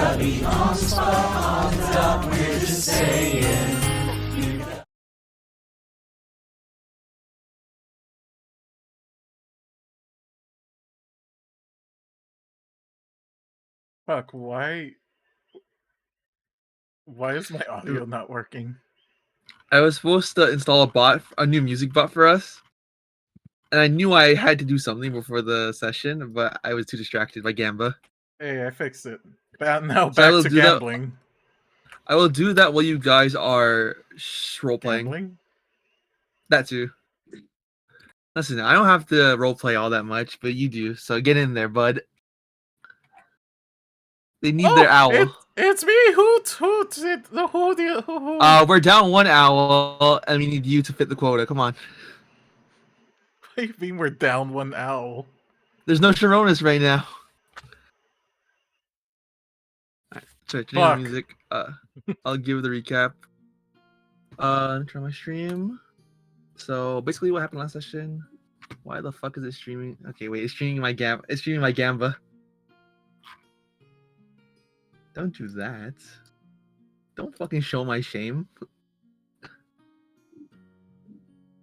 gotta be on the spot, on the dot, we're just saying. Fuck, why is my audio not working? I was supposed to install a new music bot for us, and I knew I had to do something before the session, but I was too distracted by Gamba. Hey, I fixed it. Now So I back will to do that- gambling. I will do that while you guys are role playing. Gambling? That too. Listen, I don't have to role play all that much, but you do. So get in there, bud. They need their owl. It's me, Hoot, who? We're down 1 owl, and we need you to fit the quota. Come on. What do you mean we're down 1 owl? There's no Sharonis right now. Alright, sorry, turning on Fuck. music. I'll give the recap. Try my stream. So basically, what happened last session? Why the fuck is it streaming? Okay, wait, it's streaming my Gamba. Don't do that. Don't fucking show my shame.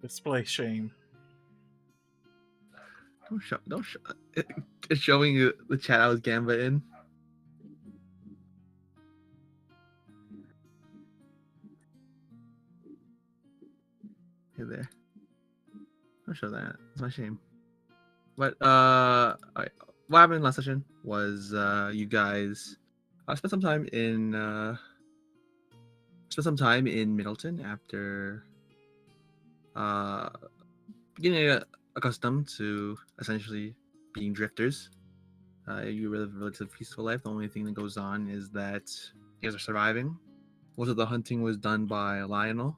Display shame. Don't show. It's showing you the chat I was Gamba in. Hey there. Don't show that. It's my shame. But alright. What happened last session was you guys spent some time in Middleton after getting accustomed to essentially being drifters. You live a relatively peaceful life. The only thing that goes on is that you guys are surviving. Most of the hunting was done by Lionel.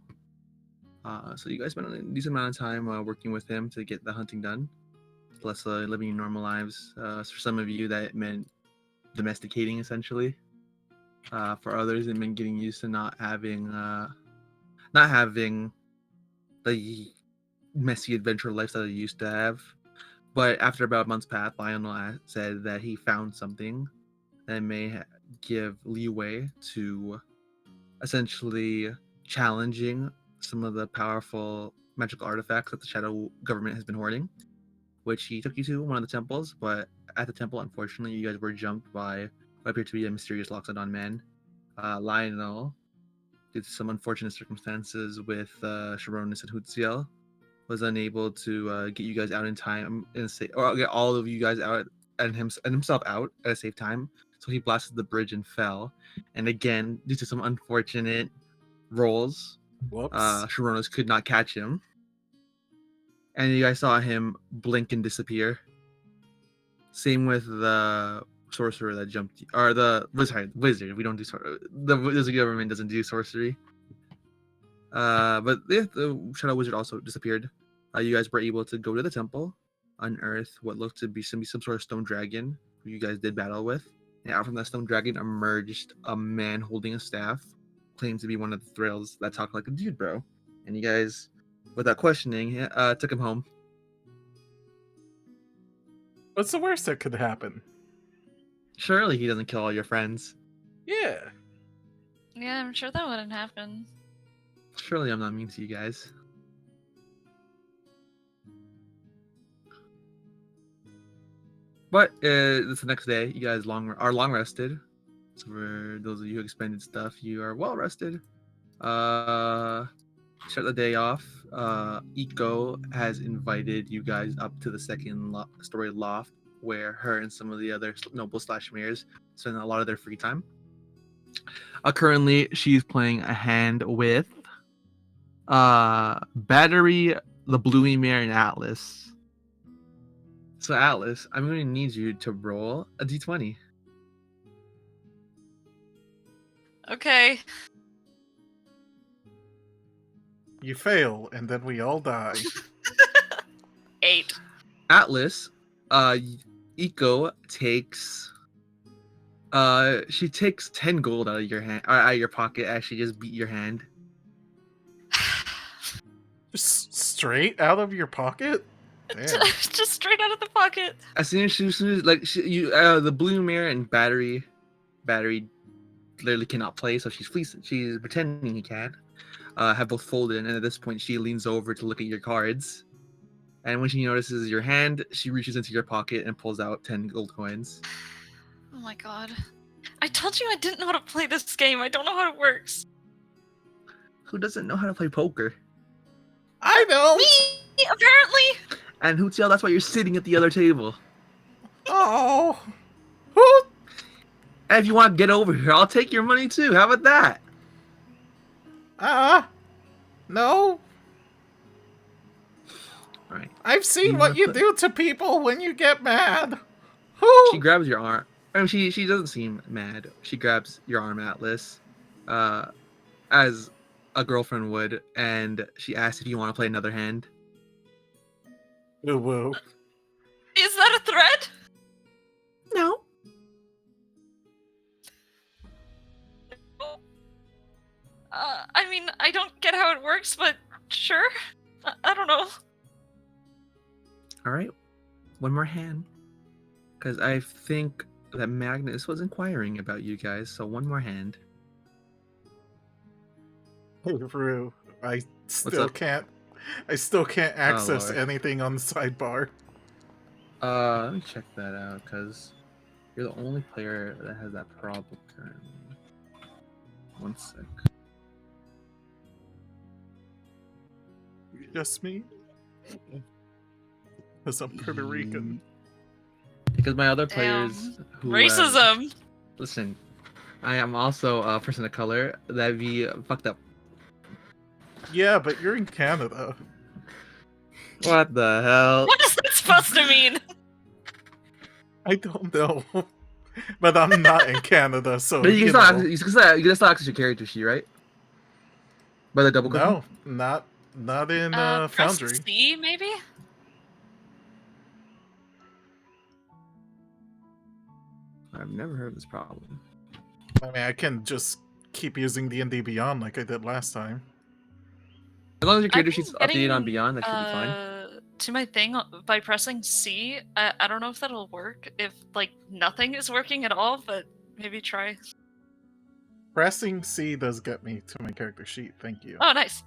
So you guys spent a decent amount of time working with him to get the hunting done. Plus living your normal lives. For some of you, that meant domesticating, essentially. For others, it meant getting used to not having the messy adventure lifestyle you used to have. But after about a month's path, Lionel said that he found something that may give leeway to essentially challenging some of the powerful magical artifacts that the Shadow Government has been hoarding, which he took you to one of the temples. But at the temple, unfortunately, you guys were jumped by what appeared to be a mysterious Loxodon man. Lionel, due to some unfortunate circumstances with Sharonis and Hutziel, was unable to get you guys out in time or get all of you guys out and himself out at a safe time. So he blasted the bridge and fell. And again, due to some unfortunate rolls, Whoops. Sharonis could not catch him. And you guys saw him blink and disappear. Same with the sorcerer that jumped, or the wizard. We don't do the wizard government doesn't do sorcery. But the shadow wizard also disappeared. You guys were able to go to the temple, unearth what looked to be some sort of stone dragon who you guys did battle with. And out from that stone dragon emerged a man holding a staff, claimed to be one of the Thrills that talked like a dude, bro. And you guys, without questioning, took him home. What's the worst that could happen? Surely he doesn't kill all your friends. Yeah. Yeah, I'm sure that wouldn't happen. Surely I'm not mean to you guys. But it's the next day. You guys are long rested. So for those of you who expended stuff, you are well rested. Start the day off. Eco has invited you guys up to the second story loft, where her and some of the other noble /mayors spend a lot of their free time. Currently, she's playing a hand with Battery, the Bluey Mare, and Atlas. So Atlas, I'm going to need you to roll a d20. Okay. You fail, and then we all die. 8. Atlas, Eco takes she takes 10 gold out of your hand, out of your pocket as she just beat your hand. Just straight out of your pocket? Damn. Just straight out of the pocket. As soon as the Blue Mare and Battery literally cannot play, so she's pretending he can. Have both folded, and at this point, she leans over to look at your cards. And when she notices your hand, she reaches into your pocket and pulls out 10 gold coins. Oh my god. I told you I didn't know how to play this game. I don't know how it works. Who doesn't know how to play poker? I don't. Me, apparently. And Hootiel, that's why you're sitting at the other table. Oh. Who? And if you want to get over here, I'll take your money too. How about that? No. All right. I've seen You what wanna you put- do to people when you get mad. Who? She grabs your arm. I mean, she doesn't seem mad. She grabs your arm, Atlas, as a girlfriend would, and she asks if you want to play another hand. Woo. Is that a threat? No. I mean, I don't get how it works, but sure. I don't know. All right. One more hand. Because I think that Magnus was inquiring about you guys, so one more hand. Rue, I still up? can't access Lord. anything on the sidebar. Let me check that out, because you're the only player that has that problem currently. One sec. Just me? Because I'm Puerto Rican. Because my other Damn. players who Racism. listen, I am also a person of color that be fucked up. Yeah, but you're in Canada. What the hell? What is that supposed to mean? I don't know. But I'm not in Canada, so But you you can still know. you can still access your character sheet, right? By the double No, not in Press Foundry. C, maybe? I've never heard of this problem. I mean, I can just keep using D&D Beyond like I did last time. As long as your character I've been sheet's updated on getting, Beyond, that should be fine. To my thing by pressing C. I don't know if that'll work. If like nothing is working at all, but maybe try. Pressing C does get me to my character sheet, thank you. Oh, nice.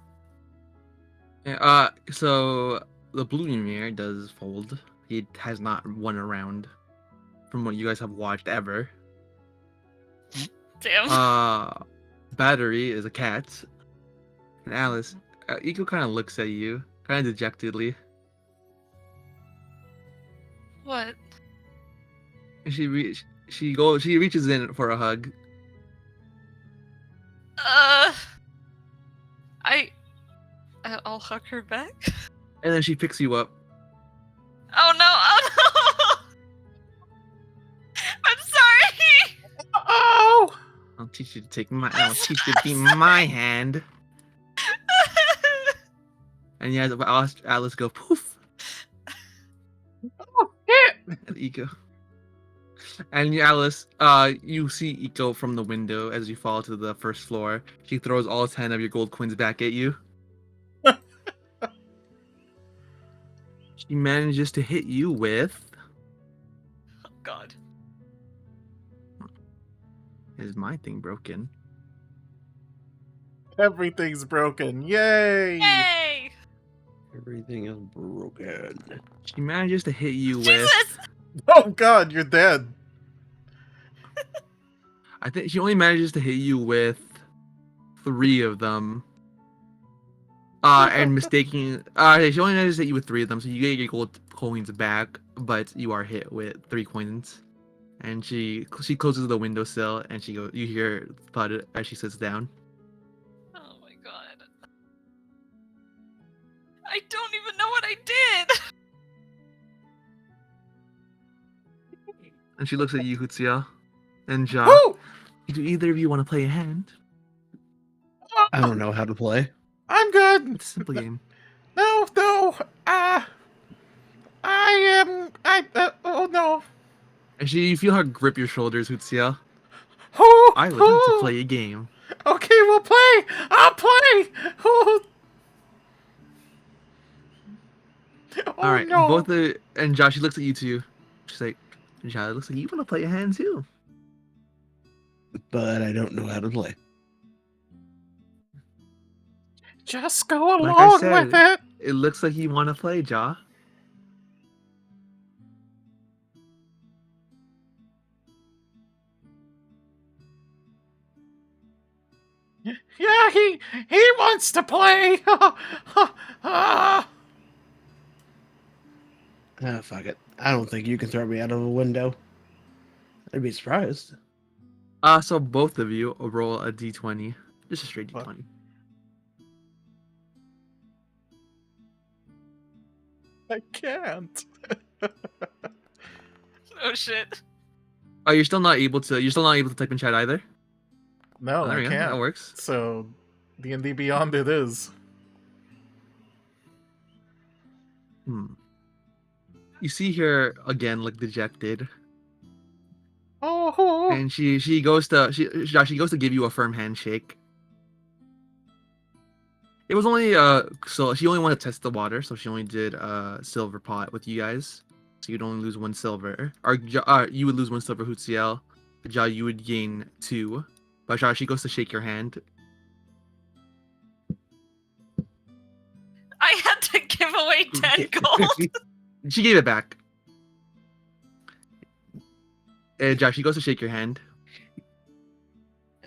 Yeah, so the blue Ymir does fold. He has not won a round from what you guys have watched ever. Damn. Battery is a cat. And Alice, Iko kind of looks at you, kind of dejectedly. What? And she reaches in for a hug. I'll hug her back. And then she picks you up. Oh no! Oh no! I'm sorry. Oh! I'll teach you to take my. I'll teach you to be my hand. And yeah, Alice go poof. Oh, shit! And Iko. And Alice, you see Iko from the window as you fall to the first floor. She throws all 10 of your gold coins back at you. She manages to hit you with. Oh god. Is my thing broken? Everything's broken. Yay! Yay! Everything is broken. She manages to hit you with. Jesus! Oh god, you're dead. I think she only manages to hit you with 3 of them. And mistaking. She only manages to hit you with 3 of them, so you get your gold coins back, but you are hit with 3 coins. And she closes the windowsill, and you hear thud as she sits down. Oh my god. I don't even know what I did! And she looks at you, Hutsia, and Ja. Woo! Do either of you want to play a hand? I don't know how to play. I'm good. It's a simple game. No. Oh no. And you feel her grip your shoulders, Hutsia. Oh, I would like to play a game. Okay, we'll play. I'll play. Oh, All right, no. and Josh, she looks at you too. She's like, Ja, it looks like you want to play a hand too. but I don't know how to play. Just go Like I along with said, it. it looks like you want to play, Ja. Yeah, he wants to play. Ah, fuck it. I don't think you can throw me out of a window. I'd be surprised. So both of you roll a d20. Just a straight What? d20. I can't. Oh shit. Oh, you're still not able to type in chat either? No, Oh, there I we go. That can't. works. So, D&D Beyond it is. You see her again, look dejected, Oh, and she goes to give you a firm handshake. It was only so she only wanted to test the water, so she only did a silver pot with you guys. So you'd only lose 1 silver, or you would lose 1 silver. Hootsiel, Ja, you would gain 2. But Ja, she goes to shake your hand. I had to give away 10 gold. She gave it back. And Ja, she goes to shake your hand.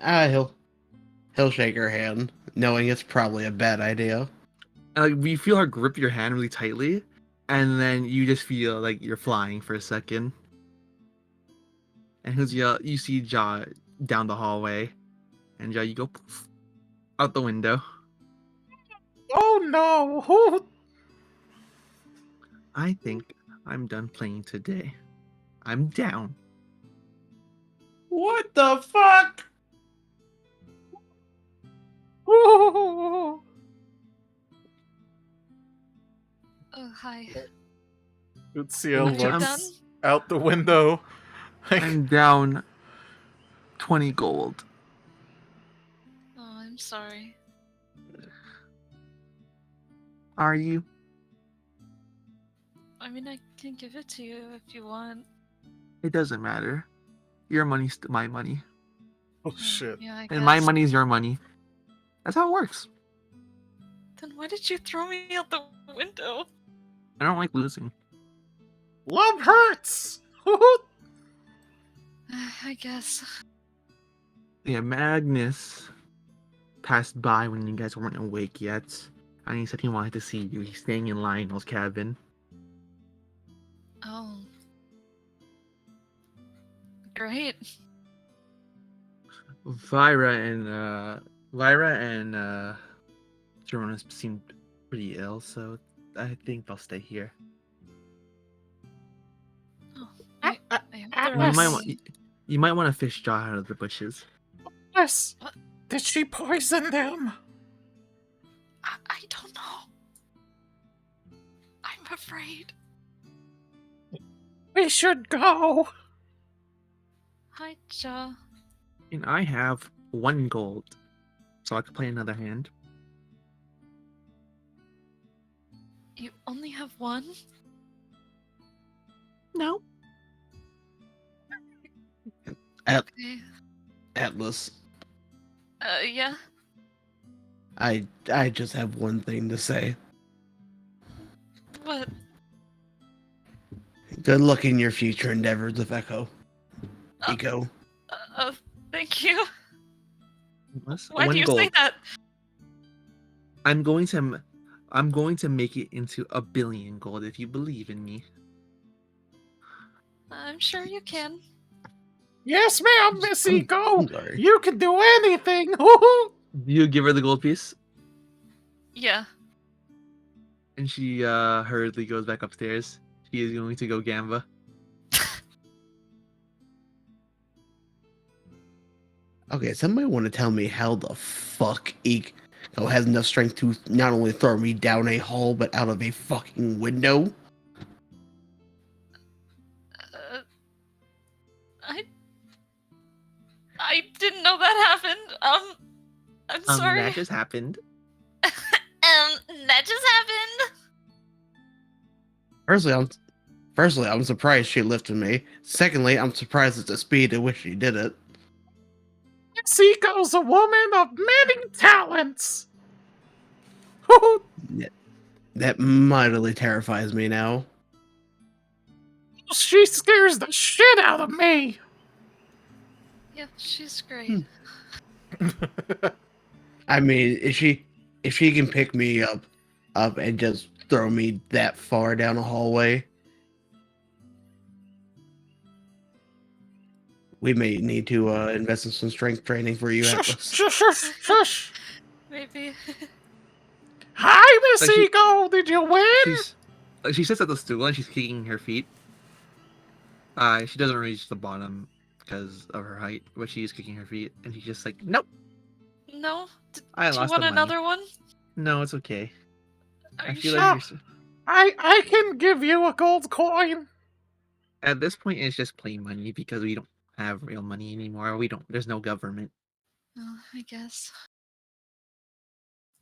He'll shake her hand, knowing it's probably a bad idea. You feel her grip your hand really tightly, and then you just feel like you're flying for a second. And you see Ja down the hallway, and Ja, you go poof, out the window. oh no! Who? I think I'm done playing today. I'm down. What the fuck? Ooh. Oh, hi. Utsio Aren't you looks done? out the window. Like, I'm down 20 gold. Oh, I'm sorry. Are you? I mean, I can give it to you if you want. It doesn't matter. Your money's my money, oh shit. Yeah, I guess. and my money is your money. That's how it works. Then why did you throw me out the window? I don't like losing. Love hurts! I guess. Yeah, Magnus passed by when you guys weren't awake yet, and he said he wanted to see you. He's staying in Lionel's cabin. Oh. Great. Vyra and Jerona seemed pretty ill, so I think they'll stay here. Oh, I hope they're You might want to fish Jaw out of the bushes. Yes. What? Did she poison them? I don't know. I'm afraid. We should go. Hi, Ja. And I have 1 gold, so I could play another hand. You only have 1? No. Okay. Atlas, Yeah. I just have one thing to say. What? Good luck in your future endeavors of Echo. Eco. Thank you. That's Why do 1 you gold. say that? I'm going to make it into 1 billion gold if you believe in me. I'm sure you can. Yes, ma'am, Missy, go. I'm sorry. You can do anything. Do you give her the gold piece? Yeah. And she hurriedly goes back upstairs. She is going to go gamba. Okay, somebody want to tell me how the fuck Eco has enough strength to not only throw me down a hall, but out of a fucking window? I didn't know that happened. I'm sorry. That just happened. That just happened. Firstly, I'm surprised she lifted me. Secondly, I'm surprised at the speed at which she did it. Seiko's a woman of many talents. That mightily terrifies me now. She scares the shit out of me. Yeah, she's great. I mean, if she can pick me up and just throw me that far down a hallway, we may need to invest in some strength training for you, Shush, Atlas. shush, shush, shush. Maybe. Hi, Miss Like she- Seiko. Did you win? She sits at the stool and she's kicking her feet. She doesn't reach the bottom because of her height, but she is kicking her feet, and she's just like, nope. No? I Do you lost want the money. another one? No, it's okay. Are I you feel sure? like you're. I can give you a gold coin. At this point, it's just plain money because we don't have real money anymore. We don't. There's no government. Oh, I guess.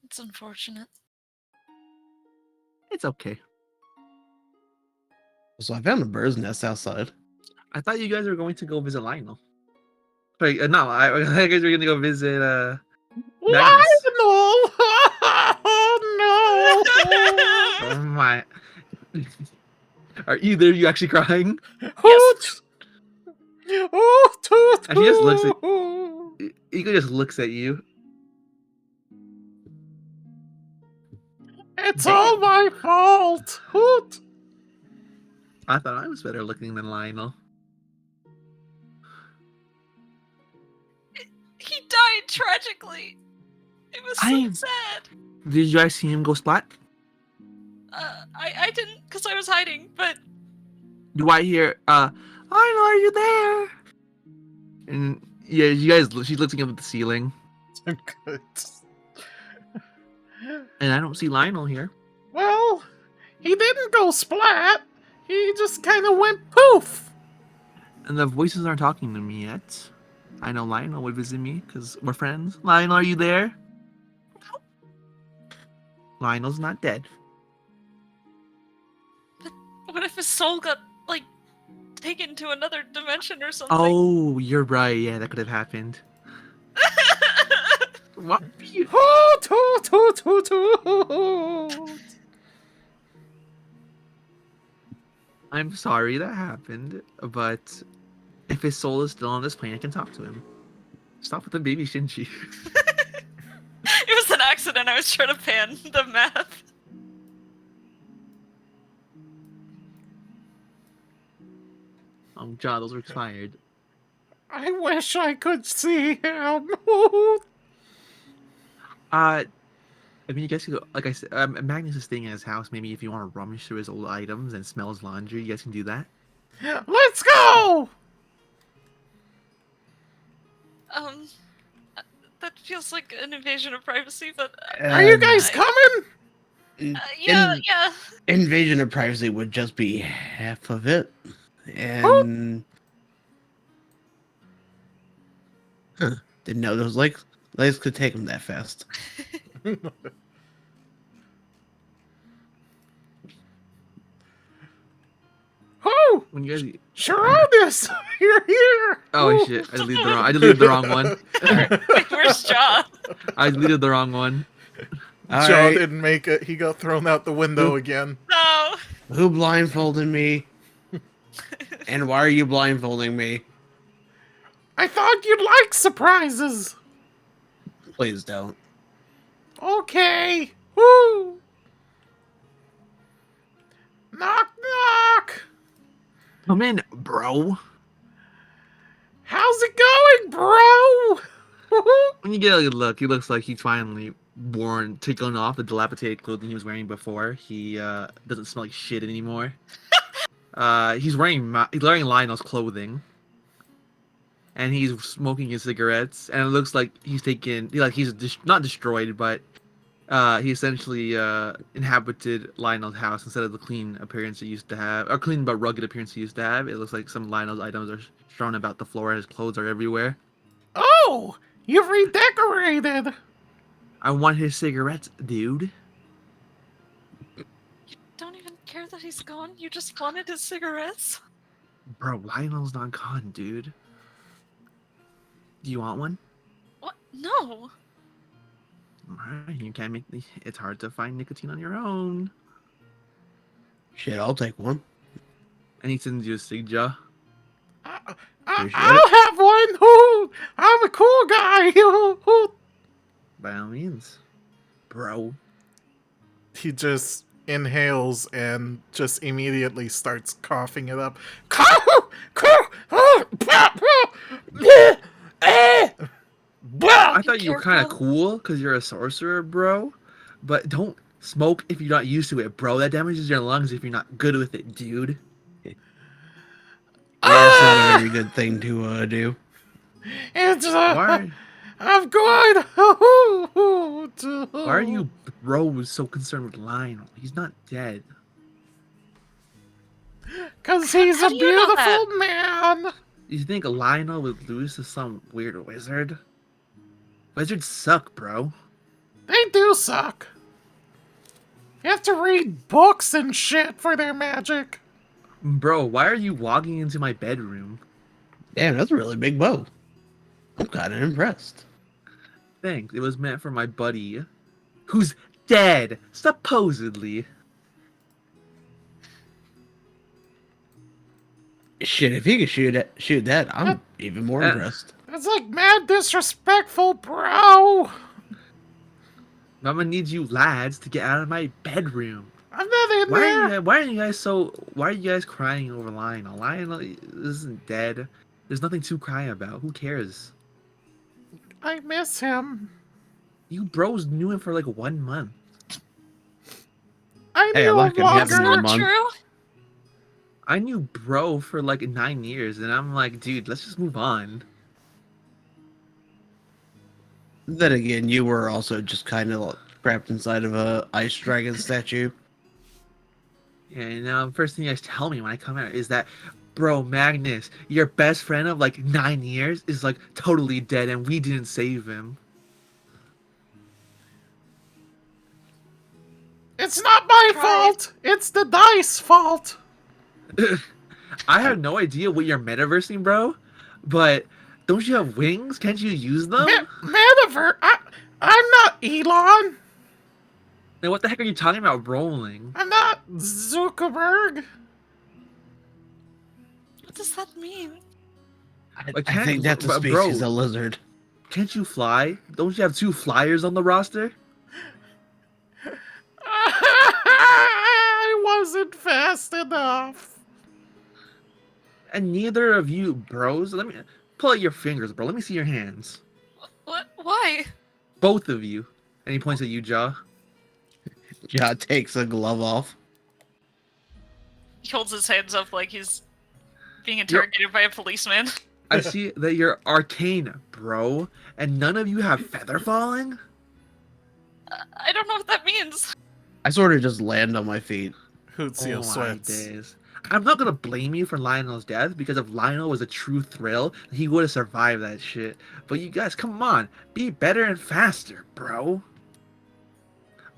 It's unfortunate. It's okay. So I found a bird's nest outside. I thought you guys were going to go visit Lionel. Wait, no, I thought you guys were going to go visit Magnus. Lionel! Oh no! Oh my. Are either of you actually crying? Hoot! Oh, toot! And she just looks at. Ego just looks at you. It's all my fault. Hoot! I thought I was better looking than Lionel. He died tragically. It was so sad. Did you guys see him go splat? I didn't, because I was hiding, but Do I hear, Lionel, are you there? And yeah, you guys, she's looking up at the ceiling. Good. And I don't see Lionel here. Well, he didn't go splat. He just kind of went poof. And the voices aren't talking to me yet. I know Lionel would visit me because we're friends. Lionel, are you there? No. Lionel's not dead. what if his soul got, like, taken to another dimension or something? Oh, you're right. Yeah, that could have happened. What? Hoot, hoot, hoot, hoot, hoot. I'm sorry that happened, but if his soul is still on this plane, I can talk to him. Stop with the baby Shinji. It was an accident. I was trying to pan the map. John, those were expired. I wish I could see him. Hoot. I mean, you guys can go, like I said, Magnus is staying at his house. Maybe if you want to rummage through his old items and smell his laundry, you guys can do that. Let's go! That feels like an invasion of privacy, but Are you guys coming? yeah. Invasion of privacy would just be half of it. And didn't know those legs could take them that fast. Oh! When you guys, Sharondas! You're here! oh Ooh. shit, I deleted the wrong one. Wait, where's Jaw? I deleted the wrong one. All Joe right. didn't make it. He got thrown out the window again. No. Who blindfolded me? And why are you blindfolding me? I thought you'd like surprises. Please don't. Okay. Woo! Knock, knock. Come in, bro. How's it going, bro? When you get a good look, he looks like he's finally taken off the dilapidated clothing he was wearing before. He doesn't smell like shit anymore. He's wearing Lionel's clothing, and he's smoking his cigarettes. And it looks like he's not destroyed, but he essentially inhabited Lionel's house instead of the clean appearance he used to have, or clean but rugged appearance he used to have. It looks like some Lionel's items are strewn about the floor. His clothes are everywhere. Oh, you've redecorated. I want his cigarettes, dude. You don't even care that he's gone? You just wanted his cigarettes? Bro, Lionel's not gone, dude. Do you want one? No. Alright, you can't make it's hard to find nicotine on your own. Shit, I'll take one. And he sends you a Sigja. Appreciate I'll have one. Ooh, I'm a cool guy. Ooh. By all means. Bro. He just inhales and just immediately starts coughing it up. I thought you were kind of cool because you're a sorcerer, bro. But don't smoke if you're not used to it, bro. That damages your lungs if you're not good with it, dude. Yeah, it's not a very good thing to do. It's Why? I'm going. Why are you, bro, so concerned with Lionel? He's not dead. Because he's How a do you know that? beautiful man. You think Lionel would lose to some weird wizard? Wizards suck, bro. They do suck. You have to read books and shit for their magic. Bro, why are you walking into my bedroom? Damn, that's a really big bow. I'm kind of impressed. Thanks. It was meant for my buddy, who's dead, supposedly. Shit, if he could shoot that, I'm even more impressed. That's like mad disrespectful, bro. I'm gonna need you lads to get out of my bedroom. I'm not in there. Why are you guys crying over Lionel? Lionel isn't dead. There's nothing to cry about. Who cares? I miss him. You bros knew him for like 1 month. I Hey, I knew like him him. He hasn't been a longer. month. True. I knew bro for like 9 years, and I'm like, dude, let's just move on. Then again, you were also just kind of trapped inside of a ice dragon statue. Yeah, and now first thing you guys tell me when I come out is that, bro, Magnus, your best friend of like 9 years, is like totally dead, and we didn't save him. It's not my fault. It's the dice fault. I have no idea what you're metaversing, bro, but don't you have wings? Can't you use them? Metaverse. I'm not Elon. Then what the heck are you talking about rolling? I'm not Zuckerberg. What does that mean? I think that's a bro, species of lizard. Can't you fly? Don't you have 2 flyers on the roster? I wasn't fast enough. And neither of you bros, let me pull out your fingers, bro. Let me see your hands. What? Why? Both of you. And he points at you, Jaw. Ja takes a glove off. He holds his hands up like he's being interrogated by a policeman. I see that you're arcane, bro, and none of you have feather falling? I don't know what that means. I sort of just land on my feet. Hootsie Oh my sweats. days. I'm not gonna blame you for Lionel's death, because if Lionel was a true thrill, he would have survived that shit. But you guys, come on, be better and faster, bro.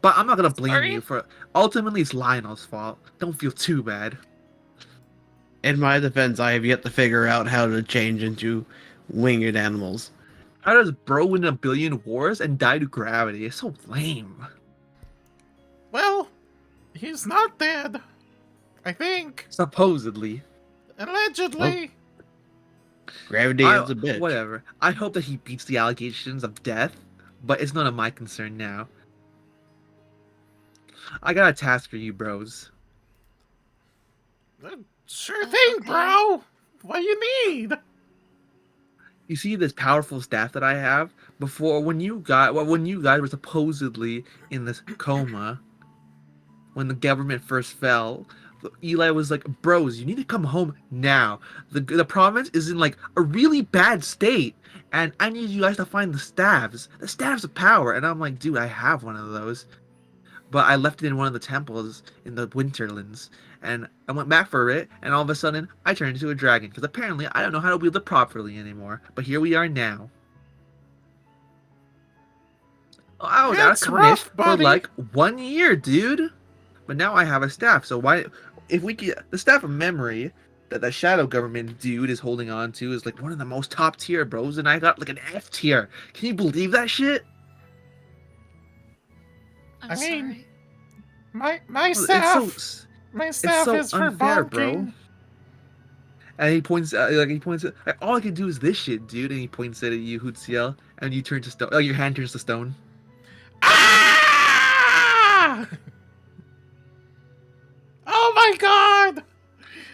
But I'm not gonna blame Sorry? you for. Ultimately, it's Lionel's fault. Don't feel too bad. In my defense, I have yet to figure out how to change into winged animals. How does bro win 1 billion wars and die to gravity? It's so lame. Well, he's not dead. I think. Supposedly. Allegedly. Gravity is a bitch. Whatever. I hope that he beats the allegations of death, but it's none of my concern now. I got a task for you, bros. Sure thing, bro. What do you need? You see this powerful staff that I have? Before, when you guys were supposedly in this coma, when the government first fell, Eli was like, bros, you need to come home now. The province is in like a really bad state, and I need you guys to find the staves of power. And I'm like, dude, I have one of those, but I left it in one of the temples in the Winterlands, and I went back for it, and all of a sudden I turned into a dragon, because apparently I don't know how to wield it properly anymore. But here we are now. I was out of That's commission rough, for buddy. like 1 year, dude. But now I have a staff, so why, if we get the staff of memory, that the shadow government dude is holding on to is like one of the most top tier bros, and I got like an F tier. Can you believe that shit? I'm I mean, sorry. my It's staff, my staff so is for unfair, bonking. bro. And he points like, all I can do is this shit, dude. And he points it at you, Hootziel, and you turn to stone. Oh, your hand turns to stone. Ah! Oh my god!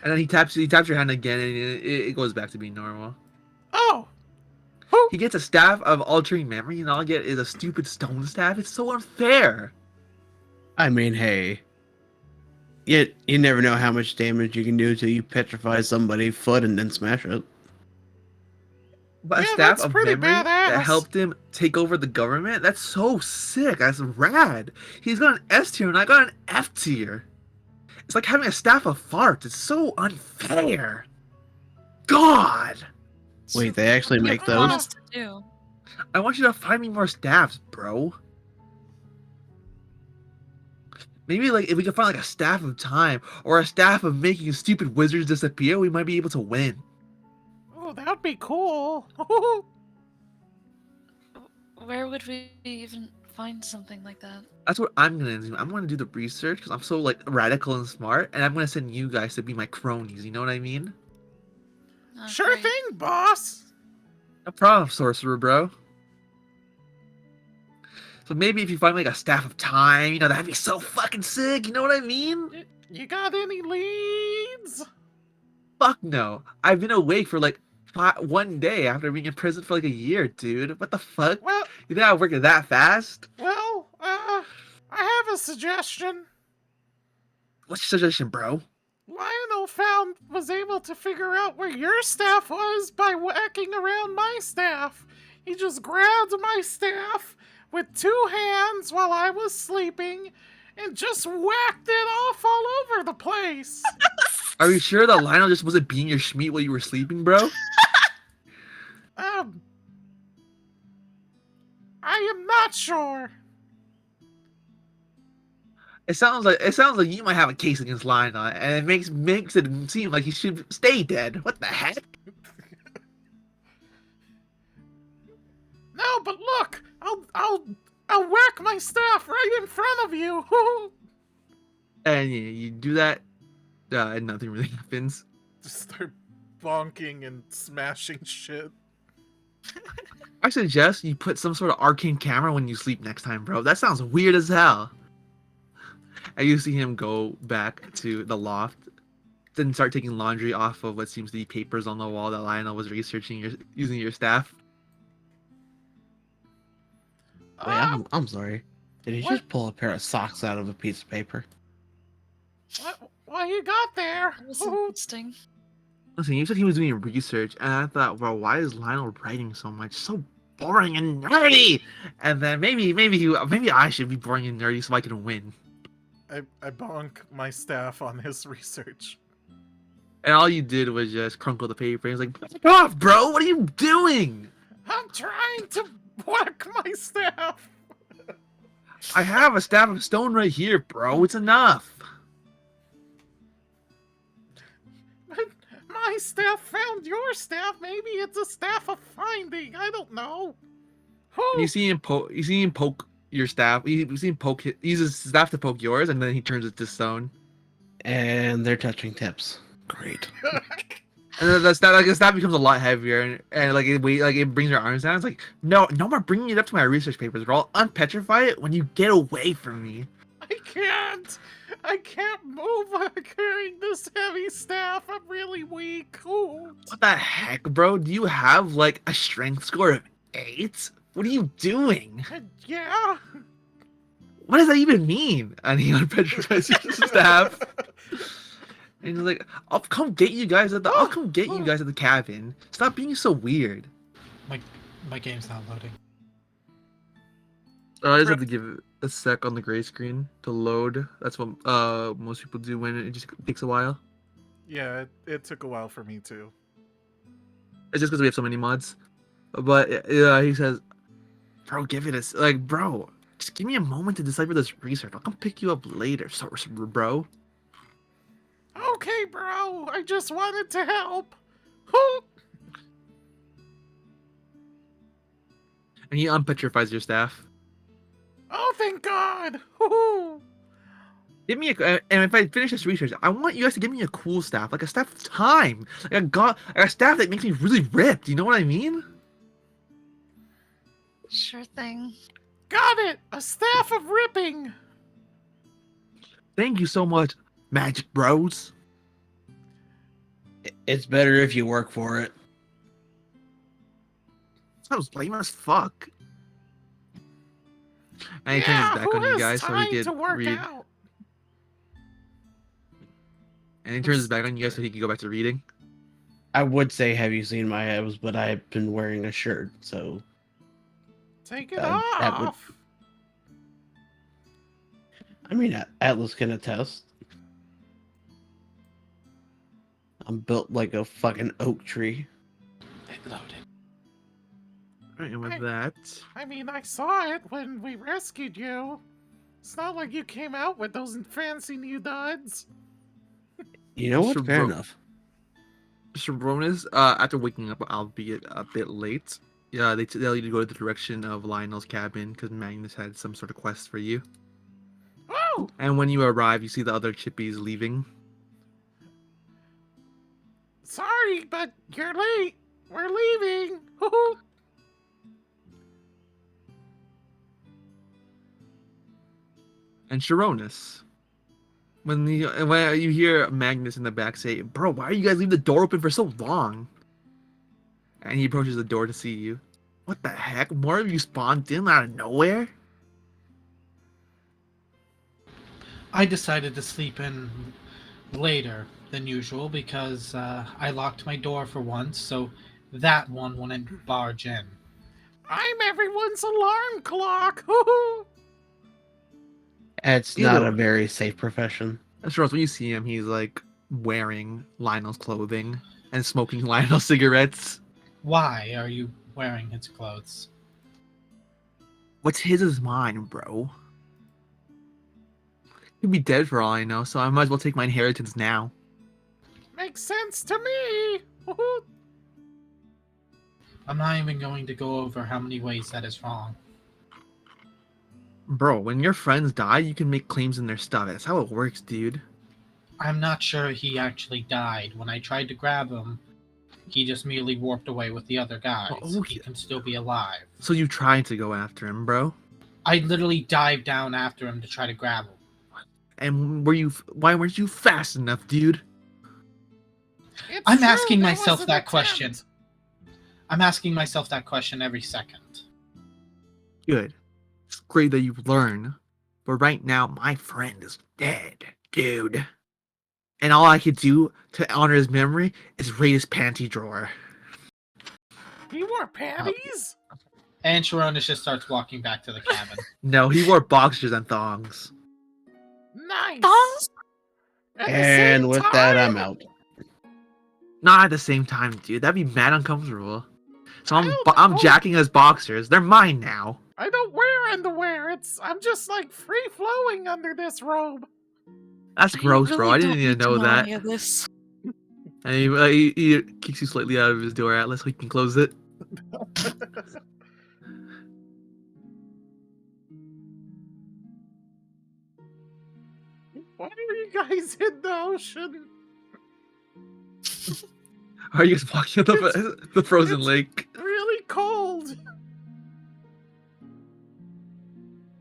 And then he taps your hand again, and it goes back to being normal. Oh! He gets a staff of altering memory, and all I get is a stupid stone staff. It's so unfair. I mean, hey. You never know how much damage you can do till you petrify somebody's foot and then smash it. But a Yeah, staff that's of pretty memory that badass. helped him take over the government? That's so sick. That's rad. He's got an S tier, and I got an F tier. It's like having a staff of farts. It's so unfair. God! Wait, they actually What do make you want those? us to do? I want you to find me more staffs, bro. Maybe like if we could find like a staff of time or a staff of making stupid wizards disappear, we might be able to win. Oh, that would be cool. Where would we even find something like that? That's what I'm gonna do. I'm gonna do the research because I'm so like radical and smart, and I'm gonna send you guys to be my cronies. You know what I mean? Oh, Sure great. thing, boss. No problem, sorcerer, bro. So maybe if you find like a staff of time, that'd be so fucking sick. You know what I mean? You got any leads? Fuck no. I've been awake for like 1 day after being in prison for like a year, dude. What the fuck? Well, You think I work it that fast? I have a suggestion. What's your suggestion, bro? Lionel was able to figure out where your staff was by whacking around my staff. He just grabbed my staff with 2 hands while I was sleeping and just whacked it off all over the place. Are you sure that Lionel just wasn't being your schmeat while you were sleeping, bro? I am not sure. It sounds like you might have a case against Lionel, and it makes it seem like he should stay dead. What the heck? No, but look, I'll whack my staff right in front of you. And you do that, and nothing really happens. Just start bonking and smashing shit. I suggest you put some sort of arcane camera when you sleep next time, bro. That sounds weird as hell. And you see him go back to the loft, then start taking laundry off of what seems to be papers on the wall that Lionel was researching using your staff. Wait, I'm sorry. Did he What? just pull a pair of socks out of a piece of paper? What you got there? That was interesting. Listen, you said he was doing research, and I thought, well, why is Lionel writing so much? So boring and nerdy. And then maybe I should be boring and nerdy so I can win. I bonk my staff on his research. And all you did was just crunkle the paper. He's like, "Back off, bro! What are you doing? I'm trying to whack my staff. I have a staff of stone right here, bro. It's enough." My staff found your staff. Maybe it's a staff of finding. I don't know. And you see him poke your staff. You see him use his staff to poke yours, and then he turns it to stone. And they're touching tips. Great. And then the staff becomes a lot heavier, and it brings your arms down. It's like, no more bringing it up to my research papers, bro. I'll unpetrify it when you get away from me. I can't move carrying this heavy staff. I'm really weak. Ooh. What the heck, bro? Do you have like a strength score of 8? What are you doing? Yeah. What does that even mean? And he unpetrifies your staff. And he's like, I'll come get you guys at the cabin. Stop being so weird. My game's not loading. I just have to give it a sec on the gray screen to load. That's what most people do when it just takes a while. Yeah, it took a while for me too. It's just because we have so many mods. But yeah, he says, bro, bro, just give me a moment to decipher this research. I'll come pick you up later, sorcerer, bro. okay, bro. I just wanted to help. Hoot. And he unpetrifies your staff. Oh, thank God. Hoo-hoo. Give me and if I finish this research, I want you guys to give me a cool staff, like a staff of time, like a staff that makes me really ripped. You know what I mean? Sure thing. Got it. A staff of ripping. Thank you so much, Magic Bros. It's better if you work for it. That was lame as fuck. And he turns Yeah, his back who on you has guys so time he to could work read. out? And he turns his back on you guys so he can go back to reading. I would say, have you seen my abs? But I've been wearing a shirt, so Take it that would. off. I mean, Atlas can attest. I'm built like a fucking oak tree. Alright, and with that, I mean, I saw it when we rescued you. It's not like you came out with those fancy new duds. You know what? Mr. Fair Bro- enough. Mr. Bronis, after waking up, albeit a bit late, yeah, they tell you to go to the direction of Lionel's cabin because Magnus had some sort of quest for you. Oh! And when you arrive, you see the other chippies leaving. Sorry, but you're late. We're leaving. Hoo-hoo. And Sharonis. When you hear Magnus in the back say, "Bro, why are you guys leaving the door open for so long?" And he approaches the door to see you. What the heck? More of you spawned in out of nowhere? I decided to sleep in later than usual because I locked my door for once, so that one wouldn't barge in. I'm everyone's alarm clock. Hoo-hoo. It's not a very safe profession. Sure, when you see him, he's like wearing Lionel's clothing and smoking Lionel's cigarettes. Why are you wearing his clothes? What's his is mine, bro. He'd be dead for all I know, so I might as well take my inheritance now. Makes sense to me. Hoo-hoo. I'm not even going to go over how many ways that is wrong. Bro, when your friends die, you can make claims in their stuff. That's how it works, dude. I'm not sure he actually died. When I tried to grab him, he just merely warped away with the other guys. Oh, he can still be alive. So you tried to go after him, bro? I literally dived down after him to try to grab him. And why weren't you fast enough, dude? It's I'm true, asking there myself was an that question. attempt. I'm asking myself that question every second. Good. It's great that you learn. But right now, my friend is dead, dude. And all I could do to honor his memory is raid his panty drawer. He wore panties? And Sharonis just starts walking back to the cabin. No, he wore boxers and thongs. Nice. Thongs? At the And same with that, time? I'm out. Not at the same time, dude. That'd be mad uncomfortable. So I'm Oh. jacking his boxers. They're mine now. I don't wear underwear. I'm just like free flowing under this robe. That's gross, bro. I didn't even know that. Any of this. And he kicks you slightly out of his door, Atlas, so he can close it. Why are you guys in the ocean? Are you guys walking up the frozen it's lake? Really cold.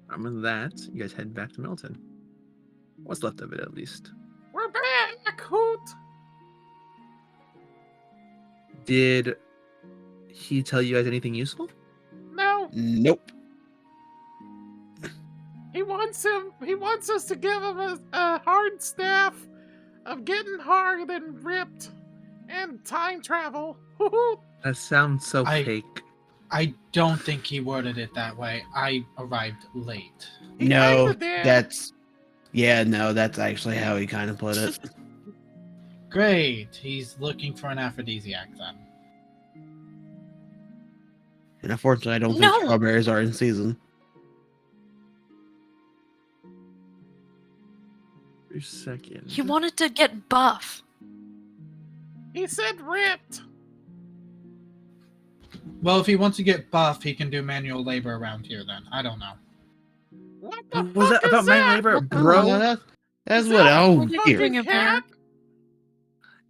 Remember that, you guys head back to Milton. What's left of it, at least. We're back, Hoot. Did he tell you guys anything useful? No, Nope. he wants us to give him a hard staff of getting hard and ripped and time travel. Hoo-hoo. That sounds so fake. I don't think he worded it that way. I arrived late. He No, kinda did. that's actually how he kind of put it. Great. He's looking for an aphrodisiac then. And unfortunately, I don't No. think strawberries are in season. For a second. He wanted to get buff. He said ripped. Well, if he wants to get buff, he can do manual labor around here then. I don't know. What the Was fuck that about is manual that? labor, Oh, bro? that's Is what. that Oh, a dear. fucking a bear? cat?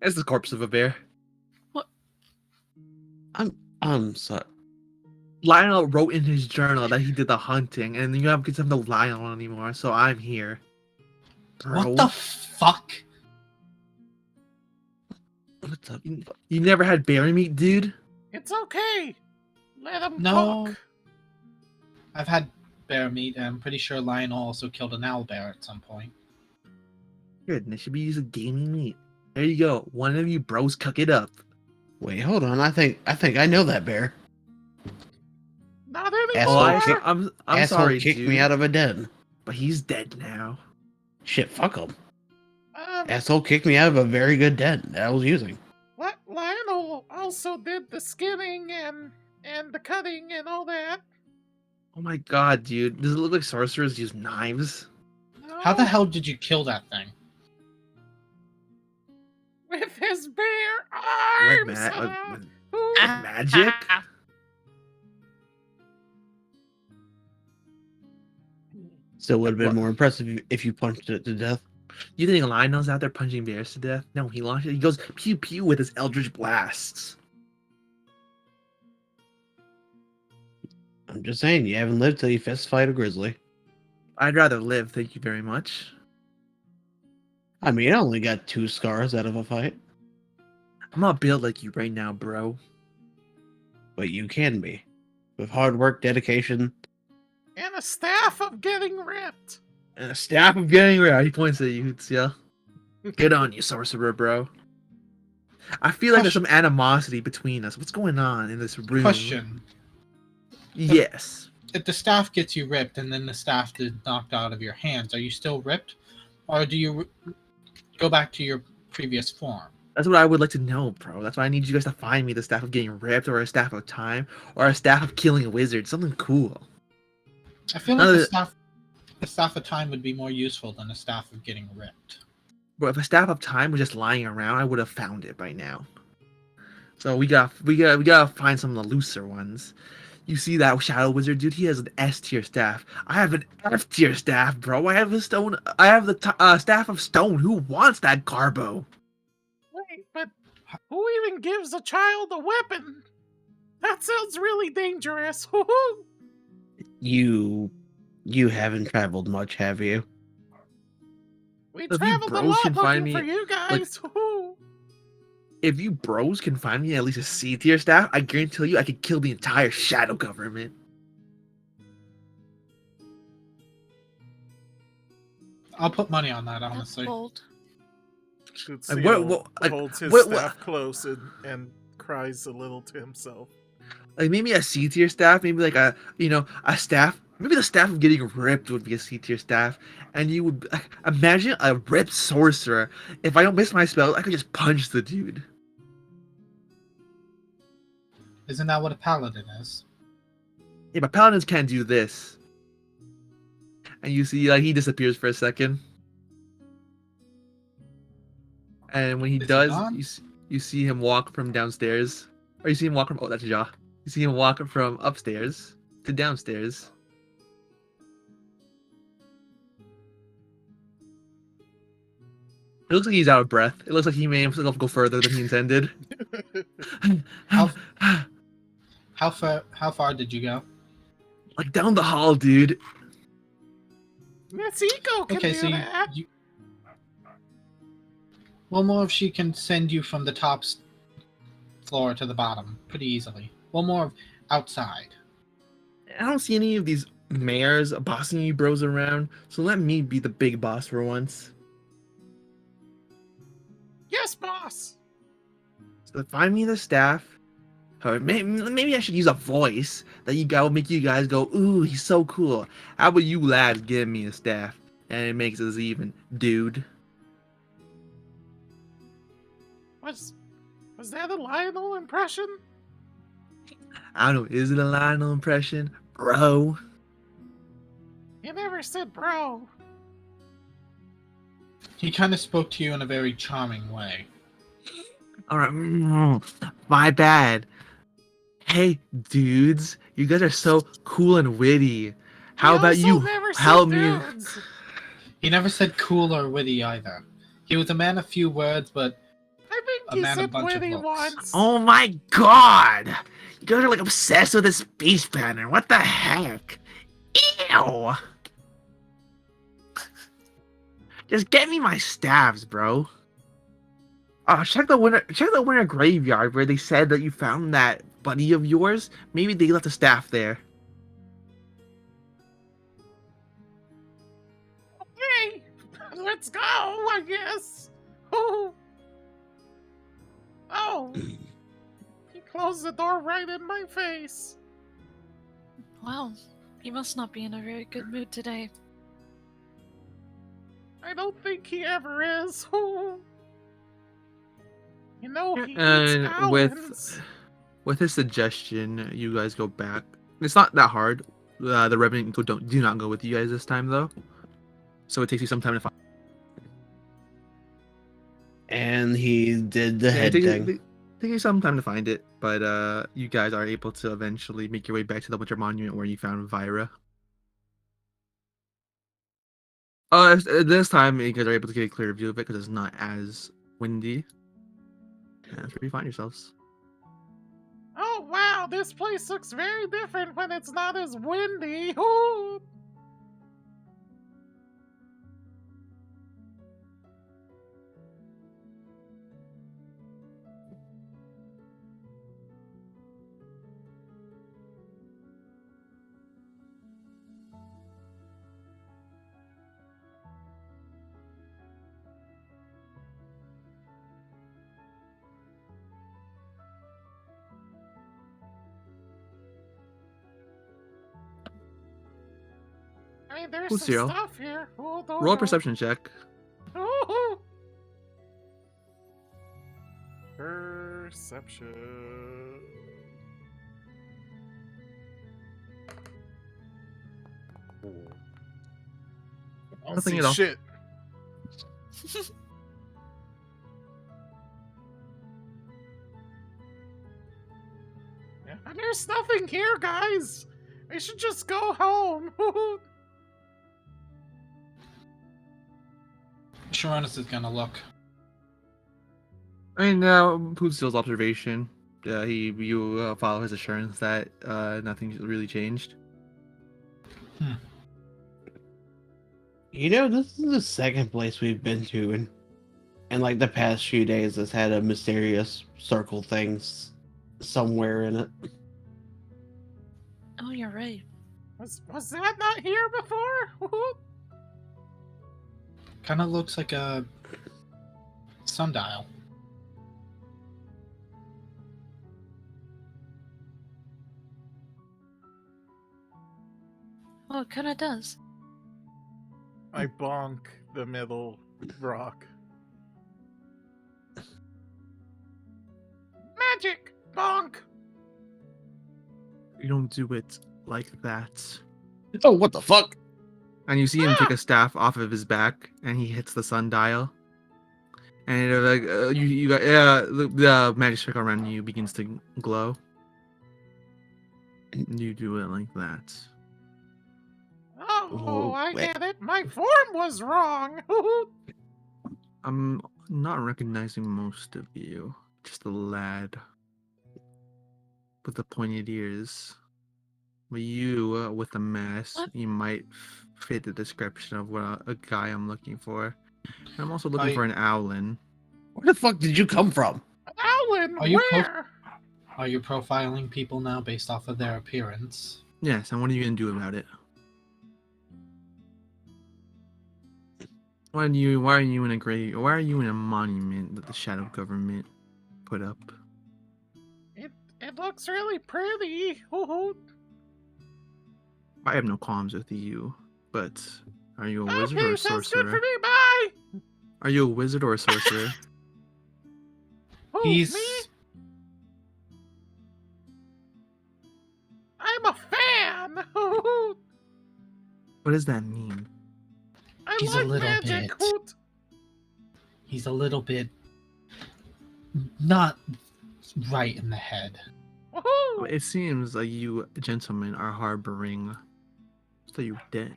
It's the corpse of a bear. I'm sorry. Lionel wrote in his journal that he did the hunting, and you have no Lionel anymore, so I'm here. Bro. What the fuck? What's up? You never had bear meat, dude? It's okay. Let him No. cook. I've had bear meat, and I'm pretty sure Lionel also killed an owl bear at some point. Goodness, should be using gaming meat. There you go. One of you bros cook it up. Wait, hold on. I think I know that bear. Not Asshole anymore. kick- I'm Asshole sorry, kicked dude. me out of a den. But he's dead now. Shit, fuck him. Um, Asshole kicked me out of a very good den that I was using. what? Lionel also did the skinning and the cutting and all that. Oh my god, dude. Does it look like sorcerers use knives? No, How the hell did you kill that thing? with his bare With arms. Ooh. magic? Still would have been What? more impressive if you punched it to death. You think Lionel's out there punching bears to death? No, he launches. He goes pew pew with his eldritch blasts. I'm just saying, you haven't lived till you fist fight a grizzly. I'd rather live, thank you very much. I mean, I only got 2 scars out of a fight, I'm not built like you right now, bro. but you can be. With hard work, dedication. And a staff of getting ripped. And a staff of getting rid. He points at you, yeah. Good on you, sorcerer, bro. I feel like there's some animosity between us. What's going on in this room? Question. Yes. If the staff gets you ripped and then the staff is knocked out of your hands, are you still ripped? Or do you go back to your previous form? That's what I would like to know, bro. That's why I need you guys to find me the staff of getting ripped, or a staff of time, or a staff of killing a wizard. Something cool. I feel like the staff of time would be more useful than a staff of getting ripped. But if a staff of time was just lying around, I would have found it by now. So we gotta find some of the looser ones. You see that shadow wizard, dude? He has an S tier staff. I have an F tier staff, bro. I have a stone. I have the staff of stone. Who wants that garbo? Wait, but who even gives a child a weapon? That sounds really dangerous. You haven't traveled much, have you? We If you traveled a bros lot can find looking for me, you guys. If you bros can find me at least a C tier staff, I guarantee you I could kill the entire shadow government. I'll put money on that, honestly. Bold. Like, what- like, holds his what- staff close and cries a little to himself. Like maybe a C tier staff, maybe like a staff. Maybe the staff of getting ripped would be a C tier staff, and you would imagine a ripped sorcerer. If I don't miss my spell, I could just punch the dude. Isn't that what a paladin is? Yeah, but paladins can't do this. And you see, like he disappears for a second, and when he Is he does, gone? you see him walk from downstairs, or you see him walk from that's Jaw. You see him walk from upstairs to downstairs. It looks like he's out of breath. It looks like he made himself go further than he intended. How far did you go? Like down the hall, dude. Miss Eco can Okay, do so that. Well, more if she can send you from the top floor to the bottom pretty easily. One more outside. I don't see any of these mayors bossing you bros around, so let me be the big boss for once. Yes, boss. So find me the staff. Or maybe I should use a voice that will make you guys go, ooh, he's so cool. How about you lads give me a staff? And it makes us even, dude. Was that a Lionel impression? I don't know, is it a Lionel impression? Bro. You never said bro. He kind of spoke to you in a very charming way. All right, my bad. Hey, dudes, you guys are so cool and witty. How about also you never help said me? dudes. He never said cool or witty either. He was a man of few words, but I think a he man of said bunch of witty looks. once. Oh my god! You guys are like obsessed with this space pattern. What the heck? Ew! Just get me my staves, bro. Check the winter graveyard where they said that you found that buddy of yours. Maybe they left a staff there. Okay, let's go, I guess. Oh. Oh. He closed the door right in my face. Wow, you must not be in a very good mood today. I don't think he ever is. Oh. You know, he eats And owls. with his suggestion, you guys go back. It's not that hard. The Revenant do not go with you guys this time though, so it takes you some time to find. And he did the head it thing. takes you some time to find it, but you guys are able to eventually make your way back to the Winter Monument where you found Vyra. This time you guys are able to get a clear view of it because it's not as windy. And that's where you find yourselves. Oh wow, this place looks very different when it's not as windy. Ooh. I mean, there's Who's some Cyril? stuff here. Oh, Roll a perception check. Ooh. Perception. I don't Nothing see at all. shit. There's nothing here, guys. We should just go home. Sharonis is gonna look. I mean, Poodstill's observation. You follow his assurance that nothing's really changed. You know, this is the second place we've been to in like the past few days that's had a mysterious circle things somewhere in it. Oh, you're right. Was that not here before? Kind of looks like a sundial. Oh, it kind of does. I bonk the middle rock. Magic! Bonk! You don't do it like that. Oh, what the fuck? And you see him take a staff off of his back, and he hits the sundial. And the magic circle around you begins to glow. And you do it like that. Oh, I wait. get it. My form was wrong. I'm not recognizing most of you. Just a lad with the pointed ears. But you, with the mask, you might fit the description of what a guy I'm looking for. And I'm also looking for an owlin. Where the fuck did you come from? Owlin, Are you where? Are you profiling people now based off of their appearance? Yes, and what are you gonna do about it? Why are you in a monument that the Shadow Government put up? It looks really pretty. I have no qualms with you, but are you a wizard or Okay, a sounds good sorcerer? for me. Bye. Are you a wizard or a sorcerer? Who, He's me? I'm a fan. What does that mean? I He's like a little magic. bit. He's a little bit not right in the head. Woohoo! It seems like you gentlemen are harboring. So you dead,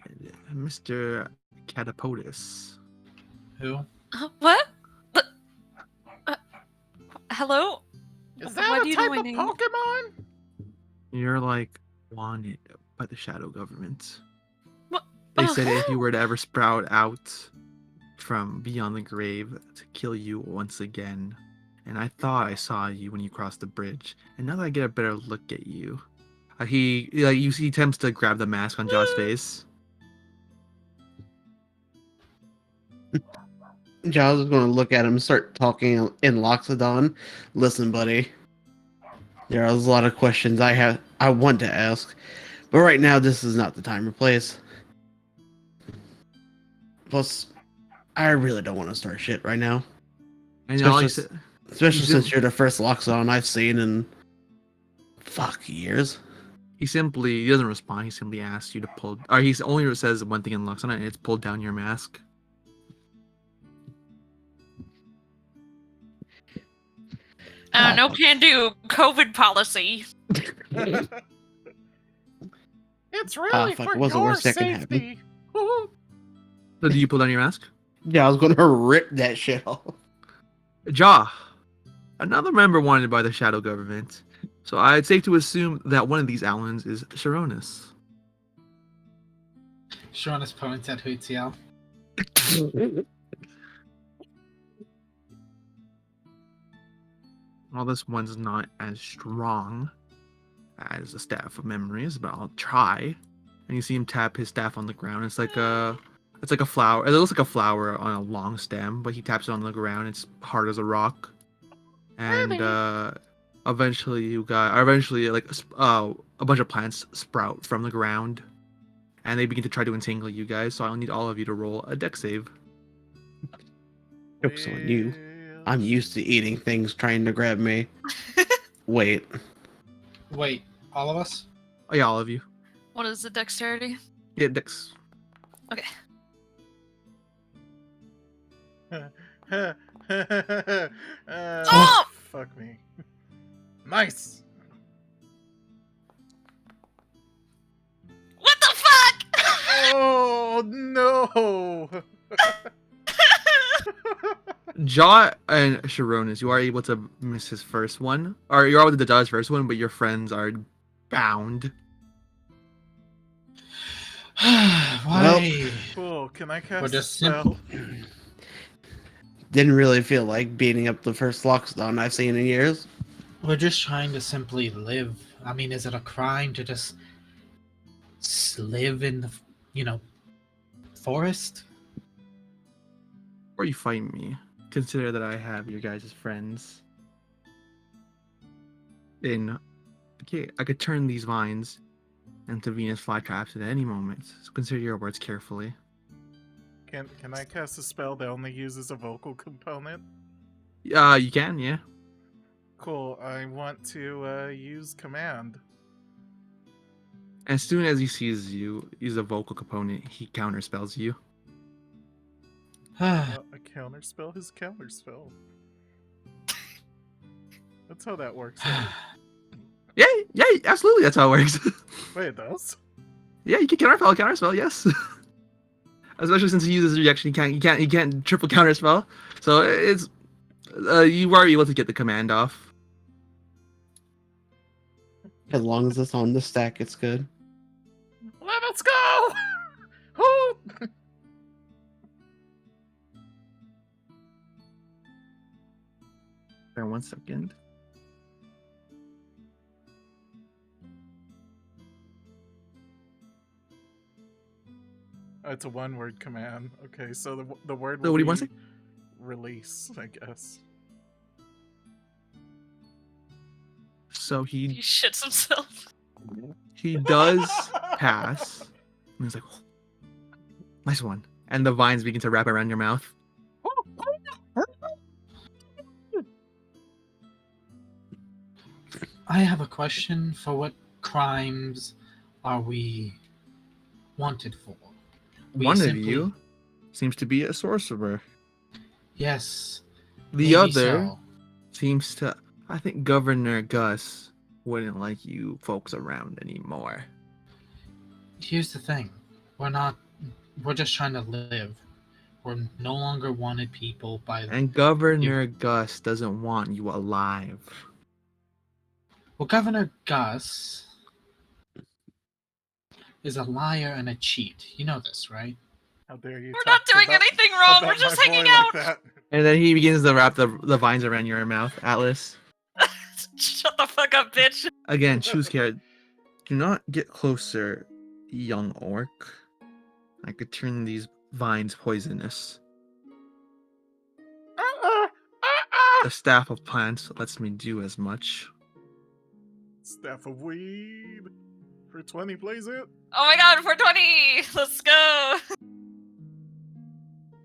Mr. Catapodus. Who? What? Hello? Is Why that do a you know type my of name? Pokemon? You're like wanted by the shadow government. What? They said if you were to ever sprout out from beyond the grave to kill you once again. And I thought I saw you when you crossed the bridge. And now that I get a better look at you, he attempts to grab the mask on Jaw's face. Jaws is going to look at him and start talking in Loxodon. Listen, buddy. There are a lot of questions I want to ask, but right now this is not the time or place. Plus, I really don't want to start shit right now. I know, Especially since you're the first Loxodon I've seen in years. He doesn't respond. He simply asks you to pull, or he only says one thing in Lux on it, and it's pull down your mask. No can do. COVID policy. It's really for your safety. Woohoo! So do you pull down your mask? Yeah, I was going to rip that shit off. Jaw, another member wanted by the shadow government. So I'd safe to assume that one of these Allens is Sharonis. Sharonis points at Hootsiel. Well, this one's not as strong as a staff of memories, but I'll try. And you see him tap his staff on the ground. It's like a flower. It looks like a flower on a long stem, but he taps it on the ground. It's hard as a rock. And eventually, a bunch of plants sprout from the ground, and they begin to try to entangle you guys. So I'll need all of you to roll a dex save. Joke's on you. I'm used to eating things trying to grab me. Wait, all of us? Oh yeah, all of you. What is the dexterity? Yeah, dex. Okay. Oh! Fuck me. Nice. What the fuck? Oh no. Jaw and Sharonis, you are able to miss his first one. Or you're able to dodge his first one, but your friends are bound. Why? Cool. Can I cast We're a just spell? didn't really feel like beating up the first Loxodon I've seen in years. We're just trying to simply live. I mean, is it a crime to just live in the, forest? Before you fight me, consider that I have your guys' friends. Okay, I could turn these vines into Venus flytraps at any moment, so consider your words carefully. Can I cast a spell that only uses a vocal component? You can, yeah. Cool. I want to use command. As soon as he sees you use a vocal component, he counterspells you. A counterspell? His counterspell. That's how that works. Right? Yeah, absolutely. That's how it works. Wait, it does? Yeah, you can counterspell, yes. Especially since he uses rejection, he can't triple counterspell. So it's you are able to get the command off. As long as it's on the stack, it's good. Let's go! Woo! There, 1 second. It's a one-word command. Okay, so the word So will what do you be want to say? release, I guess. So He shits himself. he does pass. And he's like, oh, nice one. And the vines begin to wrap around your mouth. I have a question. For what crimes are we wanted for? One of you seems to be a sorcerer. Yes. The maybe other so. seems to. I think Governor Gus wouldn't like you folks around anymore. Here's the thing. We're just trying to live. We're no longer wanted people by. And Governor Gus doesn't want you alive. Well, Governor Gus is a liar and a cheat. You know this, right? How dare you? We're not doing anything wrong. We're just hanging out. Like that. And then he begins to wrap the vines around your mouth, Atlas. Shut the fuck up, bitch. Again, choose care. Do not get closer, young orc. I could turn these vines poisonous. The staff of plants lets me do as much. Staff of weed. For 20 plays it. Oh my god, 420! Let's go!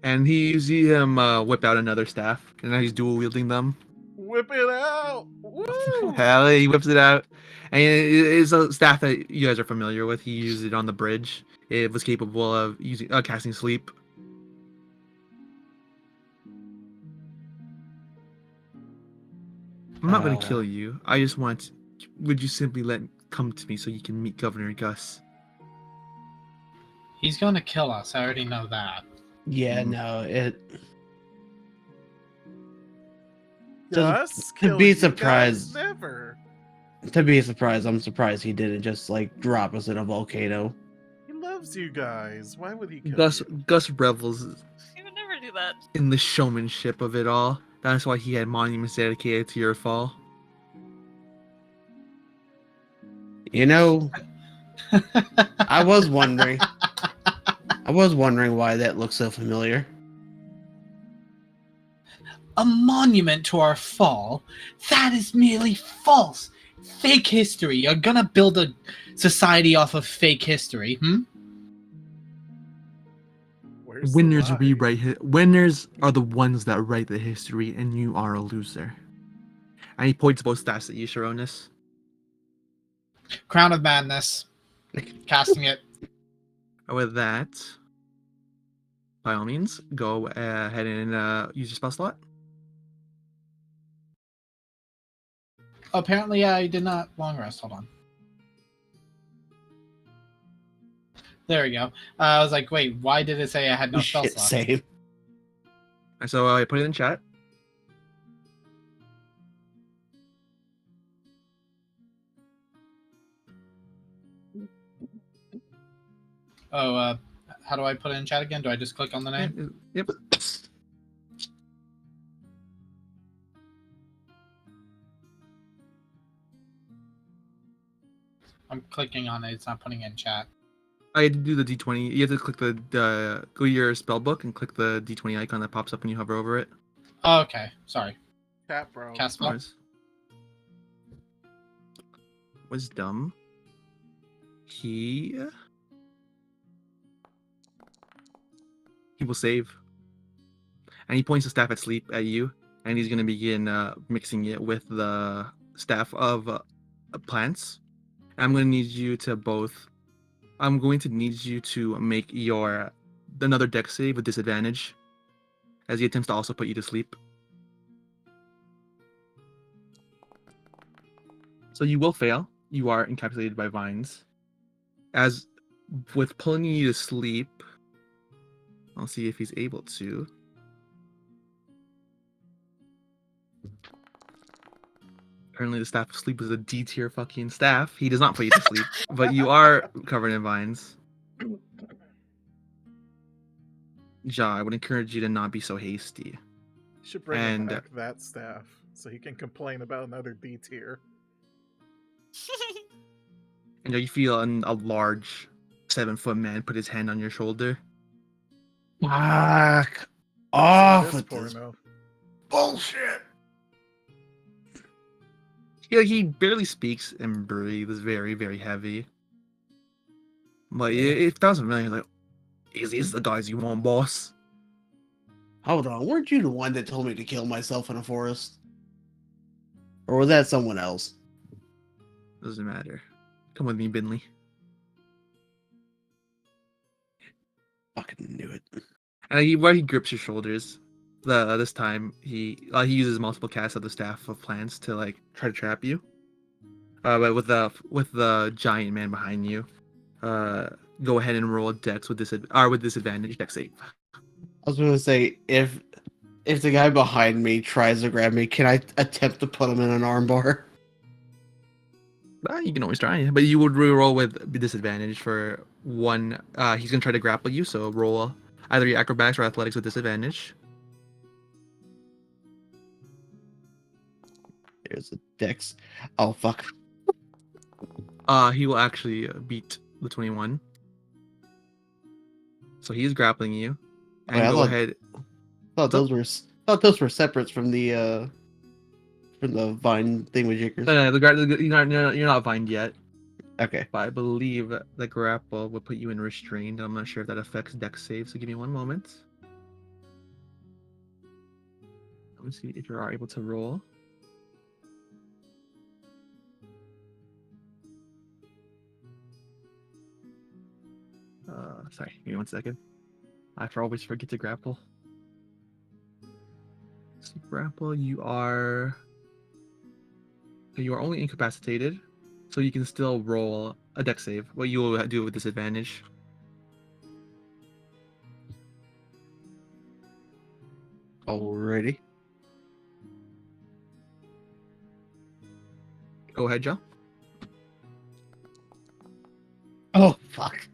And you see him whip out another staff, and now he's dual wielding them. Whip it out! Woo! Hell, he whips it out. And it's a staff that you guys are familiar with. He used it on the bridge. It was capable of using casting sleep. I'm not going to kill you. I just want... Would you simply come to me so you can meet Governor Gus? He's gonna kill us. I already know that. Yeah, no, Gus? To be Killing you surprised. guys? Never. To be surprised, I'm surprised he didn't just like drop us in a volcano. He loves you guys. Why would he kill Gus you? Gus revels He would never do that. in the showmanship of it all. That's why he had monuments dedicated to your fall. You know, I was wondering why that looks so familiar. A monument to our fall? That is merely false. Fake history. You're gonna build a society off of fake history, Winners winners are the ones that write the history, and you are a loser. And he points both staffs at you, Sharonis. Crown of Madness. Casting it. With that, by all means, go ahead and use your spell slot. Apparently, I did not long rest. Hold on. There we go. I was like, wait, why did it say I had no spell Shit, slot? same. So I put it in chat. Oh, how do I put it in chat again? Do I just click on the name? Yep. I'm clicking on it. It's not putting it in chat. I had to do the D20. You have to click the go to your spell book and click the D20 icon that pops up when you hover over it. Oh, okay. Sorry. Cat bro. Cast spell. Wisdom. He will save. And he points the staff at sleep at you, and he's going to begin mixing it with the staff of plants. I'm going to need you to make another dex save with disadvantage, as he attempts to also put you to sleep. So you will fail. You are encapsulated by vines. As with pulling you to sleep, I'll see if he's able to. Apparently the staff of sleep is a D tier fucking staff. He does not put you to sleep, but you are covered in vines. Ja, I would encourage you to not be so hasty. Should bring him back that staff so he can complain about another D tier. And you feel a large 7-foot man put his hand on your shoulder. Fuck off with This this porno. bullshit. He barely speaks and breathes very, very heavy. But if that was familiar, like, is these the guys you want, boss? Hold on, weren't you the one that told me to kill myself in a forest? Or was that someone else? Doesn't matter. Come with me, Binley. Fucking knew it. And he grips your shoulders. this time he uses multiple casts of the staff of plants to like try to trap you. But with the giant man behind you, go ahead and roll a dex with disadvantage dex save. I was going to say, if the guy behind me tries to grab me, can I attempt to put him in an armbar? You can always try, but you would re-roll with disadvantage for one. He's gonna try to grapple you, so roll either your acrobatics or athletics with disadvantage. There's a dex. Oh fuck. He will actually beat the 21. So he's grappling you. And go ahead. Thought those were separate from the vine thingamajiggers. No, you're not vined yet. Okay. But I believe the grapple will put you in restrained. I'm not sure if that affects dex save, so give me one moment. Let me see if you are able to roll. Sorry, give me 1 second. I always forget to grapple. So grapple, you are only incapacitated, so you can still roll a dex save. What you will do with disadvantage. Alrighty. Go ahead, Joe. Oh fuck.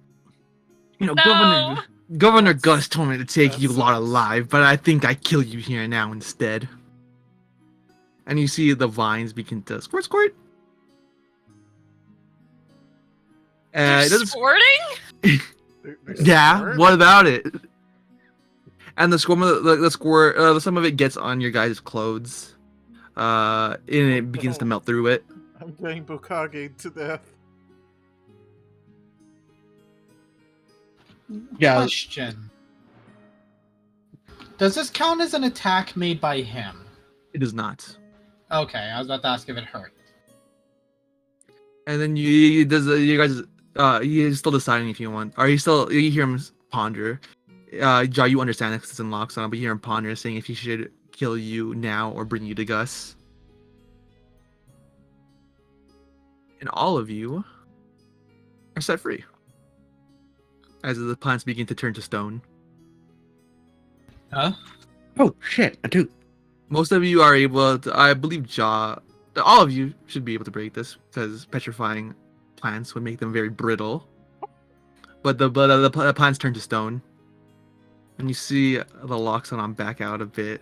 You know, Governor Gus told me to take you lot alive, but I think I kill you here now instead. And you see the vines begin to squirt. Squirting? Yeah, what about it? And the squirt, some of it gets on your guys' clothes, and it begins to melt through it. I'm getting Bukage to death. Yeah. Question. Does this count as an attack made by him? It does not. Okay, I was about to ask if it hurt. And then you guys still deciding if you want. You hear him ponder. Jaw, you understand that 'cause it's in Loxon, but you hear him ponder, saying if he should kill you now or bring you to Gus. And all of you are set free as the plants begin to turn to stone. Huh? Oh shit! I do. Most of you are able to. I believe Jaw. All of you should be able to break this because petrifying plants would make them very brittle. But the plants turn to stone, and you see the Loxodon back out a bit.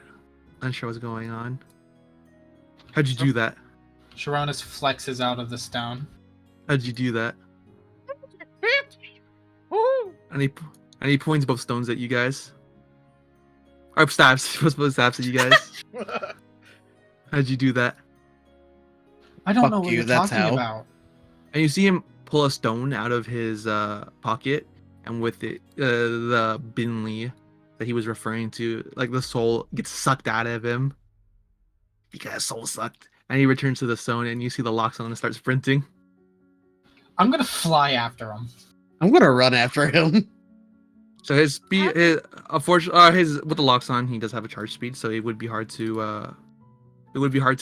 Unsure what's going on. How'd you do that? Sharonis flexes out of the stone. How'd you do that? And he points both stones at you guys. Or stabs. Both stabs at you guys. How'd you do that? I don't know what you're talking about. And you see him pull a stone out of his pocket, and with it, the Binley that he was referring to, like the soul gets sucked out of him. He got his soul sucked, and he returns to the stone, and you see the Loxodon and start sprinting. I'm gonna fly after him. I'm gonna run after him. So his speed, with the Loxodon, he does have a charge speed, so it would be hard to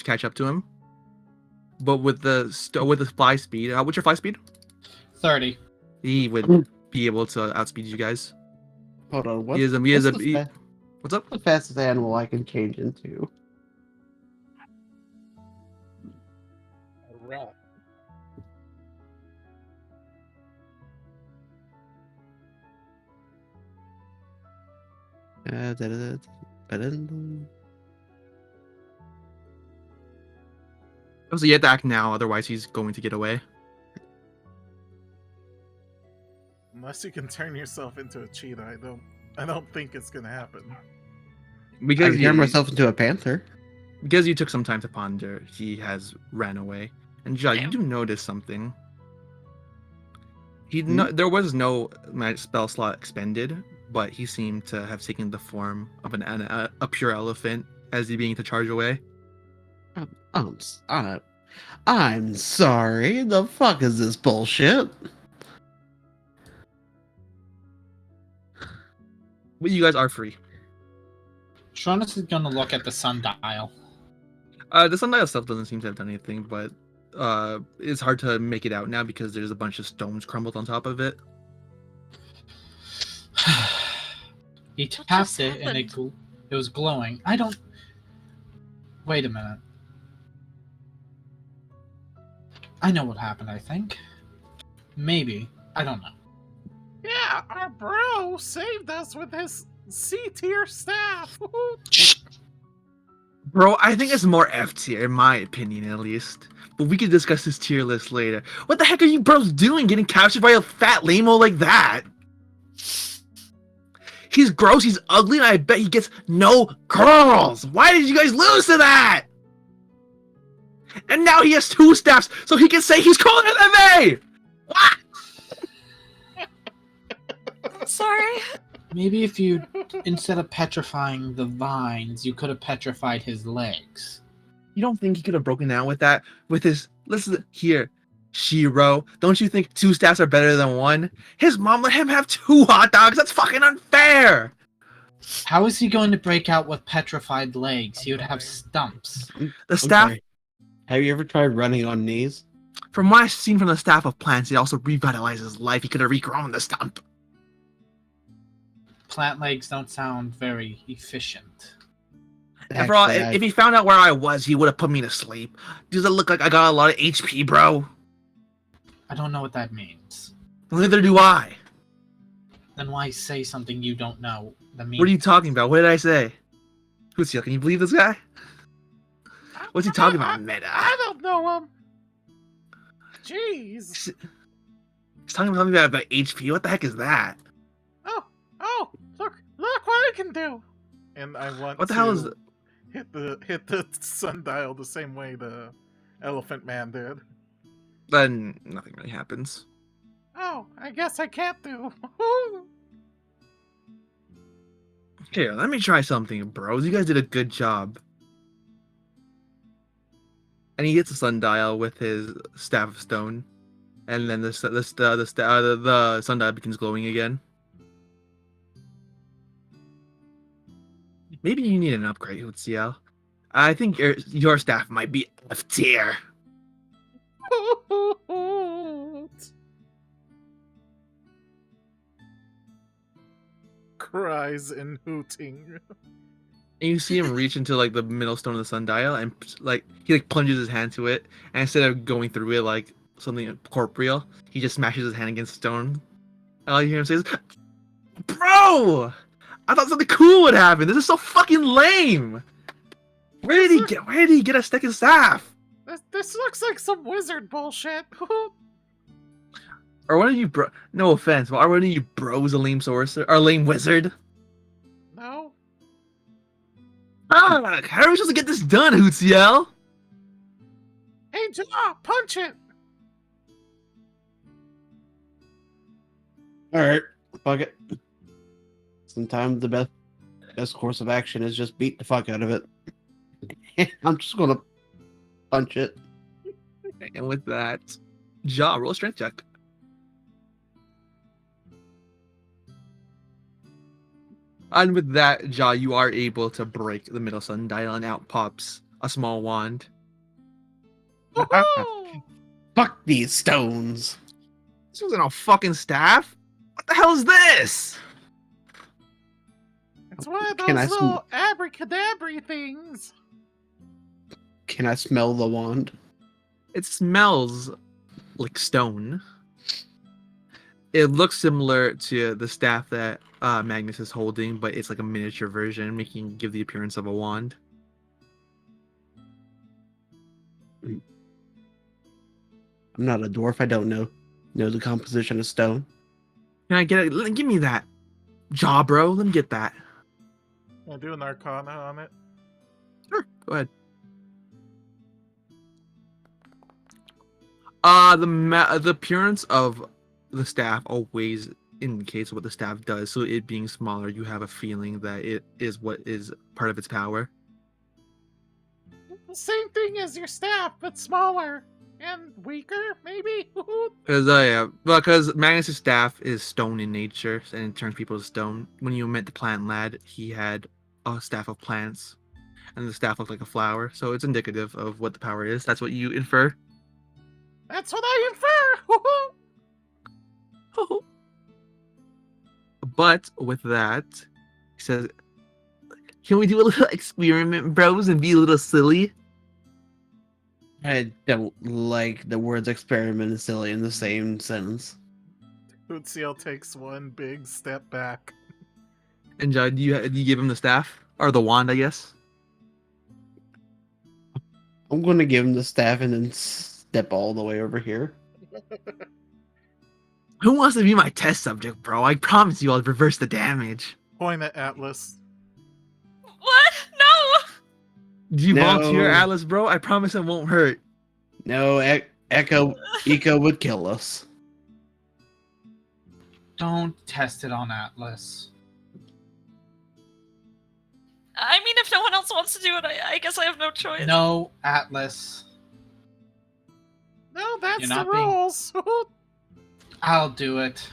catch up to him. But with the fly speed, what's your fly speed? 30. He would be able to outspeed you guys. Hold on. What's up? The fastest animal I can change into? A rat. So you have to act now, otherwise he's going to get away. Unless you can turn yourself into a cheetah, I don't think it's gonna happen. Because I can turn myself into a panther. Because you took some time to ponder, he has ran away. And Ja, you do notice something. There was no magic spell slot expended, but he seemed to have taken the form of a pure elephant as he began to charge away. I'm sorry. The fuck is this bullshit? But you guys are free. Jonas is gonna look at the sundial. The sundial stuff doesn't seem to have done anything, but it's hard to make it out now because there's a bunch of stones crumbled on top of it. He tapped it and it was glowing. I don't. Wait a minute. I know what happened, I think. Maybe. I don't know. Yeah, our bro saved us with his C-tier staff. Bro, I think it's more F tier, in my opinion, at least. But we can discuss this tier list later. What the heck are you bros doing getting captured by a fat lame-o like that? He's gross, he's ugly, and I bet he gets no girls! Why did you guys lose to that? And now he has 2 staffs, so he can say he's cooler than me! What? Sorry. Maybe if you, instead of petrifying the vines, you could have petrified his legs. You don't think he could have broken down with that? With his, listen here, Shiro, don't you think 2 staffs are better than 1? His mom let him have 2 hot dogs, that's fucking unfair! How is he going to break out with petrified legs? He would have stumps. The staff... Okay. Have you ever tried running on knees? From what I've seen from the staff of plants, it also revitalizes life. He could have regrown the stump. Plant legs don't sound very efficient. After all, if he found out where I was, he would have put me to sleep. Does it look like I got a lot of HP, bro? I don't know what that means. Neither do I. Then why say something you don't know? What are you talking about? What did I say? Who's he? Can you believe this guy? What's he talking about, Meta? I don't know him. Jeez. He's talking about something about HP. What the heck is that? Oh, look what I can do. And I want What the hell is hit the sundial the same way the Elephant Man did. Then nothing really happens. Oh, I guess I can't do. Here, let me try something, bros. You guys did a good job. And he hits the sundial with his staff of stone, and then the sundial begins glowing again. Maybe you need an upgrade, UCL. I think your staff might be F tier. Cries and hooting. And you see him reach into like the middle stone of the sundial, and like he like plunges his hand to it, and instead of going through it like something corporeal, he just smashes his hand against stone. And all you hear him say is, "Bro, I thought something cool would happen. This is so fucking lame. Where did he get a second staff? This looks like some wizard bullshit." Or one of you bro? No offense, but are one of you bros a lame sorcerer or a lame wizard? No. How are we supposed to get this done, Hootsiel? Hey, Jaw, punch it. Alright, fuck it. Sometimes the best course of action is just beat the fuck out of it. I'm just gonna punch it. And with that, Jaw, roll a strength check. And with that, Jaw, you are able to break the middle sundial, and out pops a small wand. Fuck these stones. This wasn't a fucking staff. What the hell is this? It's one of those little abracadabra things. Can I smell the wand? It smells like stone. It looks similar to the staff that Magnus is holding, but it's like a miniature version, give the appearance of a wand. I'm not a dwarf. I don't know the composition of stone. Can I get it? Give me that. Jaw, bro. Let me get that. I'll do an arcana on it. Sure. Go ahead. The appearance of the staff always indicates what the staff does. So it being smaller, you have a feeling that it is what is part of its power. The same thing as your staff, but smaller and weaker, maybe. Because Magnus' staff is stone in nature, and it turns people to stone. When you met the plant lad, he had a staff of plants, and the staff looks like a flower. So it's indicative of what the power is. That's what you infer. That's what I infer. But with that, he says, "Can we do a little experiment, bros, and be a little silly?" I don't like the words experiment and silly in the same sentence. Uziel takes one big step back. And do you give him the staff or the wand? I guess. I'm going to give him the staff and then step all the way over here. Who wants to be my test subject, bro? I promise you I'll reverse the damage. Point at Atlas. What? No! Do you No. volunteer, Atlas, bro? I promise it won't hurt. No, Echo would kill us. Don't test it on Atlas. I mean, if no one else wants to do it, I guess I have no choice. No, Atlas. No, that's You're the not being- rules. I'll do it.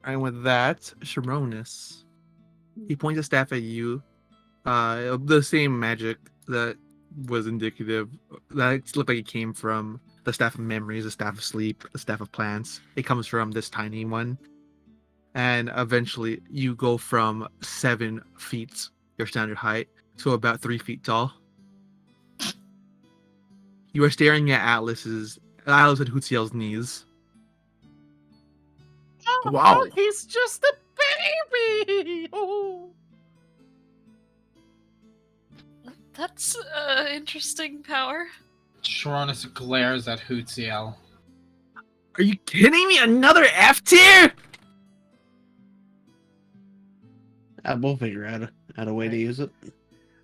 And with that, Sharonis, he points a staff at you. The same magic that was indicative, that looked like it came from the staff of memories, the staff of sleep, the staff of plants. It comes from this tiny one. And eventually you go from 7 feet, your standard height, to about 3 feet tall. You are staring at Atlas and Hutziel's knees. Oh, Wow. he's just a baby. Oh. That's interesting power. Sharonis glares at Hutziel. Are you kidding me? Another F tier? We'll figure out a way to use it.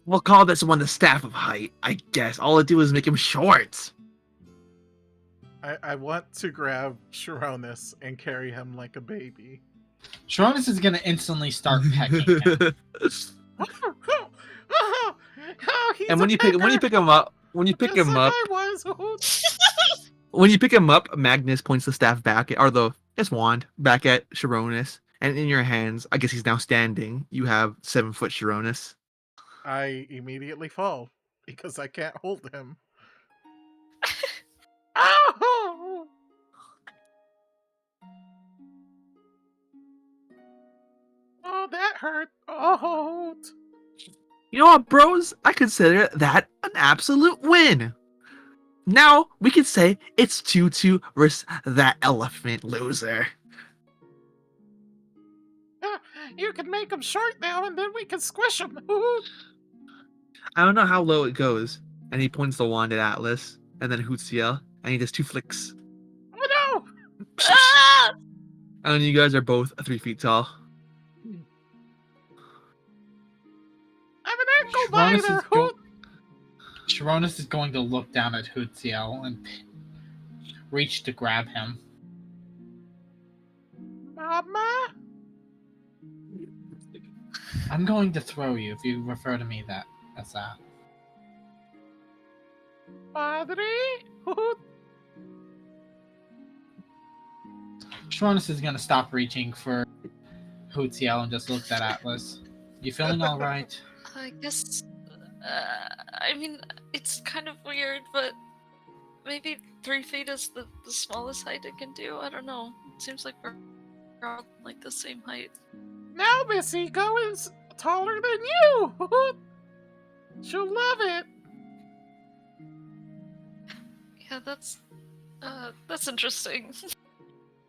We'll call this one the staff of height, I guess. All I do is make him short. I want to grab Sharonis and carry him like a baby. Sharonis is gonna instantly start pecking him. He's And when a you pick pecker, him up, when you pick just him like up, I was. when you pick him up, Magnus points the staff back at, or his wand back at Sharonis, and in your hands, I guess he's now standing. You have 7-foot Sharonis. I immediately fall because I can't hold him. Oh! Oh, that hurt. Oh. You know what, bros? I consider that an absolute win. Now we can say it's 2-2 versus that elephant loser. You can make him short now, and then we can squish him. I don't know how low it goes. And he points the wand at Atlas, and then Hutziel, and he does 2 flicks. Oh no! Ah! And you guys are both 3 feet tall. I'm an ankle biter. Sharonis is going to look down at Hutziel and reach to grab him. Mama? I'm going to throw you if you refer to me as that. Padre? Sharonis is going to stop reaching for Hutziel and just looks at Atlas. You feeling alright? I guess. I mean, it's kind of weird, but maybe 3 feet is the smallest height it can do. I don't know. It seems like we're all like the same height. Now Miss Ego is taller than you. She'll love it. Yeah, that's interesting.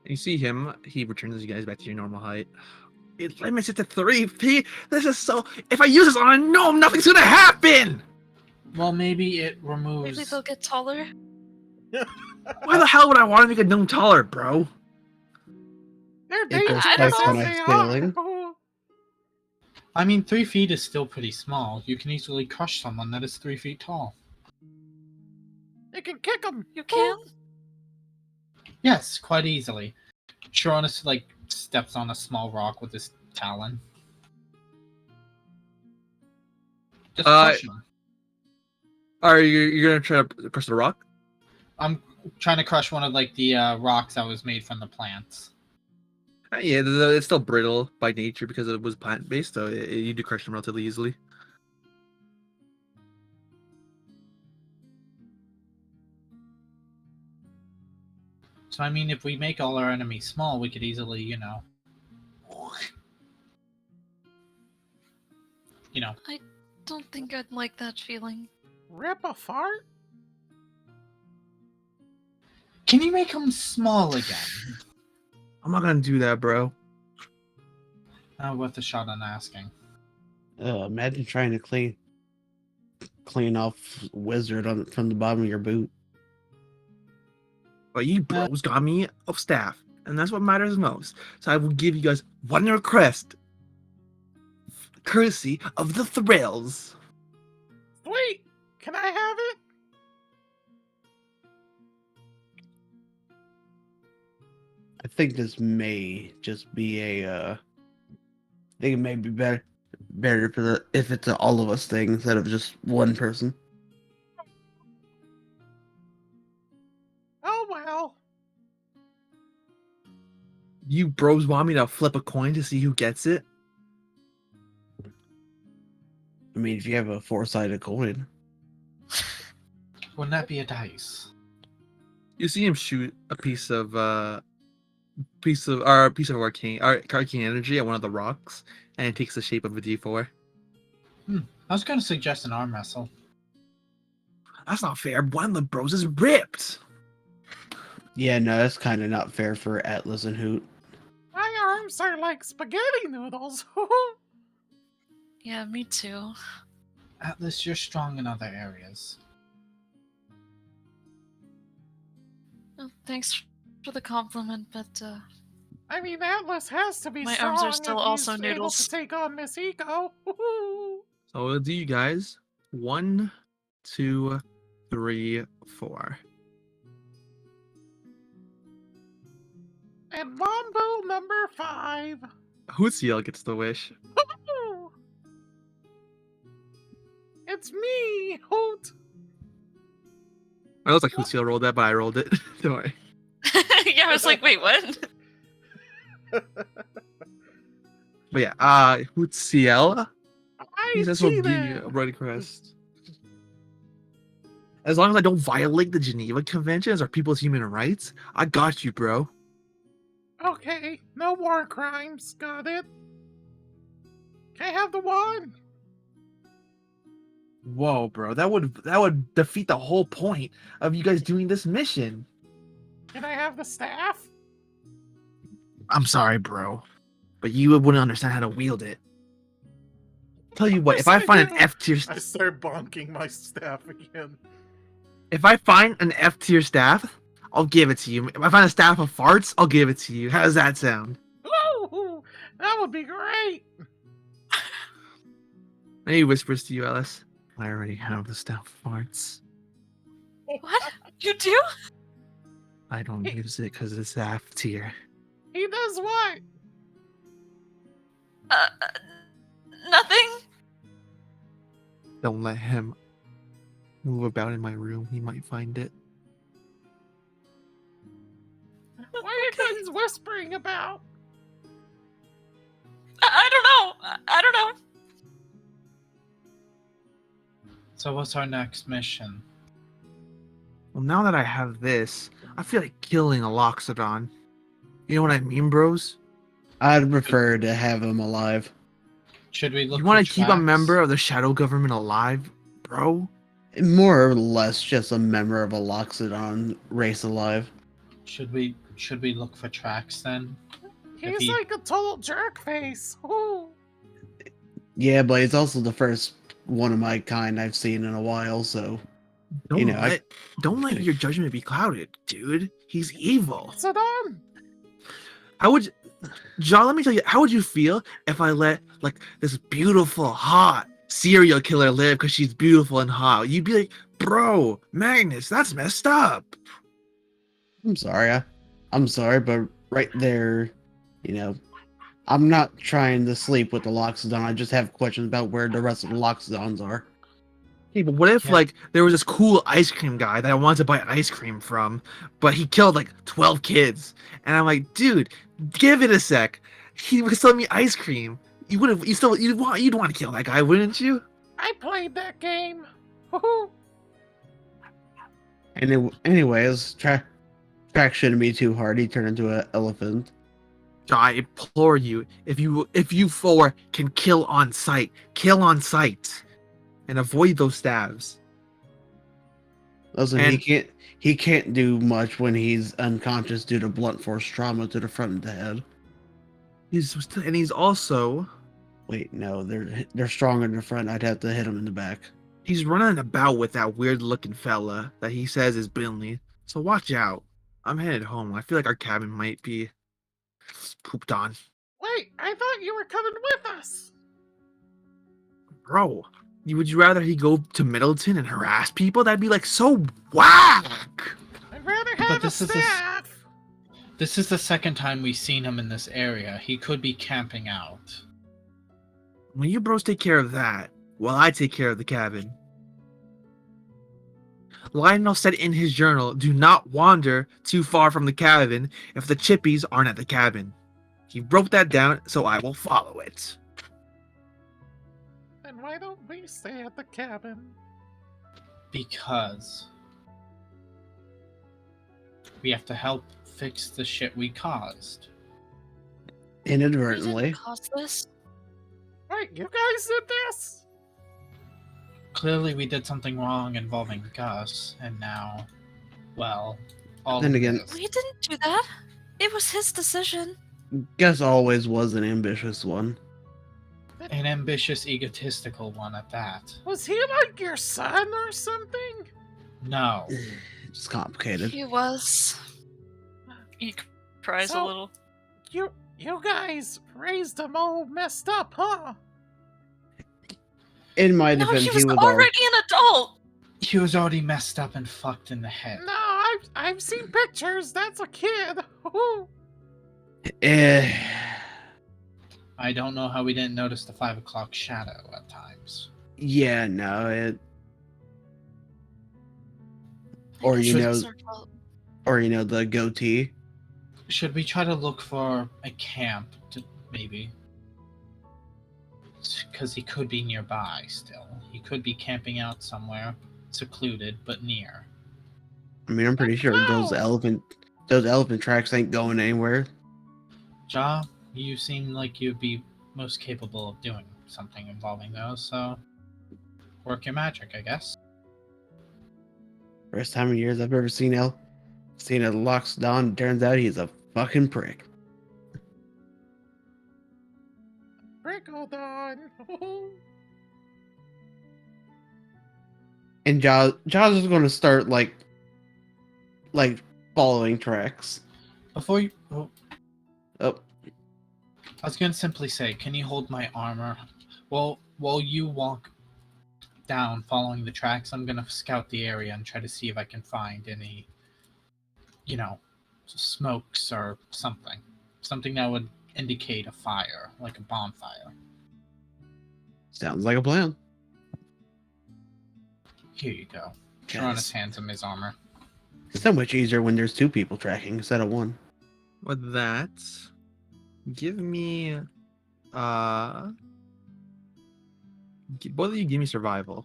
You see him, he returns you guys back to your normal height. It limits it to 3 feet. This is so. If I use this on a gnome, nothing's gonna happen. Well, maybe it removes... Maybe they'll get taller. Why the hell would I want to make a gnome taller, bro? They're It goes dangerous I don't twice know. when as I'm they scaling. are. I mean, 3 feet is still pretty small. You can easily crush someone that is 3 feet tall. You can kick them. You can? Yes, quite easily. Sharonis, steps on a small rock with his talon. Just crush him. Are you're gonna try to crush the rock? I'm trying to crush one of, the rocks that was made from the plants. Yeah, it's still brittle by nature because it was plant based, so you do crush them relatively easily. So I mean, if we make all our enemies small, we could easily, you know. I don't think I'd like that feeling. Rip a fart? Can you make them small again? I'm not gonna do that, bro. Worth a shot on asking. Imagine trying to clean off wizard from the bottom of your boot. But you bros got me of staff, and that's what matters most. So I will give you guys one request, courtesy of the thrills. Sweet! Can I have it? I think this may just be I think it may be better if it's an all of us thing instead of just one person. Oh well. You bros want me to flip a coin to see who gets it? I mean, if you have a 4-sided coin. Wouldn't that be a dice? You see him shoot a piece of arcane energy at one of the rocks, and it takes the shape of a D4. I was going to suggest an arm wrestle. That's not fair. One of the bros is ripped. Yeah, no, that's kind of not fair for Atlas and Hoot. My arms are like spaghetti noodles. Yeah, me too. Atlas, you're strong in other areas. Oh, thanks for the compliment, but I mean, Atlas has to be my strong arms are still if also he's noodles. able to take on Miss Eco. So we'll do you guys 1, 2, 3, 4. And Mambo number 5. Hootsiel gets the wish. It's me, Hoot. I looks like Hootsiel rolled that, but I rolled it. Don't worry. Yeah, I was like, wait, what? But yeah, Hootsiel. He says he'll give you a Bloody Crest. As long as I don't violate the Geneva Conventions or people's human rights, I got you, bro. Okay, no war crimes. Got it. Can I have the wand? Whoa, bro. That would defeat the whole point of you guys doing this mission. Can I have the staff? I'm sorry, bro. But you wouldn't understand how to wield it. Tell you what, if I find an F tier I start bonking my staff again. If I find an F tier staff, I'll give it to you. If I find a staff of farts, I'll give it to you. How does that sound? Ooh, that would be great. And he whispers to you, Alice. I already have the staff of farts. What? You do? I don't use it because it's F tier. He does what? Nothing. Don't let him move about in my room. He might find it. What are you guys whispering about? I don't know. I don't know. So what's our next mission? Well, now that I have this, I feel like killing a Loxodon. You know what I mean, bros? I'd prefer to have him alive. Should we look You want for to keep a tracks? member of the Shadow Government alive, bro? More or less just a member of a Loxodon race alive. Should we look for tracks then? He's like a total jerk face. Ooh. Yeah, but it's also the first one of my kind I've seen in a while, so Don't let your judgment be clouded, dude. He's evil. What's it on? How would John, let me tell you, how would you feel if I let like this beautiful, hot serial killer live because she's beautiful and hot? You'd be like, bro, Magnus, that's messed up. I'm sorry, but right there, I'm not trying to sleep with the Loxodon. I just have questions about where the rest of the Loxodons are. Hey, but what if Yeah. like there was this cool ice cream guy that I wanted to buy ice cream from, but he killed like 12 kids, and I'm like, dude, give it a sec. He was selling me ice cream. You'd want to kill that guy, wouldn't you? I played that game. Woohoo! Anyways, track shouldn't be too hard. He turned into an elephant. I implore you, if you four can kill on sight, and avoid those stabs. Listen, And- he can't do much when he's unconscious due to blunt force trauma to the front of the head. He's also Wait, no, they're stronger in the front. I'd have to hit him in the back. he's running about with that weird looking fella that he says is Binley. So watch out. I'm headed home. I feel like our cabin might be pooped on. Wait, I thought you were coming with us. Bro, would you rather he go to Middleton and harass people? That'd be like so whack. I'd rather have a this is staff. This is the second time we've seen him in this area. He could be camping out. When you bros take care of that, while I take care of the cabin. Lionel said in his journal, do not wander too far from the cabin if the chippies aren't at the cabin. He wrote that down, so I will follow it. Then why don't we stay at the cabin? Because we have to help fix the shit we caused. Inadvertently. Cause this? Wait, you guys did this? Clearly, we did something wrong involving Gus, and now, well, all Then of again- this. We didn't do that. It was his decision. Gus always was an ambitious one. An ambitious, egotistical one at that. Was he like your son or something? No. It's complicated. He was. He cries a So- little. You guys raised him all messed up, huh? In my No, defense, he was already an adult. He was already messed up and fucked in the head. No, I've seen pictures. That's a kid. Woohoo. I don't know how we didn't notice the 5 o'clock shadow at times. Yeah, no, or Should- the goatee. Should we try to look for a camp, maybe? Because he could be nearby still. He could be camping out somewhere, secluded, but near. I mean, I'm pretty sure those elephant tracks ain't going anywhere. Ja, you seem like you'd be most capable of doing something involving those, so work your magic, I guess. First time in years I've ever seen a Loxodon. Turns out he's a fucking prick. Brickodon. Woohoo. And Jaws is going to start like following tracks. Before you... Oh, I was going to simply say, can you hold my armor? Well, while you walk down following the tracks, I'm going to scout the area and try to see if I can find any, smokes or something. Something that would indicate a fire, like a bonfire. sounds like a plan. Here you go. Yes. Sharonus hands him his armor. It's so much easier when there's two people tracking instead of one. With that, give me both of you give me survival.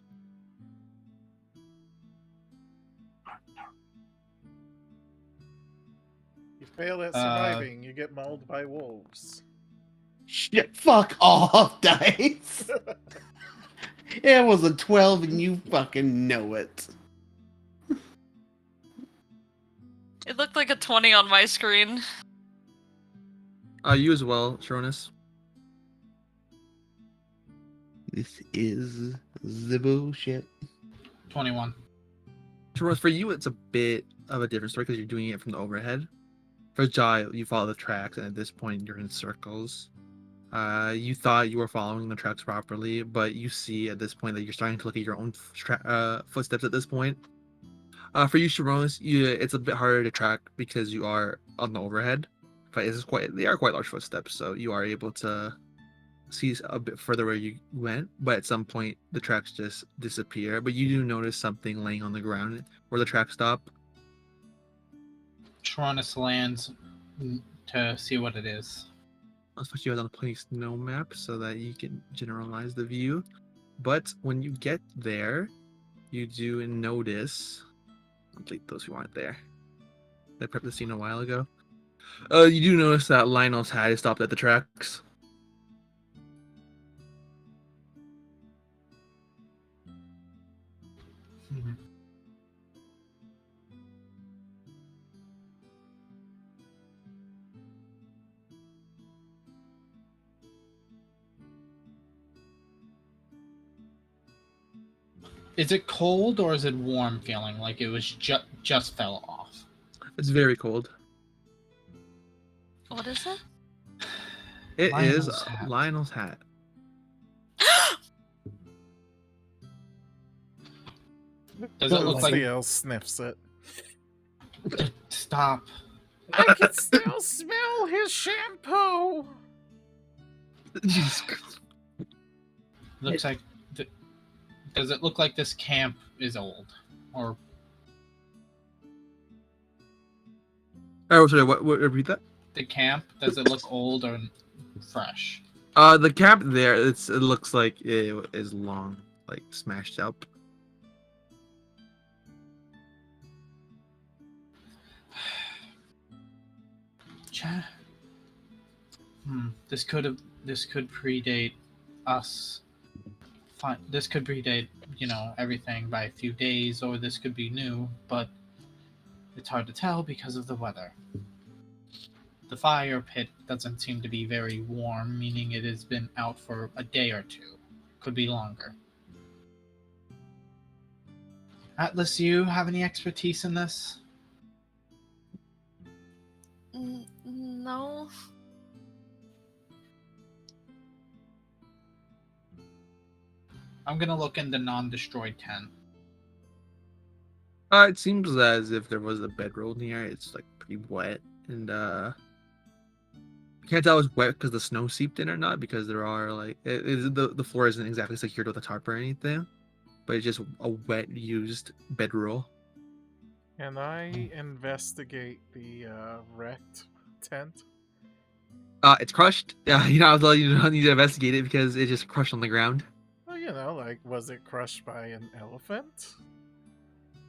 You fail at surviving, you get mauled by wolves. Shit, fuck off, Dice. It was a 12 and you fucking know it. It looked like a 20 on my screen. You as well, Sharonus. This is the bullshit. 21. Sharonus, for you, it's a bit of a different story because you're doing it from the overhead. For Jai, you follow the tracks, and at this point, you're in circles. You thought you were following the tracks properly, but you see at this point that you're starting to look at your own footsteps at this point. For you, Sharonus, it's a bit harder to track because you are on the overhead, but they are quite large footsteps, so you are able to see a bit further where you went, but at some point the tracks just disappear. But you do notice something laying on the ground where the tracks stop. Tronus lands to see what it is. I'll put you guys on a place snow map so that you can generalize the view. But when you get there, you do notice. I'll delete those who aren't there. I prepped the scene a while ago. You do notice that Lionel's hat is stopped at the tracks. Is it cold or is it warm feeling like it was just fell off? It's very cold. What is it? It Lionel's is hat. Lionel's hat. Does it look like... Theo sniffs it. Stop. I can still smell his shampoo. Jesus Christ. Looks like... Does it look like this camp is old? Or... Oh, sorry, what repeat that? The camp, does it look old or fresh? The camp there, it looks like it is long, like smashed up. This could predate us. This could predate, everything by a few days, or this could be new, but it's hard to tell because of the weather. The fire pit doesn't seem to be very warm, meaning it has been out for a day or two. Could be longer. Atlas, you have any expertise in this? No. I'm gonna look in the non-destroyed tent. It seems as if there was a bedroll near. It's like pretty wet, and can't tell if it's wet because the snow seeped in or not. Because there are like the floor isn't exactly secured with a tarp or anything, but it's just a wet used bedroll. Can I investigate the wrecked tent? It's crushed. I'll tell you don't need to investigate it because it's just crushed on the ground. Well, like, was it crushed by an elephant?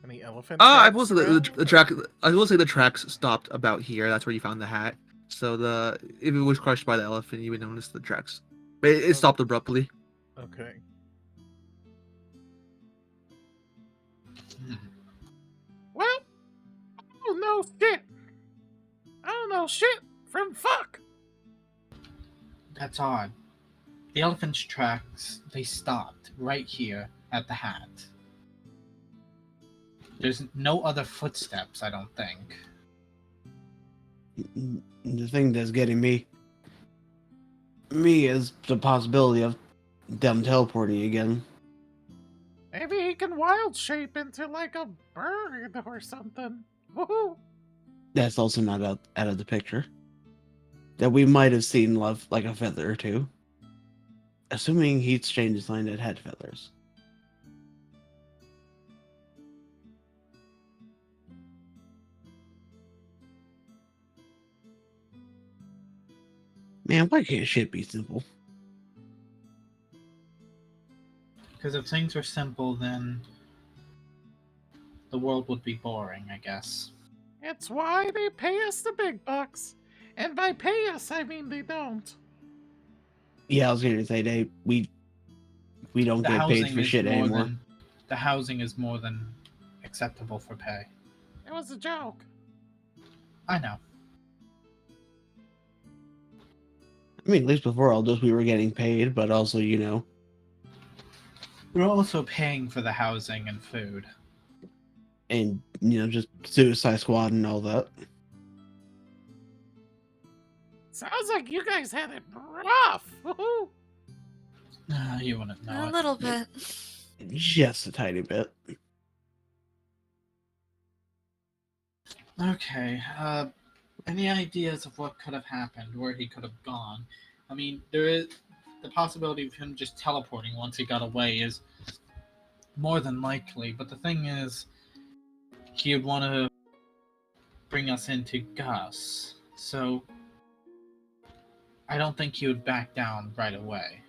Any elephant? I tracks will say around? the track. I will say the tracks stopped about here. That's where you found the hat. So if it was crushed by the elephant, you would notice the tracks. But it stopped abruptly. Okay. Well, I don't know shit. I don't know shit from fuck. That's odd. The elephant's tracks, they stopped right here at the hat. There's no other footsteps, I don't think. The thing that's getting me is the possibility of them teleporting again. Maybe he can wild shape into like a bird or something. Woohoo! That's also not out of the picture. That we might have seen left like a feather or two. Assuming he's changed his line that had feathers. Man, why can't shit be simple? Because if things were simple, then the world would be boring, I guess. It's why they pay us the big bucks. And by pay us, I mean they don't. Yeah, I was gonna say we don't get paid for shit anymore. The housing is more than acceptable for pay. It was a joke. I know. I mean, at least before all this, we were getting paid, but also, We're also paying for the housing and food. And, just Suicide Squad and all that. Sounds like you guys had it rough. Woohoo! You wouldn't know. A little bit. Just a tiny bit. Okay. Any ideas of what could have happened, where he could have gone? I mean, there is the possibility of him just teleporting once he got away is more than likely. But the thing is, he would want to bring us into Gus. So I don't think he would back down right away.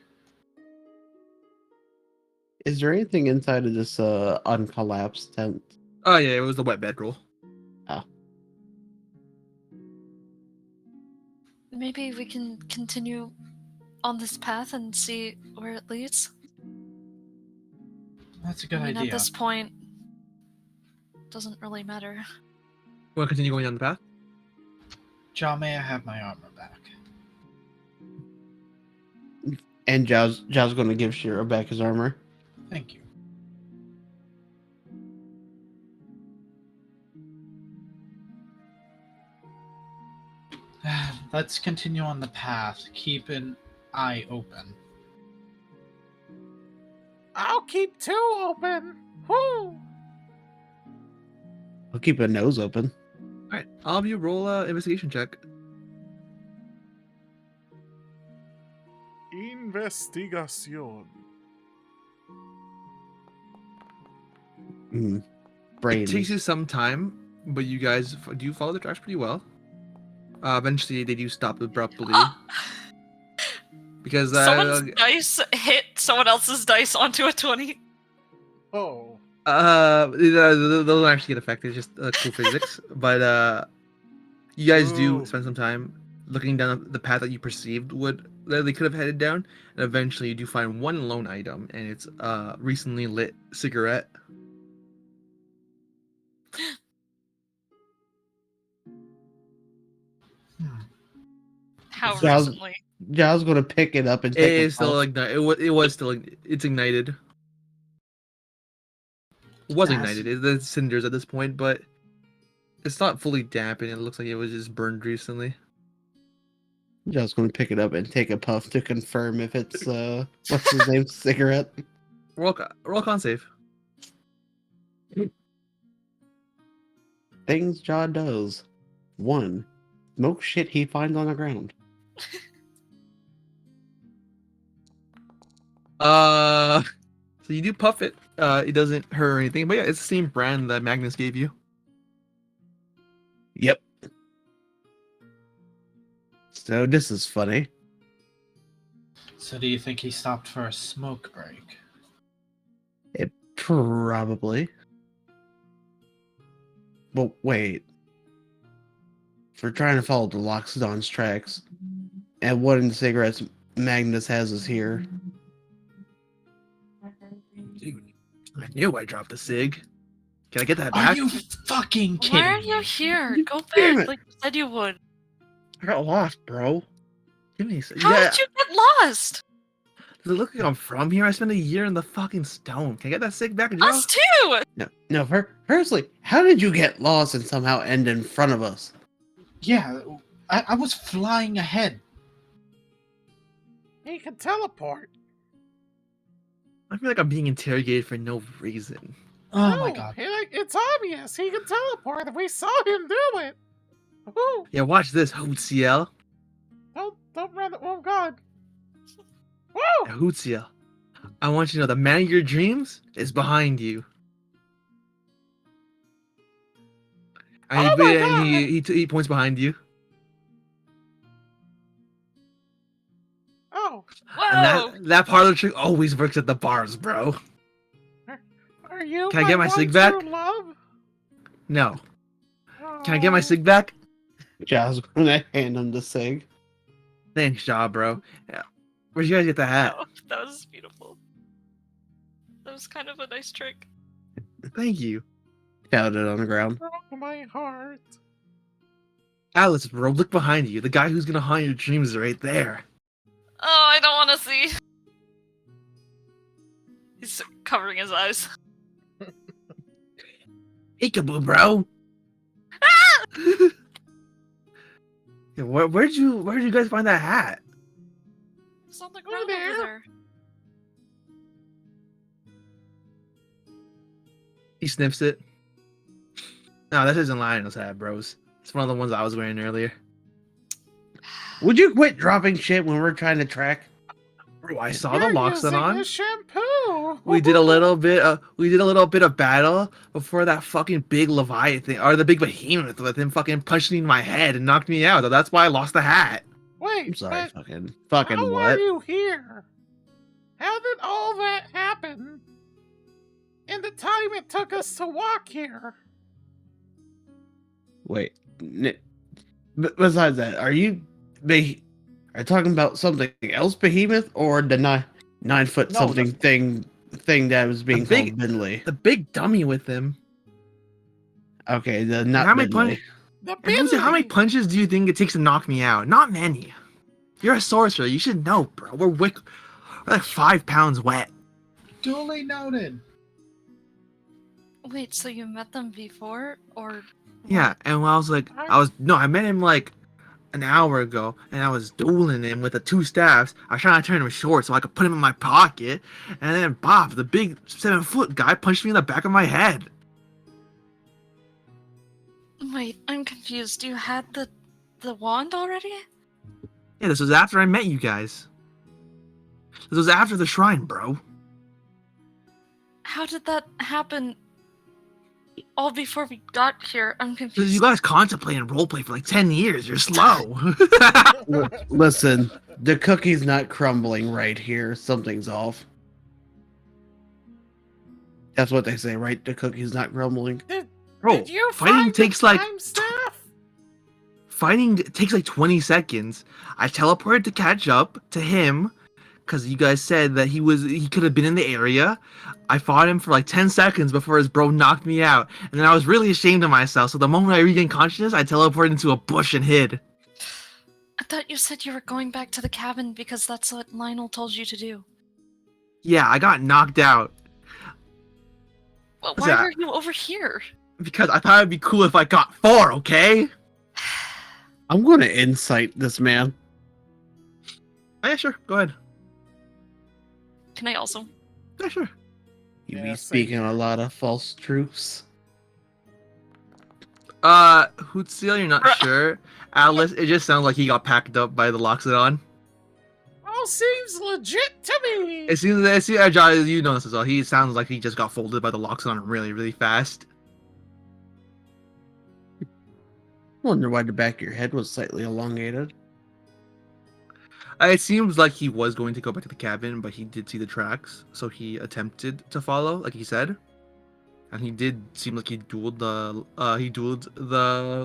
Is there anything inside of this uncollapsed tent? Oh yeah, it was the wet bedroll. Oh. Maybe we can continue on this path and see where it leads. That's a good idea. At this point, doesn't really matter. Want to continue going down the path? Ja, may I have my armor back? And Zhao's going to give Shiro back his armor. Thank you. Let's continue on the path. Keep an eye open. I'll keep two open. Woo! I'll keep a nose open. All right, all of you roll a investigation check. Investigación. Brain. It takes you some time, but you guys do follow the tracks pretty well. Eventually, they do stop abruptly. Because someone's dice hit someone else's dice onto a 20. Oh. Those don't actually get affected. It's just cool physics. But you guys do spend some time looking down the path that you perceived that they could have headed down, and eventually you do find one lone item, and it's a recently lit cigarette. How recently? Zhao's going to pick it up and take It is still ignited. It's ignited. It was ignited. The cinders at this point, but it's not fully dampened. It looks like it was just burned recently. Zhao's going to pick it up and take a puff to confirm if it's what's his name, cigarette. Roll con save. Things Zha does. 1. Smoke shit he finds on the ground. So you do puff it. It doesn't hurt or anything, but yeah, it's the same brand that Magnus gave you. Yep. So this is funny. So do you think he stopped for a smoke break? It probably. But wait. If we're trying to follow the Loxodon's tracks, and one of the cigarettes Magnus has is here. Dude, I knew I dropped a cig. Can I get that back? Are you fucking kidding? Why are you here? Go Damn back it. like you said you would. I got lost, bro. Give me a sec. How did you get lost? Does it look like I'm from here? I spent a year in the fucking stone. Can I get that cig back, Joe? Us too! No. Firstly, how did you get lost and somehow end in front of us? Yeah, I was flying ahead. He can teleport. I feel like I'm being interrogated for no reason. Oh my god. It's obvious. He can teleport. We saw him do it. Woo. Yeah, watch this, Hootsiel. Don't run. Oh god. Woo! Hootsiel. I want you to know the man of your dreams is behind you. And Oh my God. he points behind you. Oh. Whoa! And that parlor trick always works at the bars, bro. Are you? Can I get my sig back? true love? No. Can I get my sig back? Zhao's gonna hand him the cig. Thanks, Shaw, bro. Yeah. Where'd you guys get the hat? Oh, that was beautiful. That was kind of a nice trick. Thank you. Found it on the ground. Broke my heart. Alice, bro, look behind you. The guy who's gonna haunt your dreams is right there. Oh, I don't want to see. He's covering his eyes. Peekaboo, bro. Yeah, where'd you guys find that hat? It's on the ground there. over there. He sniffs it. No, that isn't Lionel's hat, bros. It's one of the ones I was wearing earlier. Would you quit dropping shit when we're trying to track? I saw the You're locks using on. the shampoo. We did a little bit. We did a little bit of battle before that fucking big Leviathan or the big behemoth with him fucking punched me in my head and knocked me out. That's why I lost the hat. Wait, I'm sorry, but fucking how what? are you here? How did all that happen? In the time it took us to walk here. Wait, besides that, are you talking about something else, behemoth, or the 9 foot No, something thing that was being called Binley? The big dummy with him. Okay, the Like, not how many Binley. how many punches do you think it takes to knock me out? Not many. You're a sorcerer. You should know, bro. We're like 5 pounds wet. Duly noted. Wait, so you met them before, or? Yeah, and when I met him like an hour ago, and I was dueling him with the 2 staffs. I was trying to turn him short so I could put him in my pocket, and then Bob, the big 7-foot guy, punched me in the back of my head. Wait, I'm confused. You had the wand already? Yeah, this was after I met you guys. This was after the shrine, bro. How did that happen? All before we got here. I'm confused. Because you guys contemplate and roleplay for like 10 years. You're slow. Listen, the cookie's not crumbling right here. Something's off. That's what they say, right? The cookie's not crumbling. Bro, Did you fighting find takes the like time staff? fighting takes like 20 seconds. I teleported to catch up to him because you guys said that he could have been in the area. I fought him for like 10 seconds before his bro knocked me out, and then I was really ashamed of myself. So the moment I regained consciousness, I teleported into a bush and hid. I thought you said you were going back to the cabin because that's what Lionel told you to do. Yeah, I got knocked out. Well, What's why that? are you over here? Because I thought it'd be cool if I got 4, okay? I'm going to incite this man. Oh, yeah, sure. Go ahead. Can I also? Yeah, sure. You Yeah, be same speaking here. a lot of false truths. Hootseal, you're not sure. Alice, it just sounds like he got packed up by the Loxodon. All seems legit to me. It seems you know this as well. He sounds like he just got folded by the Loxodon really, really fast. Wonder why the back of your head was slightly elongated. It seems like he was going to go back to the cabin, but he did see the tracks, so he attempted to follow, like he said. And he did seem like he dueled the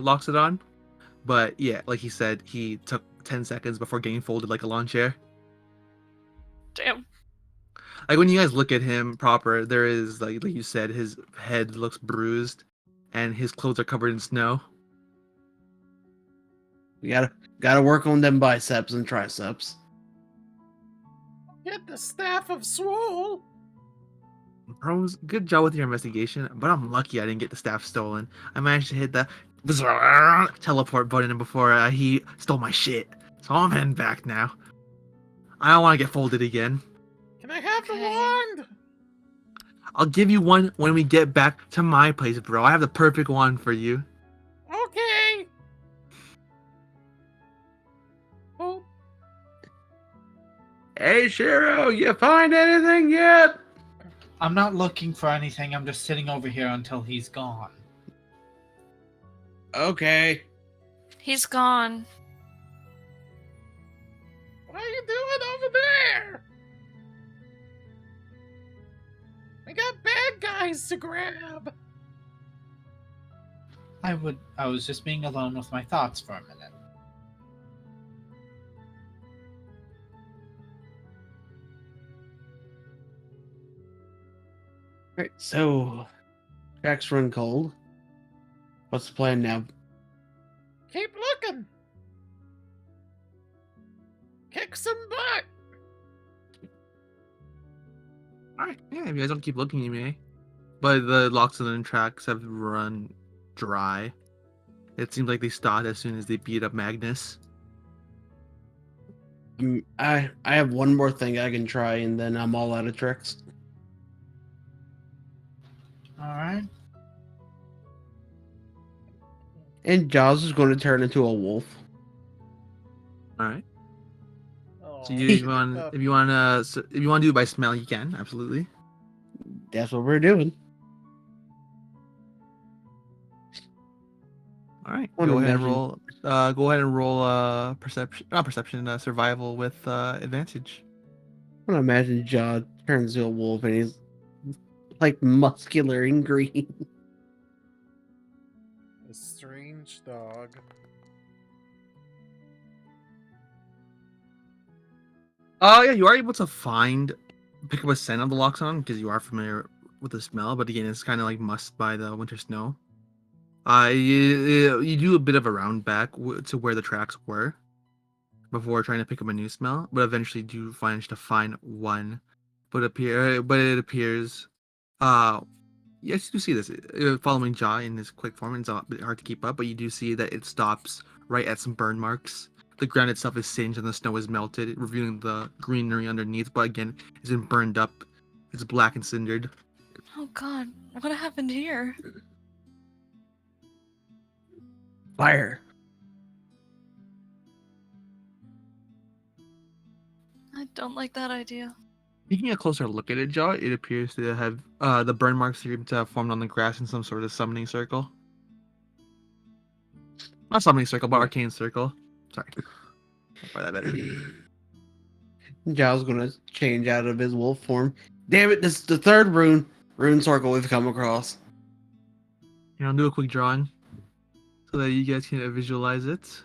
Loxodon. But yeah, like he said, he took 10 seconds before getting folded like a lawn chair. Damn. Like when you guys look at him proper, there is like you said, his head looks bruised, and his clothes are covered in snow. We gotta work on them biceps and triceps. Get the staff of Swole. Bros, good job with your investigation, but I'm lucky I didn't get the staff stolen. I managed to hit the teleport button before he stole my shit. So I'm heading back now. I don't want to get folded again. Can I have the wand? I'll give you one when we get back to my place, bro. I have the perfect one for you. Okay. Oh, Hey, Shiro, you find anything yet? I'm not looking for anything. I'm just sitting over here until he's gone. Okay. He's gone. what are you doing over there? I got bad guys to grab. I was just being alone with my thoughts for a minute. Alright, so tracks run cold. What's the plan now? Keep looking. Kick some butt. Alright, yeah, if you guys don't keep looking, you may. But the Loxodon tracks have run dry. It seems like they stopped as soon as they beat up Magnus. I have one more thing I can try, and then I'm all out of tricks. Alright. And Jaws is going to turn into a wolf. Alright. So you want, if you want to, do it by smell, you can absolutely. That's what we're doing. All right, Wanna go ahead and imagine- roll. Go ahead and roll perception, not perception, survival with advantage. I want to imagine Jaw turns to a wolf and he's like muscular and green. A strange dog. Oh yeah, you are able to pick up a scent of the Loxodon because you are familiar with the smell. But again, it's kind of like musked by the winter snow. You do a bit of a round back to where the tracks were before trying to pick up a new smell, but eventually do manage to find one. But it appears, yes, you do see this following Jaw in his quick form. It's a bit hard to keep up, but you do see that it stops right at some burn marks. The ground itself is singed and the snow is melted, revealing the greenery underneath. But again, it's been burned up. It's black and cindered. Oh god, what happened here? Fire. I don't like that idea. Taking a closer look at it, Jaw, it appears to have the burn marks seem to have formed on the grass in some sort of summoning circle. Not summoning circle, but arcane circle. Sorry. By that better. Jaw's gonna change out of his wolf form. Damn it, this is the third rune circle we've come across. I'll do a quick drawing so that you guys can visualize it.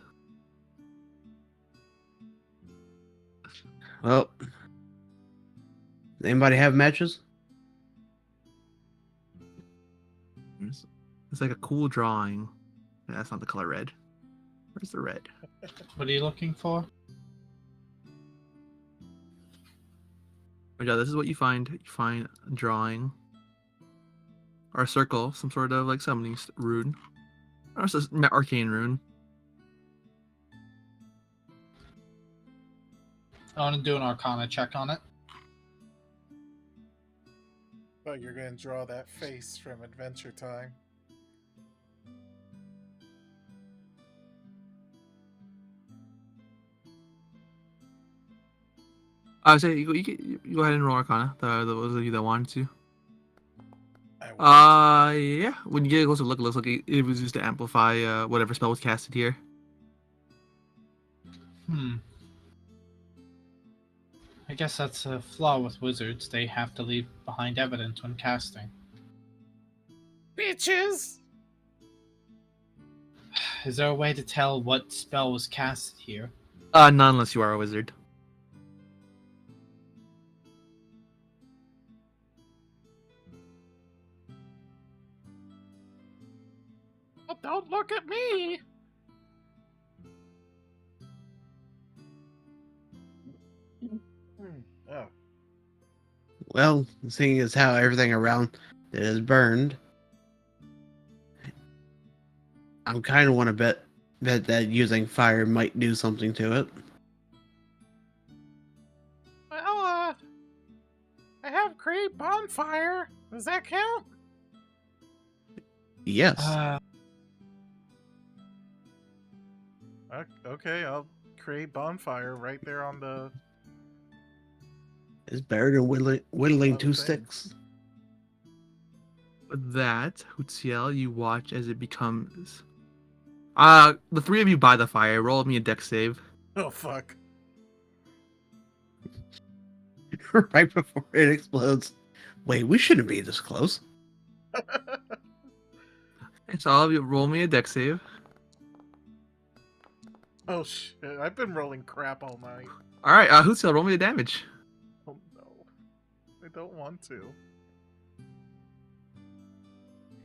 Well, anybody have matches? It's like a cool drawing. That's not the color red. Where's the red? What are you looking for? Oh, yeah, this is what you find. You find a drawing or a circle, some sort of like summoning rune, or it's an arcane rune. I want to do an Arcana check on it. But you're gonna draw that face from Adventure Time. I would say you go ahead and roll Arcana. Those of you that wanted to. Yeah. When you get a closer look, it looks like it was used to amplify whatever spell was casted here. I guess that's a flaw with wizards. They have to leave behind evidence when casting. Bitches! Is there a way to tell what spell was casted here? Not unless you are a wizard. Well, don't look at me! Oh. Well, seeing as how everything around it is burned, I'm kind of want to bet that using fire might do something to it. Well, I have create bonfire. Does that count? Yes. Okay, I'll create bonfire right there on the. It's better than whittling two thing. sticks. With that, Hootsiel, you watch as it becomes. The three of you by the fire. Roll me a dex save. Oh fuck! Right before it explodes. Wait, we shouldn't be this close. It's all of you. Roll me a dex save. Oh shit! I've been rolling crap all night. All right, Hootsiel, roll me the damage. Oh no, I don't want to.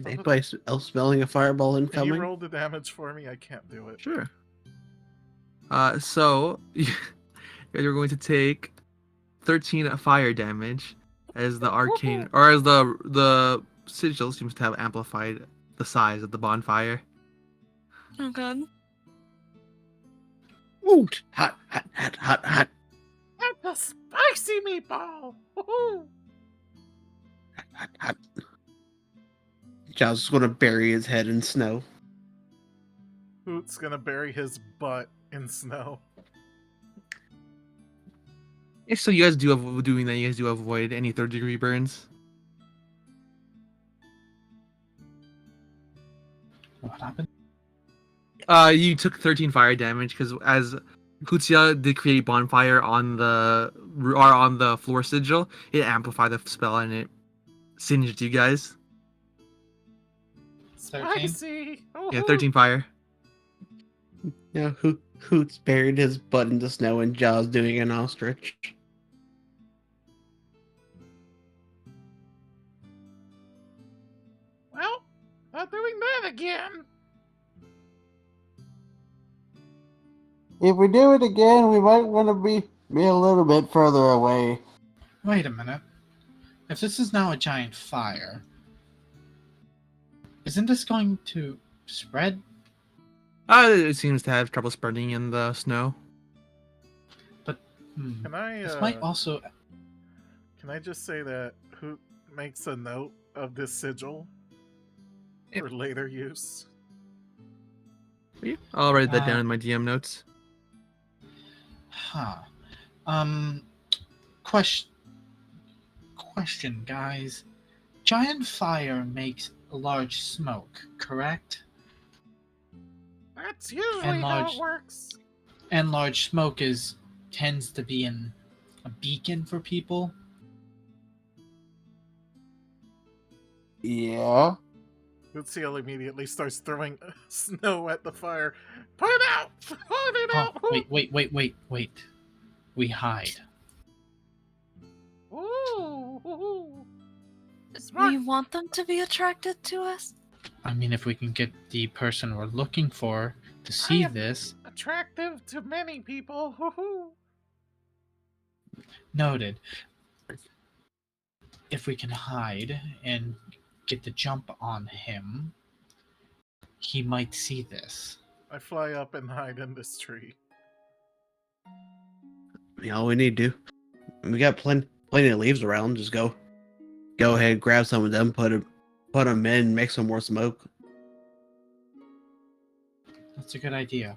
Anybody else smelling a fireball Can incoming? you roll the damage for me? I can't do it. Sure. So you're going to take 13 fire damage as the arcane, or as the sigil seems to have amplified the size of the bonfire. Oh god. Ooh, hot, hot, hot, hot, hot. That's a spicy meatball! Woohoo! Hot, hot. Giles is going to bury his head in snow. Hoot's gonna bury his butt in snow. Yeah, so you guys do doing that. You guys do avoid any third-degree burns. What happened? You took 13 fire damage because as Hutsia did create bonfire on the floor sigil, it amplified the spell and it singed you guys. 13? Spicy. Yeah, 13 fire. Yeah, Hoots buried his butt in the snow and Jaws doing an ostrich. Well, not doing that again. If we do it again, we might want to be a little bit further away. Wait a minute. If this is now a giant fire, isn't this going to spread? It seems to have trouble spreading in the snow. But Can I? this might also. Can I just say that who makes a note of this sigil for later use? Yeah, I'll write that down in my DM notes. Huh. Question, guys. Giant fire makes a large smoke, correct? That's usually how it works. And large smoke tends to be a beacon for people. Yeah. Luciel immediately starts throwing snow at the fire. Put it out! Put it out! Wait. We hide. Ooh. We want them to be attracted to us? I mean, if we can get the person we're looking for to see this. Attractive to many people. Noted. If we can hide and get the jump on him, he might see this. I fly up and hide in this tree. Yeah, all we need to do. We got plenty of leaves around. Just go ahead, grab some of them, put them in, make some more smoke. That's a good idea.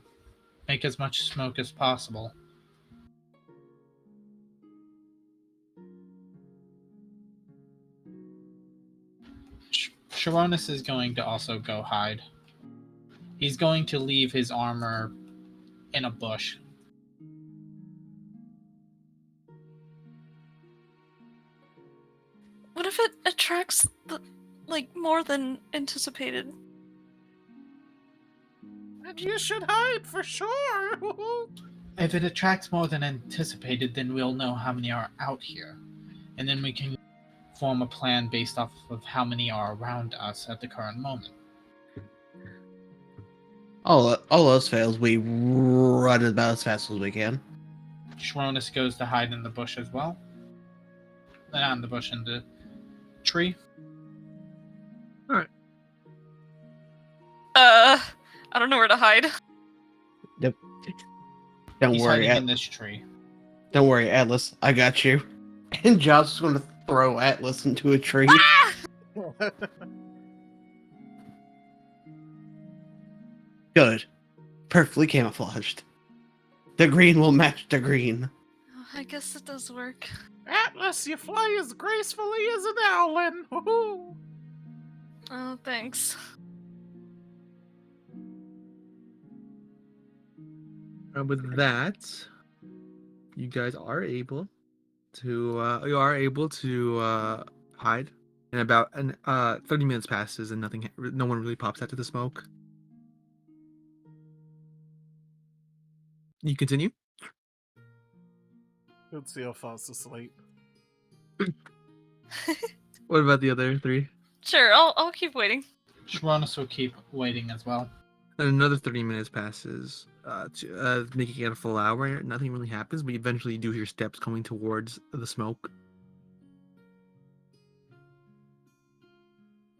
Make as much smoke as possible. Sharonis is going to also go hide. He's going to leave his armor in a bush. What if it attracts more than anticipated? And you should hide for sure. If it attracts more than anticipated, then we'll know how many are out here. And then we can form a plan based off of how many are around us at the current moment. All else fails, we run about as fast as we can. Sharonis goes to hide in the bush as well. Not in the bush, in the tree. Alright. I don't know where to hide. Yep. Don't He's worry, hiding in this tree. Don't worry, Atlas. I got you. And Josh is going to throw Atlas into a tree. Good. Perfectly camouflaged. The green will match the green. I guess it does work. Atlas, you fly as gracefully as an owlin. Oh, thanks. With that, you guys are able to hide. And about 30 minutes passes and no one really pops out of the smoke. You continue? Luciel falls asleep. What about the other three? Sure, I'll keep waiting. Sharonis will keep waiting as well. And another 30 minutes passes, making it a full hour. Nothing really happens, but eventually you do hear steps coming towards the smoke.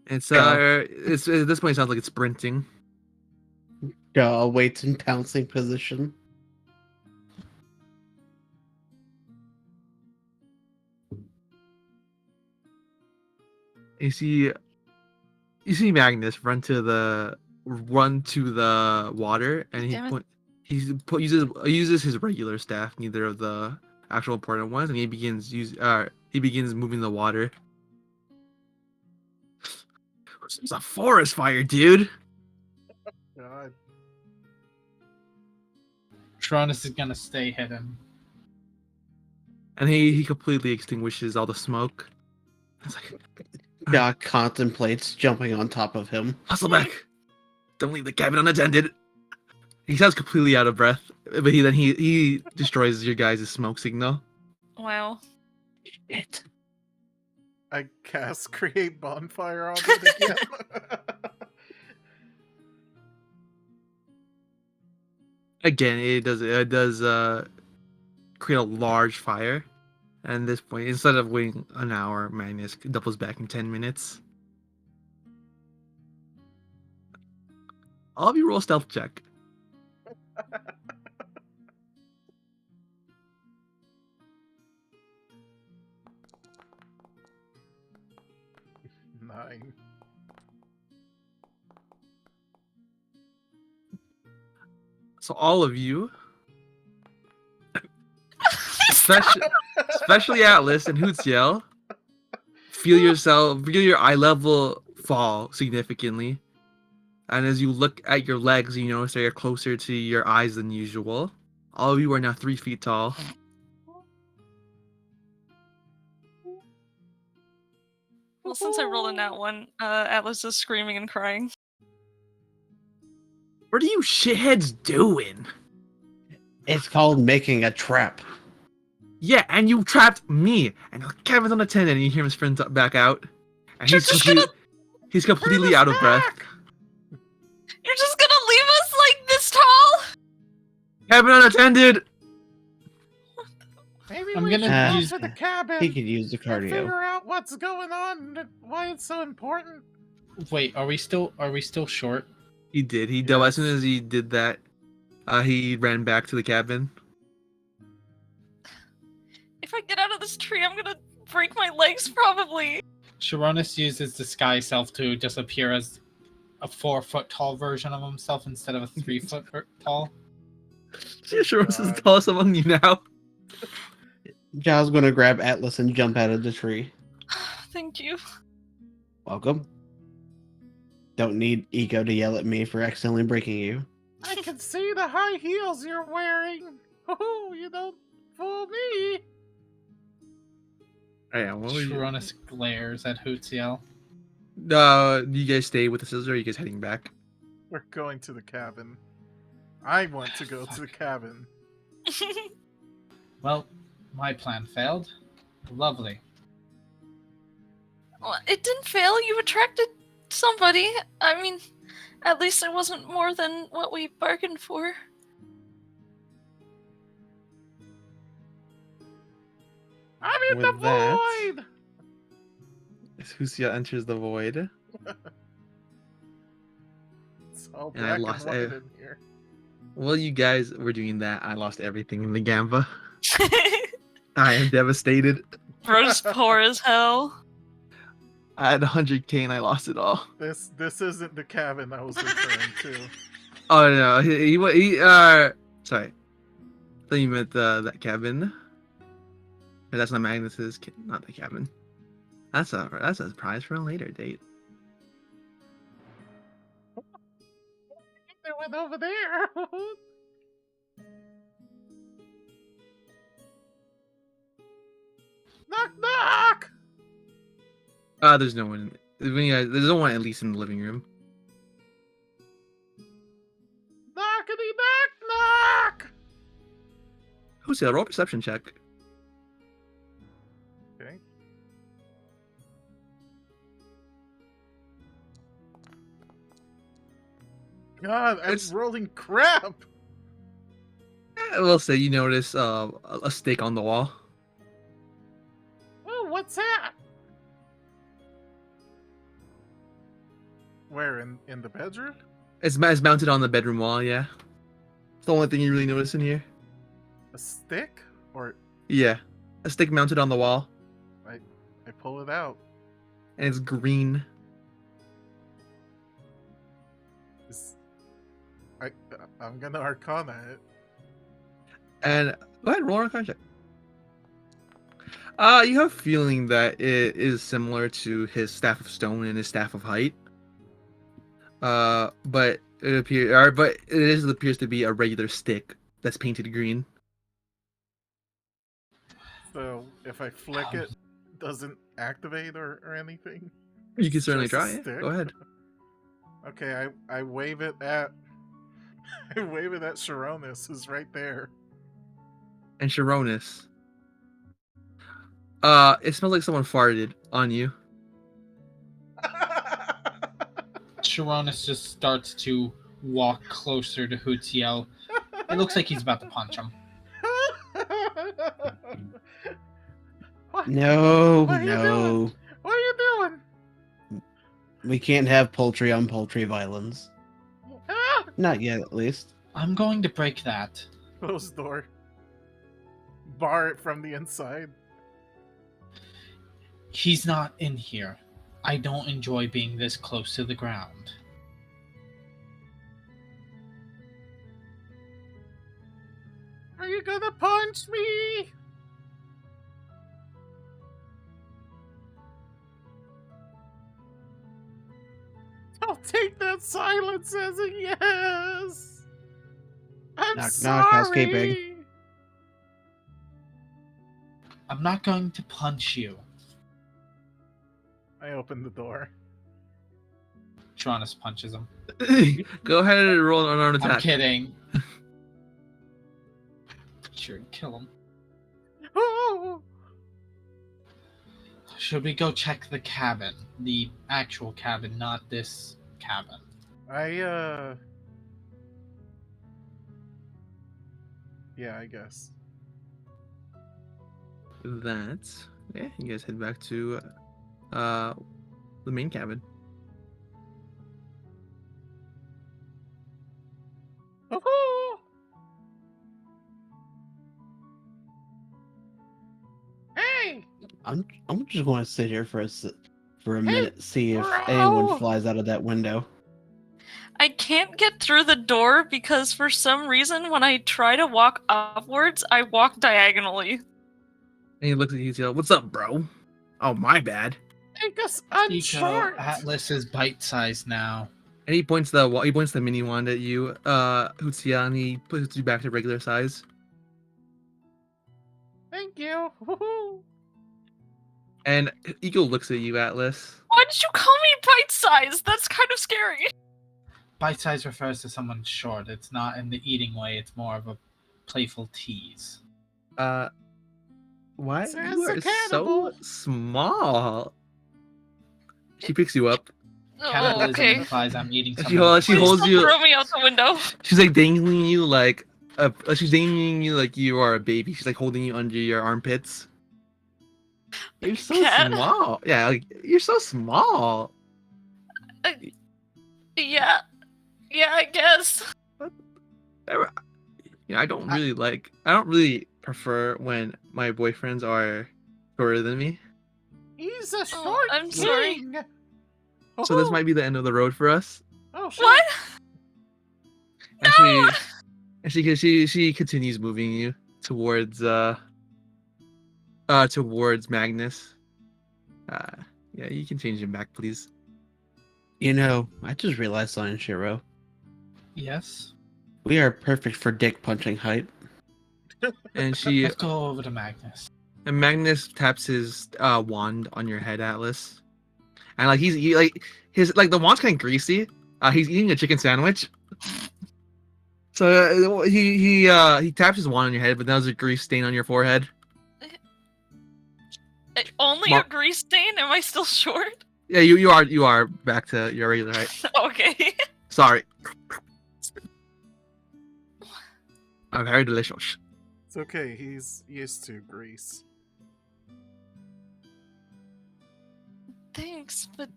It's at this point it sounds like it's sprinting. Waits in pouncing position. You see Magnus run to the water, and uses his regular staff. Neither of the actual important ones, and he begins moving the water. It's a forest fire, dude. God. Tronus is gonna stay hidden. And he completely extinguishes all the smoke. It's like, Ja contemplates jumping on top of him. hustle back. Don't leave the cabin unattended. He sounds completely out of breath, but he destroys your guys' smoke signal. Wow. Shit. I cast create bonfire on it again. Again, it does create a large fire. And at this point, instead of waiting an hour, Magnus doubles back in 10 minutes. All of you roll stealth check. Nine. So all of you, especially Atlas and Hootsiel, feel your eye level fall significantly. And as you look at your legs, you notice they are closer to your eyes than usual. All of you are now 3 feet tall. Well, since I rolled a nat one, Atlas is screaming and crying. What are you shitheads doing? It's called making a trap. Yeah, and you trapped me. And Kevin's on the 10, and you hear him sprint back out. And he's completely out of breath. You're just gonna leave us like this tall? Kevin unattended. Maybe I'm we gonna should go use- to the cabin He could use the and cardio. figure out what's going on and why it's so important. Wait, are we still short? He did. As soon as he did that, he ran back to the cabin. If I get out of this tree, I'm gonna break my legs probably. Sharonis uses disguise self to just appear as a 4-foot tall version of himself instead of a 3-foot tall. Yeah, sure, this is the tallest among you now. Ja's gonna grab Atlas and jump out of the tree. Thank you. Welcome. Don't need Eco to yell at me for accidentally breaking you. I can see the high heels you're wearing. Oh, you don't fool me. Yeah, what were you? Sharonis glares at Hootsiel. You guys stay with the scissors, or are you guys heading back? We're going to the cabin. I want to go to the cabin. Well, my plan failed. Lovely. Well, it didn't fail. You attracted somebody. I mean, at least it wasn't more than what we bargained for. I'm in With the that- void. As Husia enters the void, It's all And I black lost and white it. in here. while you guys were doing that, I lost everything in the Gamba. I am devastated. Bro, just poor as hell. I had 100k and I lost it all. This isn't the cabin I was referring to. Oh no, sorry. I thought you meant that cabin. But that's not Magnus's, not the cabin. That's a surprise for a later date. There went over there. Knock knock. There's no one. There's no one at least in the living room. Knockity knock knock. Who's that? Roll a perception check. Okay. God, I'm rolling crap. We'll say you notice a stake on the wall. Oh, what's that? Where in the bedroom? It's mounted on the bedroom wall. Yeah, it's the only thing you really notice in here. A stick? Or Yeah, a stick mounted on the wall, I pull it out. and it's green. I'm gonna Arcana it. And go ahead, roll a con check. You have a feeling that it is similar to his staff of stone and his staff of height. But it appears to be a regular stick that's painted green. So if I flick it, doesn't activate or anything? You can It's certainly just a try it. stick? Go ahead. Okay, I wave it at I wave it at Sharonis, who's right there. And Sharonis. It smells like someone farted on you. Sharonis just starts to walk closer to Hootiel. It looks like he's about to punch him. No, What are you no. doing? What are you doing? We can't have poultry on poultry violence. Ah! Not yet, at least. I'm going to break that. Close door. Bar it from the inside. He's not in here. I don't enjoy being this close to the ground. Are you gonna punch me? I'll take that silence as a yes. I'm Knock, sorry. knock, housekeeping. I'm not going to punch you. I open the door. Sharonis punches him. Go ahead and roll an unarmed attack. I'm kidding. Sure, kill him. Oh. Should we go check the cabin? The actual cabin, not this cabin. Yeah, I guess. You guys head back to the main cabin. Oh. Hey. I'm just going to sit here for a minute, see if bro. anyone flies out of that window. I can't get through the door because for some reason when I try to walk upwards, I walk diagonally. And he looks at you, Teal. What's up, bro? Oh, my bad. Because I'm Eco, short. Atlas is bite-sized now. And he points the mini wand at you, Hutsia, and he puts you back to regular size. Thank you. Woohoo. And Eagle looks at you, Atlas. Why did you call me bite-sized? That's kind of scary. Bite-sized refers to someone short. It's not in the eating way. It's more of a playful tease. Why Says you the are cannibal. so small? She picks you up. Oh, Cannibalism okay. implies I'm eating She someone. holds you. Throw me out the window. She's like dangling you like you are a baby. She's like holding you under your armpits. You're so Cat? small. Yeah, like you're so small. Yeah, I guess. I don't really prefer when my boyfriends are shorter than me. He's a short I'm sorry. king. So this might be the end of the road for us. Oh shit. What? And she continues moving you towards Magnus. Yeah, you can change him back, please. You know, I just realized something, Shiro. Yes? We are perfect for dick punching height. And she Let's go over to Magnus. and Magnus taps his wand on your head, Atlas. And like the wand's kind of greasy. He's eating a chicken sandwich. So he taps his wand on your head, but there's a grease stain on your forehead. Only a grease stain? Am I still short? Yeah, you are back to your regular height. Okay. Sorry. Very delicious. It's okay, he's used to grease. Thanks, but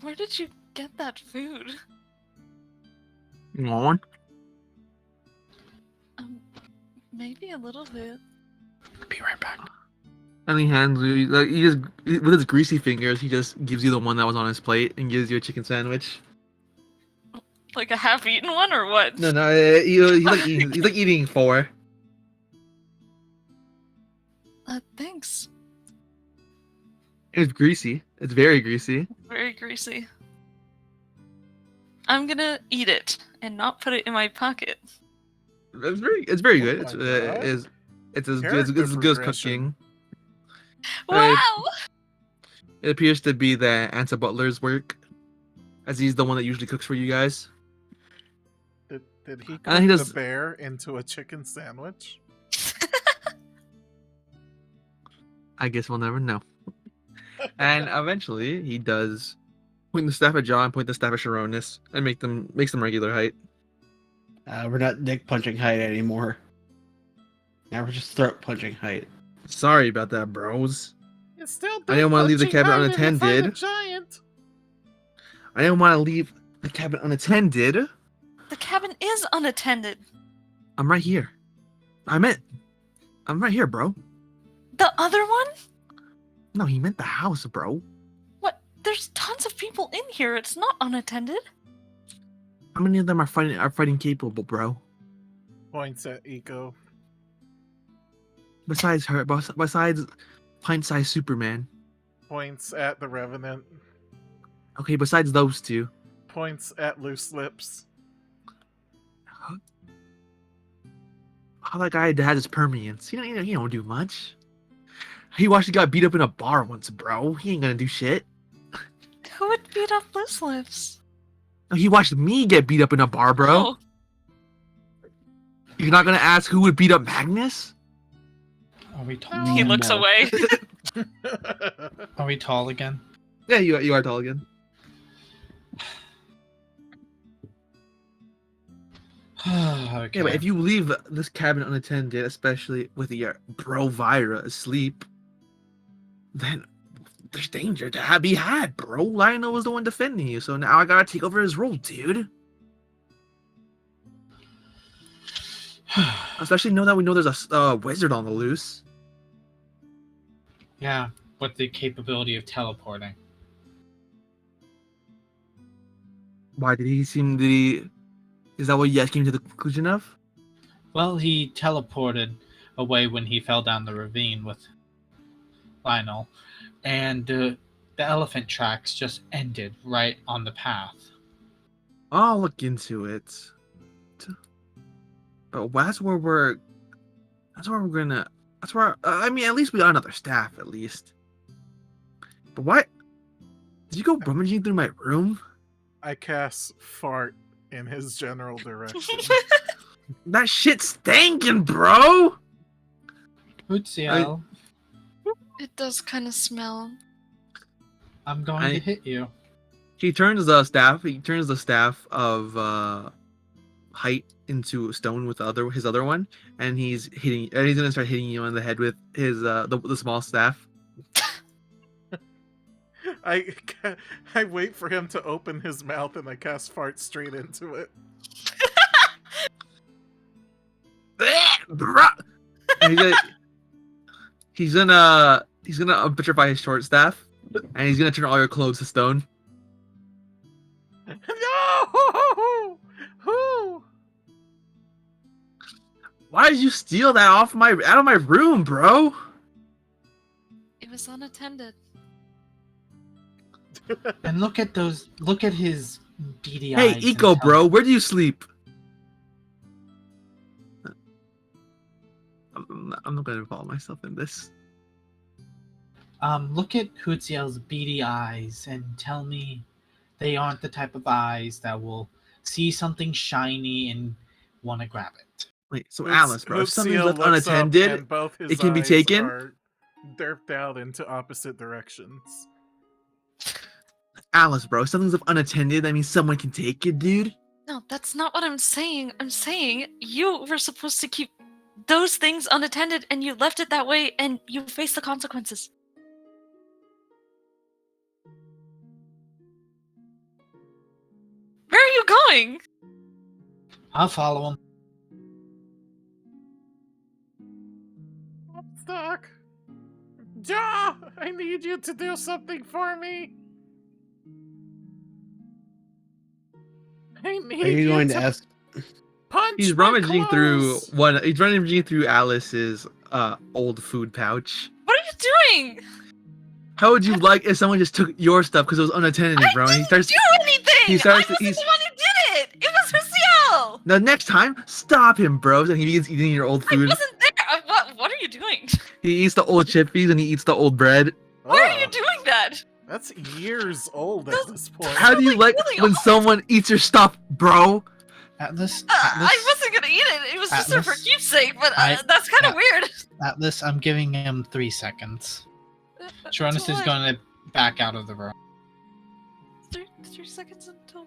where did you get that food? You want one? Maybe a little bit. Be right back. And he hands you, like, with his greasy fingers, he just gives you the one that was on his plate and gives you a chicken sandwich. Like a half-eaten one, or what? No, he's like eating 4. Thanks. It's greasy. It's very greasy. Very greasy. I'm gonna eat it and not put it in my pocket. It's very good. my It's God. it's as Character good as progression. cooking. Wow! It appears to be the Anta Butler's work, as he's the one that usually cooks for you guys. Did he And he cook does- the bear into a chicken sandwich? I guess we'll never know. And eventually, he does point the staff at John, point the staff at Sharonis, and makes them regular height. We're not dick punching height anymore. Now we're just throat punching height. Sorry about that, bros. It's still I didn't want to leave the punching cabin hard if you fight a unattended. giant. I didn't want to leave the cabin unattended. The cabin is unattended. I'm right here. I'm right here, bro. The other one? No, he meant the house, bro. What? There's tons of people in here. It's not unattended. How many of them are fighting capable, bro? Points at Eco. Besides her, besides pint-sized Superman. Points at the Revenant. Okay, besides those two. Points at Loose Lips. How that guy has his permeance. He don't do much. He watched a guy beat up in a bar once, bro. He ain't gonna do shit. Who would beat up Loose Lips? No, he watched me get beat up in a bar, bro. Oh. You're not gonna ask who would beat up Magnus? Are we tall? He looks No. away. Are we tall again? Yeah, you are tall again. Okay. Yeah, but if you leave this cabin unattended, especially with your bro Vira asleep, then there's danger to be had, bro. Lionel was the one defending you, so now I gotta take over his role, dude. Especially now that we know there's a wizard on the loose. Yeah, with the capability of teleporting. Why did he seem to be... Is that what you guys came to the conclusion of? Well, he teleported away when he fell down the ravine with Lionel, and the elephant tracks just ended right on the path. I'll look into it. But that's where I mean, at least we got another staff, at least. But what? Did you go rummaging through my room? I cast Fart in his general direction. That shit's stinking, bro! Uziel, It does kind of smell. I'm going to hit you. He turns the staff of height into stone with his other one, and he's gonna start hitting you on the head with his the small staff. I wait for him to open his mouth and I cast Fart straight into it. And he's gonna petrify his short staff, and he's gonna turn all your clothes to stone. No! Who? Why did you steal that out of my room, bro? It was unattended. And look at his beady Hey, eyes. Eco, bro, where do you sleep? I'm not gonna involve myself in this. Look at Uziel's beady eyes and tell me they aren't the type of eyes that will see something shiny and want to grab it. Wait, so Alice, bro, if something's Uziel left looks up unattended, and both his it can be eyes taken? are derped out into opposite directions. Alice, bro, if something's left unattended, that means someone can take it, dude. No, that's not what I'm saying. I'm saying you were supposed to keep those things unattended and you left it that way and you face the consequences. Where are you going? I'll follow him. I'm stuck. Ja! I need you to do something for me. I need Are you going to ask? punch He's my rummaging through clothes. He's rummaging through Alice's old food pouch. What are you doing? How would you like if someone just took your stuff because it was unattended, bro? And he starts. Do anything! He starts. I wasn't the one who did it! It was Raciel! The next time, stop him, bro. And he begins eating your old I food. wasn't there! What are you doing? He eats the old chippies and he eats the old bread. Why are you doing that? That's years old at this point. How do you like really when someone eats your stuff, bro? Atlas, I wasn't gonna eat it. It was just there for Atlas, keepsake, but I- that's kind of weird. Atlas, I'm giving him 3 seconds. Sharonis is going to back out of the room. 3 seconds until.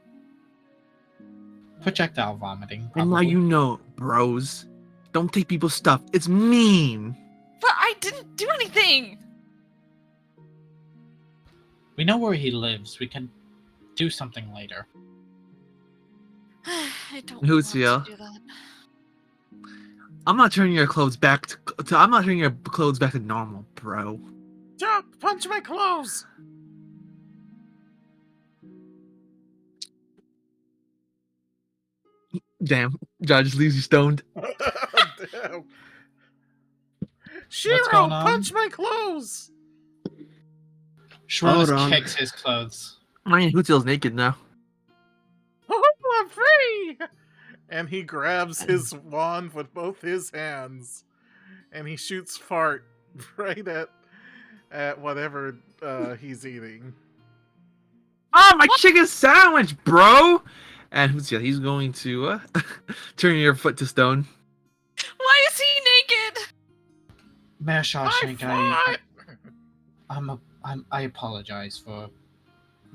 Projectile vomiting. And now probably. you know, bros. Don't take people's stuff. It's mean. But I didn't do anything. We know where he lives. We can do something later. I don't Who's want here? to do that. I'm not turning your clothes back to I'm not turning your clothes back to normal, bro. Stop! Punch my clothes! Damn, Judge leaves you stoned. Damn. Shiro, going on? punch my clothes! Sharonis Hold on. kicks his clothes. I mean, Hootsil's naked now. Oh, I'm free! And he grabs his wand with both his hands, and he shoots fart right at whatever he's eating. Oh, my chicken sandwich, bro! And Hootsil, he's going to turn your foot to stone. Why is he naked? Mayor Shawshank, I fought! I apologize for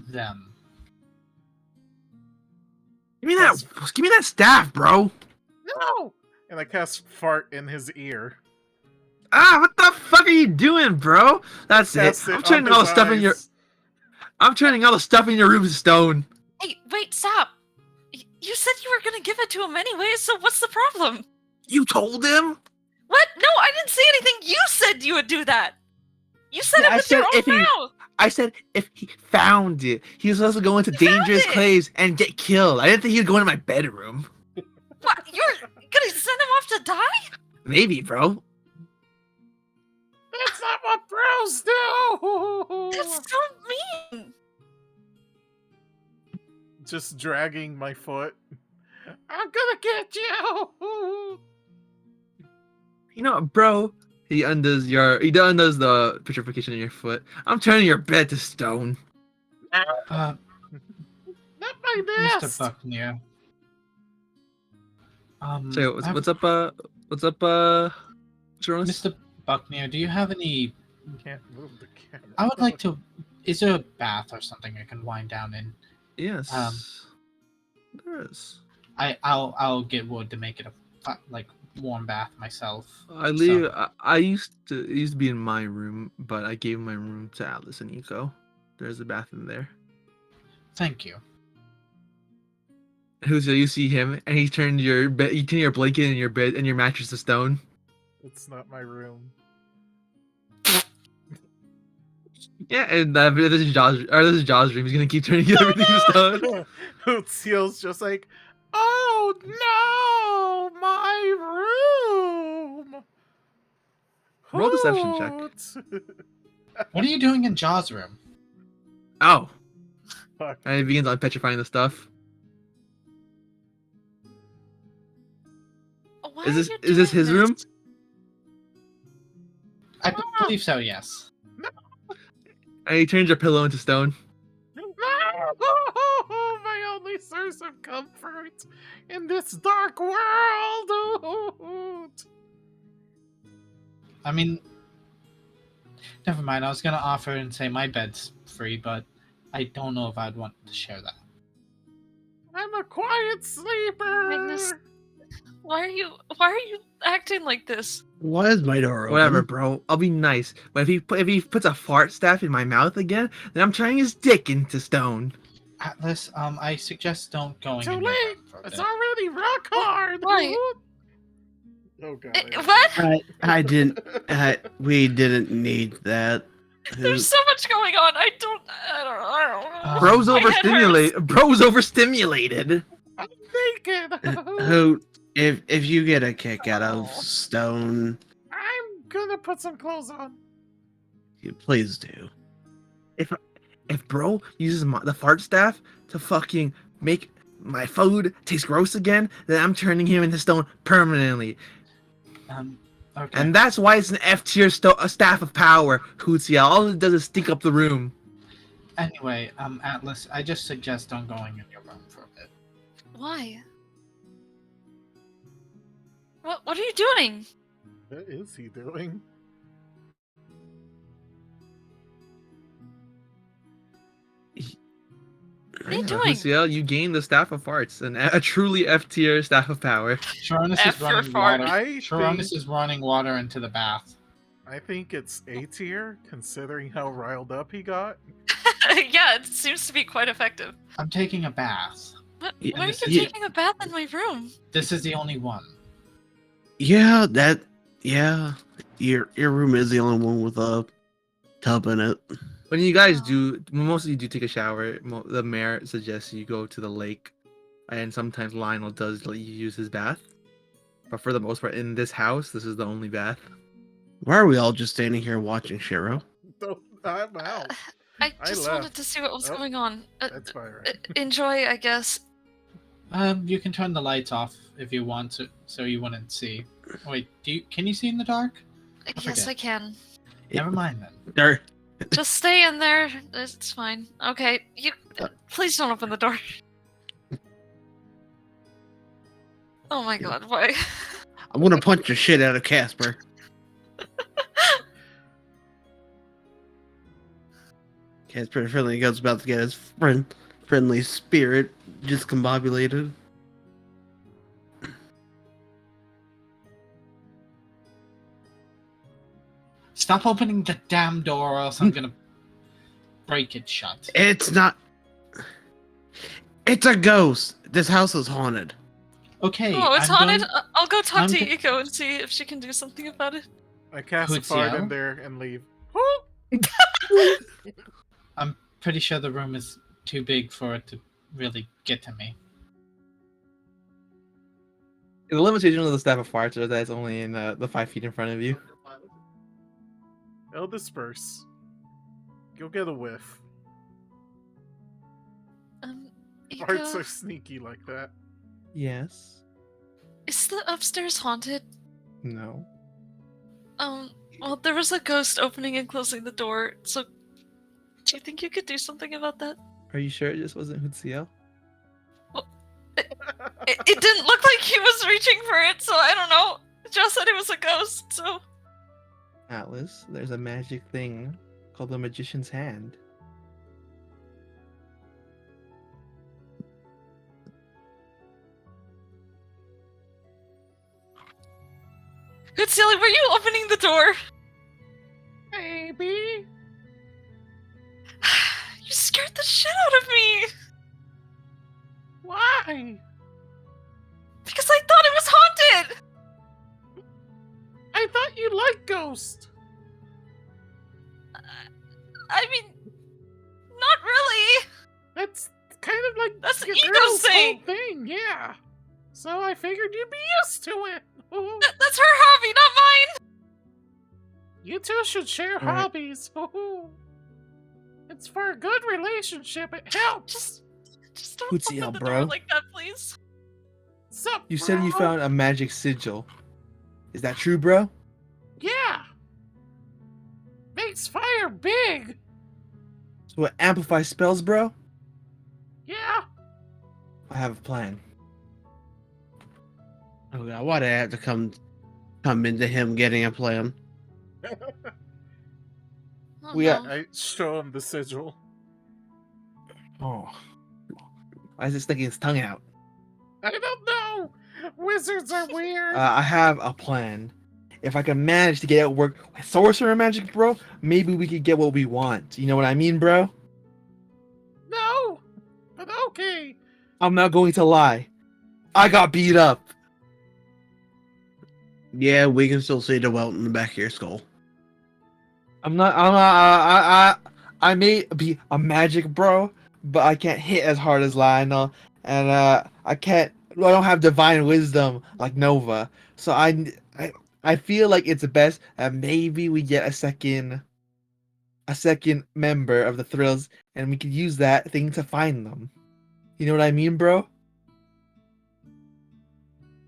them. Give me that staff, bro. No! And I cast fart in his ear. Ah, what the fuck are you doing, bro? That's Cast it. it I'm turning on all the his stuff in your. eyes. I'm turning all the stuff in your room to stone. Hey, wait, stop! You said you were gonna give it to him anyway, so what's the problem? You told him? What? No, I didn't say anything. You said you would do that. You said Yeah, it I with said your if own he- mouth. I said if he found it, he was supposed to go into dangerous it. caves and get killed. I didn't think he'd go into my bedroom. What? You're gonna send him off to die? Maybe, bro. That's not what bros do! That's so mean. Just dragging my foot. I'm gonna get you! You know what, bro? He undoes the petrification in your foot. I'm turning your bed to stone. Uh, Not my Mr. nest! Buckner. So what's up, Sharonis? Mr. Buckner, do you have any? You can't move the camera. I would like to. Is there a bath or something I can wind down in? Yes. There is. I'll get wood to make it a like warm bath myself. I leave. I used to. It used to be in my room, but I gave my room to Atlas and Nico. There's a bath in there. Thank you. So you see him, and he turned your bed. You turn your blanket and your bed and your mattress to stone. It's not my room. Yeah, and this is Jaws' dream. He's gonna keep turning everything to stone. Hootsil's just like, Oh no! My room! Roll deception check. What are you doing in Jaws' room? Oh, Fuck. and he begins on petrifying the stuff. Why Is are this you is this doing his room? I believe so. Yes. And he turns your pillow into stone. Oh, my only source of comfort in this dark world! I mean, never mind. I was gonna offer and say my bed's free, but I don't know if I'd want to share that. I'm a quiet sleeper! Magnus, why are you acting like this? Why is my door open? Whatever, bro. I'll be nice. But if he puts a fart staff in my mouth again, then I'm turning his dick into stone. Atlas, I suggest don't going Too in your late! room for a It's bit. already rock hard! Why? oh god. What? I didn't. We didn't need that. There's so much going on. I don't know. Bro's My head hurts. overstimulated. Bro's overstimulated. I'm naked! Who? If you get a kick out of stone, I'm gonna put some clothes on. Please do. If bro uses the fart staff to fucking make my food taste gross again, then I'm turning him into stone permanently. Okay. And that's why it's an F tier staff of power, Hootsia. All it does is stink up the room. Anyway, Atlas, I just suggest on going in your room for a bit. Why? What are you doing? What is he doing? What are you doing? Hootsia, you gain the staff of farts, and a truly F tier staff of power. Sharonis F is for running fart. water. I Sharonis think, is running water into the bath. I think it's A tier, considering how riled up he got. Yeah, it seems to be quite effective. I'm taking a bath. Why Yeah, are you yeah. taking a bath in my room? This is the only one. Yeah, your room is the only one with a tub in it. When you guys do, most of you do take a shower. The mayor suggests you go to the lake, and sometimes Lionel does let you use his bath. But for the most part, in this house, this is the only bath. Why are we all just standing here watching Shiro? I'm out. I just left. wanted to see what was Oh, going on. That's fine, right? Enjoy, I guess. You can turn the lights off if you want to, so you wouldn't see. Wait, can you see in the dark? Yes, I can. Never mind then. There. Just stay in there. It's fine. Okay, you please don't open the door. Oh my god, why? I'm gonna punch the shit out of Casper. Casper friendly goes about to get his friendly spirit discombobulated. Stop opening the damn door, or else I'm gonna break it shut. It's not. It's a ghost. This house is haunted. Okay. Oh, it's I'm haunted? going- I'll go talk I'm to go- Iko and see if she can do something about it. I cast a fart in Hootsia? there and leave. I'm pretty sure the room is too big for it to really get to me. The limitation of the staff of farts is that it's only in the 5 feet in front of you. They'll disperse. You'll get a whiff. Farts are Iko, sneaky like that. Yes. is the upstairs haunted? No. Well, there was a ghost opening and closing the door, so do you think you could do something about that? Are you sure it just wasn't Hootsia? It didn't look like he was reaching for it, so I don't know. Joe said it was a ghost, so... Atlas, there's a magic thing called the Magician's Hand. Good silly, were you opening the door? Maybe. You scared the shit out of me! Why? Because I thought it was haunted! I thought you liked Ghost. I mean, not really. That's kind of like That's your Iko's girl's thing. whole thing, yeah. So I figured you'd be used to it. That's her hobby, not mine! You two should share All right. hobbies. It's for a good relationship. It helps. Just don't Hootsia, open the bro. door like that, please. Sup, You said you bro? found a magic sigil. Is that true, bro? Yeah. Makes fire big. So it amplifies spells, bro? Yeah. I have a plan. Oh god, why did I have to come into him getting a plan? Oh, We no. I show him the sigil. Oh. Why is it sticking its tongue out? I don't know. Wizards are weird. I have a plan. If I can manage to get it work with sorcerer magic, bro, maybe we could get what we want. You know what I mean, bro? No. But okay. I'm not going to lie. I got beat up. Yeah, we can still see the welt in the back of your skull. I may be a magic bro, but I can't hit as hard as Lionel, and I don't have divine wisdom like Nova. So I feel like it's best that maybe we get a second member of the Thrills, and we could use that thing to find them. You know what I mean, bro?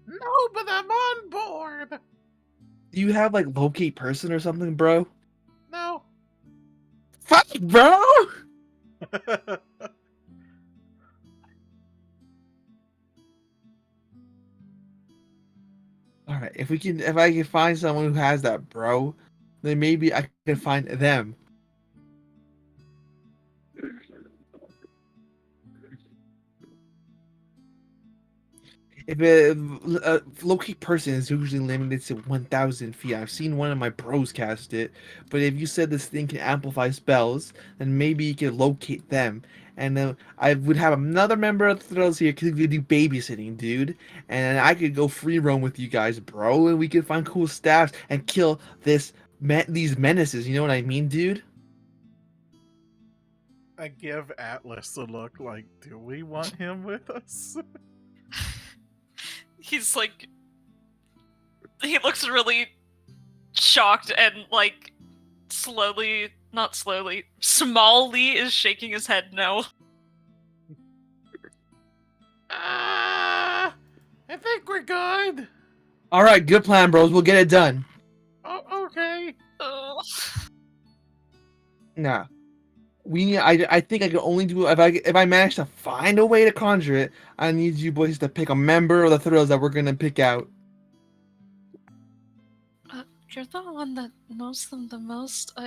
No, but I'm on board. Do you have like locate person or something, bro? No. Fuck, bro! Alright, if I can find someone who has that, bro, then maybe I can find them. If a locate person is usually limited to 1,000 feet, I've seen one of my bros cast it, but if you said this thing can amplify spells, then maybe you can locate them. And then I would have another member of the Thrills here because we do babysitting, dude. And I could go free roam with you guys, bro, and we could find cool staffs and kill these menaces. You know what I mean, dude? I give Atlas a look like, do we want him with us? He's like, he looks really shocked and like not slowly, smallly is shaking his head no. I think we're good. Alright, good plan, bros. We'll get it done. Oh, okay. Oh. Nah. I think I can only do if I manage to find a way to conjure it. I need you boys to pick a member of the Thrills that we're gonna pick out. You're the one that knows them the most.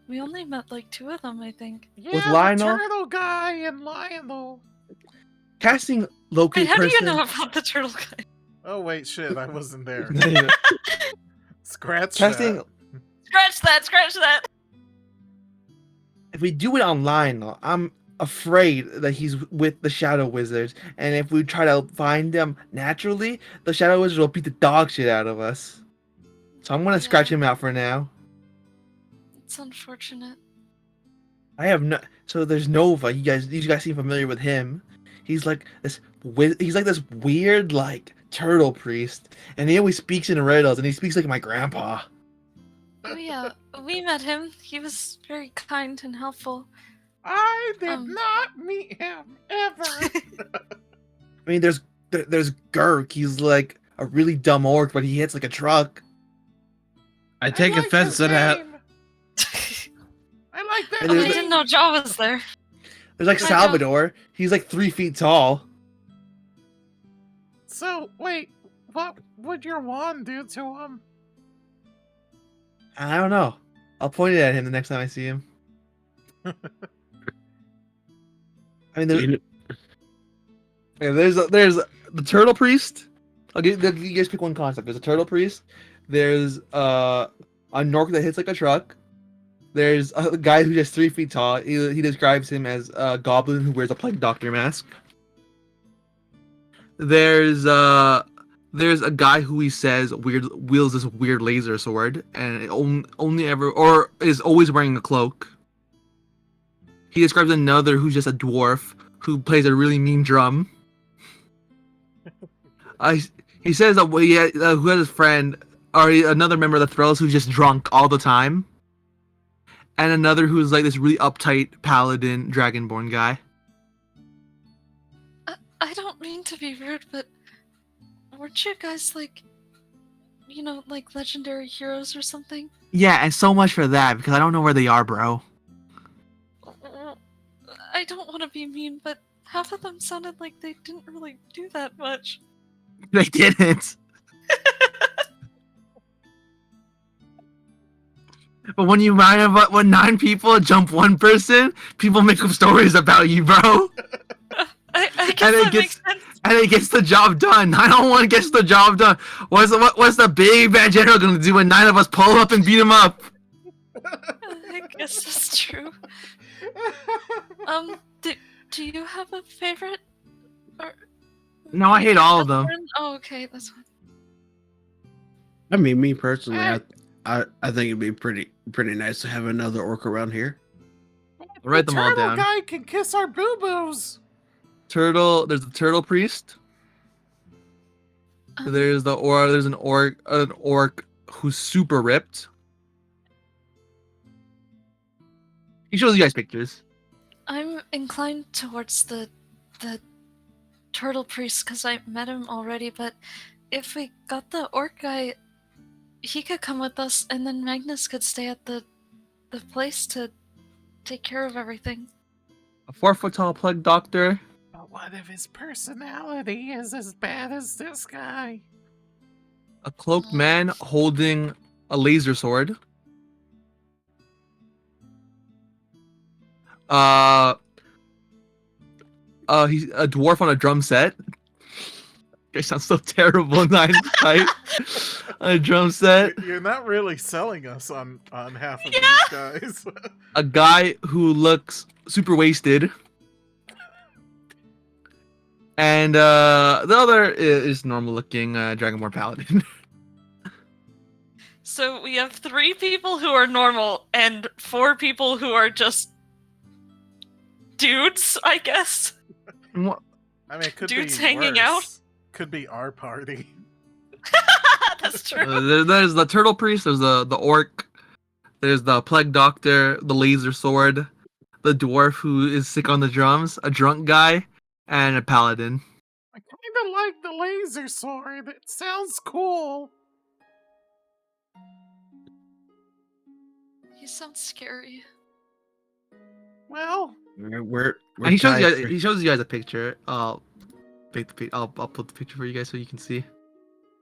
We only met like 2 of them, I think. Yeah, With Lionel? the turtle guy and Lionel. Casting locate Wait, how do person. you know about the turtle guy? Oh wait, shit, I wasn't there. Casting Scratch that. Scratch that! If we do it online, I'm afraid that he's with the Shadow Wizards, and if we try to find them naturally, the Shadow Wizards will beat the dog shit out of us. So I'm gonna scratch him out for now. It's unfortunate. I have no. So there's Nova. You guys seem familiar with him. He's like this. He's like this weird like turtle priest, and he always speaks in riddles, and he speaks like my grandpa. Oh yeah, we met him. He was very kind and helpful. I did not meet him ever. I mean, there's Gurk. He's like a really dumb orc, but he hits like a truck. I take like offense his to that. name. I like that. And I there's, didn't know Jaw was there. there's like My Salvador. He's like 3 feet tall. So, wait, what would your wand do to him? I don't know. I'll point it at him the next time I see him. I mean, there's the turtle priest. I'll give you guys pick one concept. There's a turtle priest. There's a Nork that hits like a truck. There's a guy who's just 3 feet tall. He describes him as a goblin who wears a plague doctor mask. There's a guy who he says wields this weird laser sword and only ever or is always wearing a cloak. He describes another who's just a dwarf who plays a really mean drum. He says that who has his friend or another member of the Thrills who's just drunk all the time, and another who's like this really uptight paladin dragonborn guy. I don't mean to be rude, but weren't you guys like, like legendary heroes or something? Yeah, and so much for that because I don't know where they are, bro. I don't want to be mean, but half of them sounded like they didn't really do that much. They didn't. But when you mind about when 9 people jump 1 person, people make up stories about you, bro. I guess that makes sense. And it gets the job done. I don't want to get the job done. What's the big bad general gonna do when 9 of us pull up and beat him up? I guess that's true. Do you have a favorite? Or No, I hate all of them. Oh, okay, that's fine. I mean, me personally, I think it'd be pretty nice to have another orc around here. Write them all Turtle down. guy can kiss our boo-boos. There's the turtle priest. There's an orc who's super ripped. He shows you guys pictures. I'm inclined towards the turtle priest because I met him already, but if we got the orc guy, he could come with us, and then Magnus could stay at the place to take care of everything. A 4-foot-tall plague doctor. But what if his personality is as bad as this guy? A cloaked man holding a laser sword. He's a dwarf on a drum set. It sounds so terrible in hindsight. On a drum set. You're not really selling us on half of these guys. A guy who looks super wasted. And the other is normal looking Dragonborn Paladin. So we have 3 people who are normal and 4 people who are just dudes, I guess. What? I mean, it could dudes be hanging worse. out. Could be our party. That's true. There's the turtle priest. There's the orc. There's the plague doctor. The laser sword. The dwarf who is sick on the drums. A drunk guy, and a paladin. I kinda like the laser sword. It sounds cool. He sounds scary. Well, We're And he shows tied you. for- He shows you guys a picture. I'll put the picture for you guys so you can see.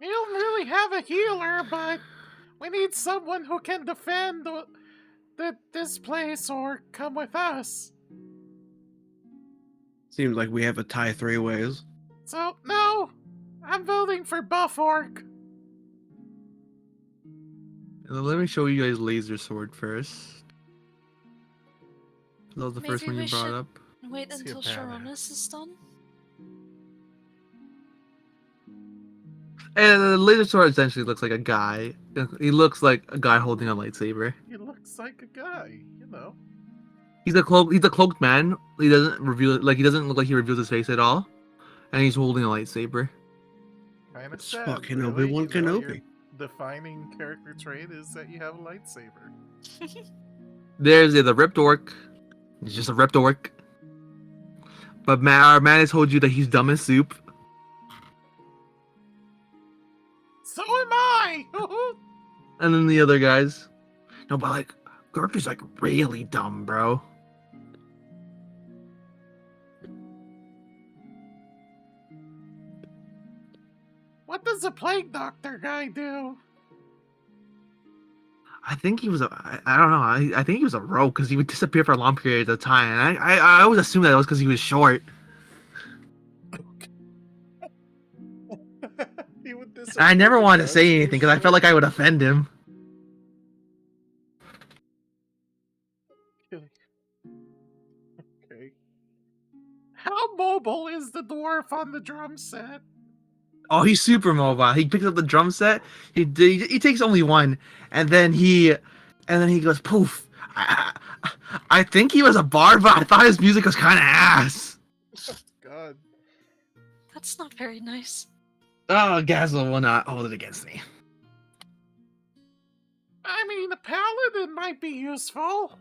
we don't really have a healer, but we need someone who can defend this place or come with us. Seems like we have a tie 3 ways. So, no, I'm voting for Buff Orc. Let me show you guys laser sword first. That was the first Maybe one we you brought should up. wait See until a pattern. Sharonis is done. And the laser sword essentially looks like a guy. He looks like a guy holding a lightsaber. He looks like a guy, you know. He's a cloaked man. He doesn't reveal it. Like he doesn't look like he reveals his face at all. And he's holding a lightsaber. Kind of It's sad. fucking really, Obi-Wan you know, Kenobi. your defining character trait is that you have a lightsaber. There's the ripped orc. He's just a ripped orc. But our man has told you that he's dumb as soup. So am I! And then the other guys. No, but like, Garp is like really dumb, bro. What does the Plague Doctor guy do? I think he was I don't know. I think he was a rogue because he would disappear for long periods of time. And I always assumed that it was because he was short. He would I never disappear wanted to because say he was anything because I felt like I would offend him. Okay. How mobile is the dwarf on the drum set? Oh, he's super mobile. He picks up the drum set. He takes only one, and then he goes poof. I think he was a bard, but I thought his music was kind of ass. God. That's not very nice. Oh, Gazel will not hold it against me. I mean, a paladin might be useful.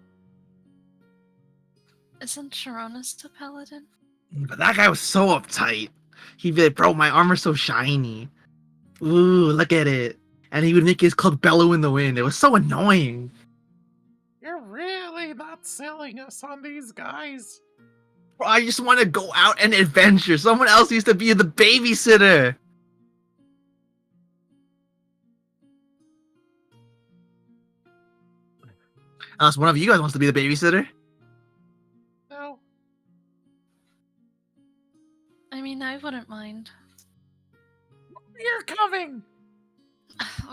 Isn't Sharonis a paladin? But that guy was so uptight. He'd be like, bro, my armor's so shiny. Ooh, look at it. And he would make his cloak bellow in the wind. It was so annoying. You're really not selling us on these guys. Bro, I just want to go out and adventure. Someone else needs to be the babysitter. Unless one of you guys wants to be the babysitter. No. I mean, I wouldn't mind. You're coming!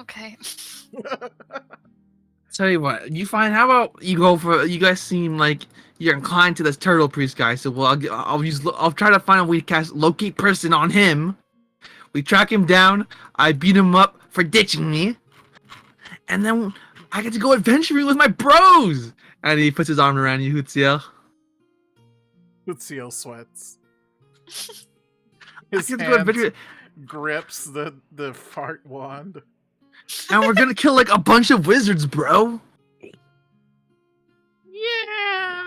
Okay. Tell you what, how about you go for, you guys seem like you're inclined to this turtle priest guy, so I'll try to find a way to cast locate person on him. We track him down, I beat him up for ditching me, and then I get to go adventuring with my bros! And he puts his arm around you, Hootsiel. Hootsiel sweats. I His get to go hand adventure. grips the fart wand. And we're gonna kill like a bunch of wizards, bro. Yeah.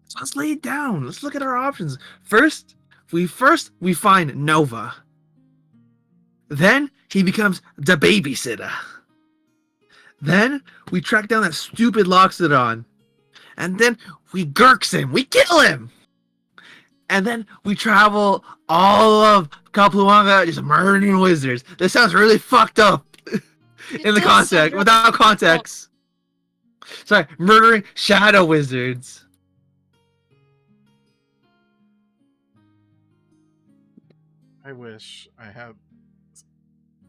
So let's lay it down. Let's look at our options. First we find Nova. Then he becomes the babysitter. Then we track down that stupid Loxodon. And then we gurks him. We kill him. And then we travel all of Kapluanga just murdering wizards. This sounds really fucked up in the context, without context. Sorry, murdering shadow wizards. I wish I had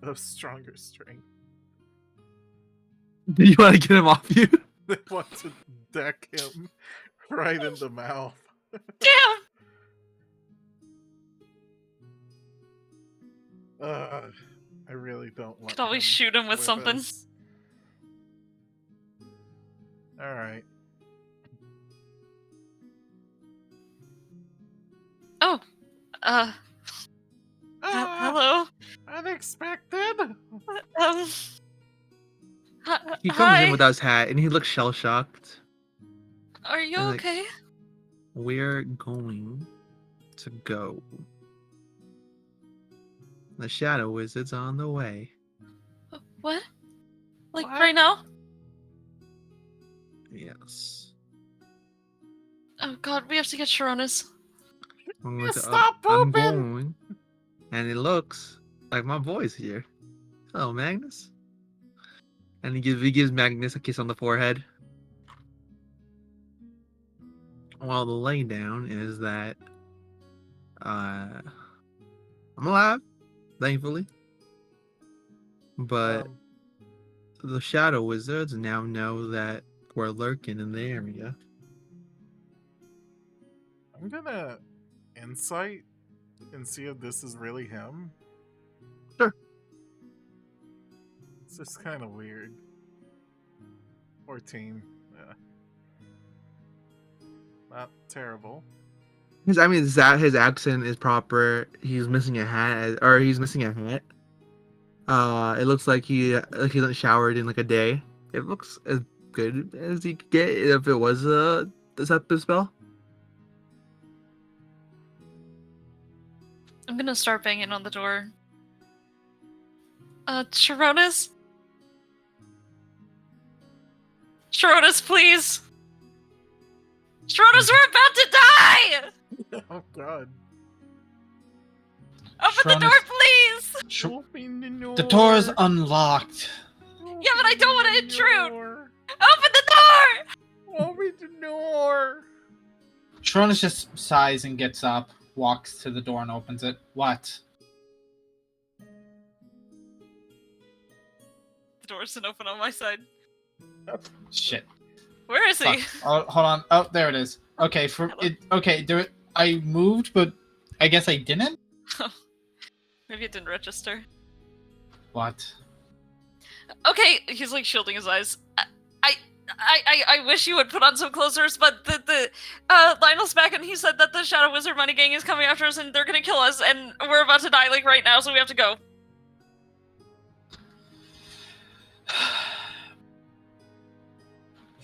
a stronger strength. Do you want to get him off you? They want to deck him right in the mouth. Damn! I really don't want. Could always him shoot him with something. All right. Oh, hello. Unexpected. He comes Hi. in without his hat and he looks shell shocked. Are you like, okay? We're going to go. The shadow wizard's on the way. What? Like What? right now? Yes. Oh God, we have to get Sharonis. I'm Yeah, going to, stop I'm pooping! going. And it looks like my boy's here. Hello, Magnus. And he gives Magnus a kiss on the forehead. Well, the laydown is that I'm alive, thankfully. But the shadow wizards now know that we're lurking in the area. I'm gonna insight and see if this is really him. Sure. It's just kind of weird. 14. Yeah. Not terrible. His accent is proper. He's missing a hat, he's missing a hat. It looks like he hasn't showered in like a day. It looks as good as he could get if it was a deceptive spell. I'm gonna start banging on the door. Sharonis? Sharonis, please! Sharonis, we're about to die! Oh god. Open the door, please! Open the door. The door is unlocked. Yeah, but I don't want to intrude! Open the door! Open the door! Sharonis just sighs and gets up, walks to the door and opens it. What? The door isn't open on my side. Shit. Where is he? Fuck. Oh, hold on. Oh, there it is. Okay, I moved, but I guess I didn't? Maybe it didn't register. What? Okay, he's like shielding his eyes. I wish you would put on some closers, but the Lionel's back and he said that the Shadow Wizard Money Gang is coming after us and they're gonna kill us and we're about to die like right now, so we have to go.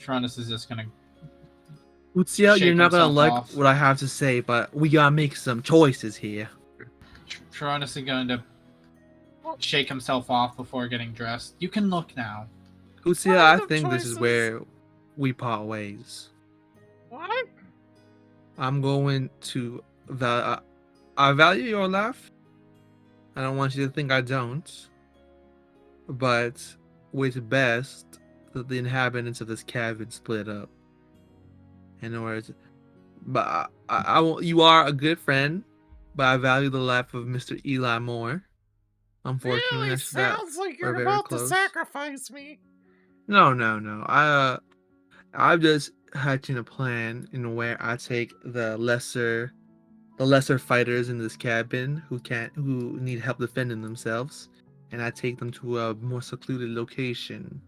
Sharonis is just gonna... Utsio, you're not gonna himself like off. what I have to say, but we gotta make some choices here. Sharonis is going to shake himself off before getting dressed. You can look now. Utsio, I think this is where we part ways. What? I'm going to I value your life. I don't want you to think I don't. But it's best that the inhabitants of this cabin split up. In order to, but I won't, you are a good friend, but I value the life of Mr. Eli more. Unfortunately, Really that's that sounds like we're you're very about to close. sacrifice me. No. I've just hatching a plan in where I take the lesser fighters in this cabin who need help defending themselves, and I take them to a more secluded location.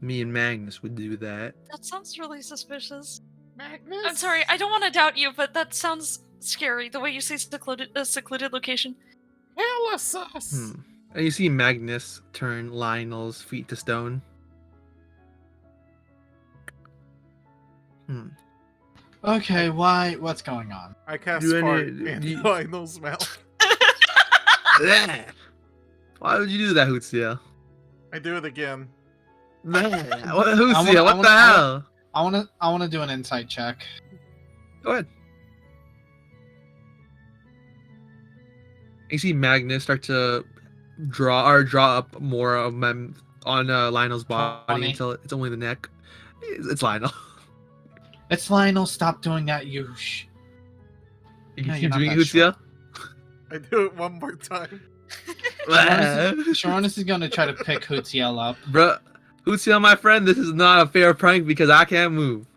Me and Magnus would do that. That sounds really suspicious. Magnus? I'm sorry, I don't want to doubt you, but that sounds scary, the way you say secluded location. Hella sus. And you see Magnus turn Lionel's feet to stone. Okay, why? What's going on? I cast Do any- fart do in you- Lionel's mouth. Why would you do that, Hootsia? I do it again. Hootsia, what the hell? I wanna do an insight check. Go ahead. You see Magnus start to draw up more of them on Lionel's body 20. until it's only the neck. It's Lionel. It's Lionel. Stop doing that. You. You No, keep you're not doing it, that Hootsia? I do it one more time. Sharonis is gonna try to pick Hootziel up. Bruh, Hootsia, my friend, this is not a fair prank because I can't move.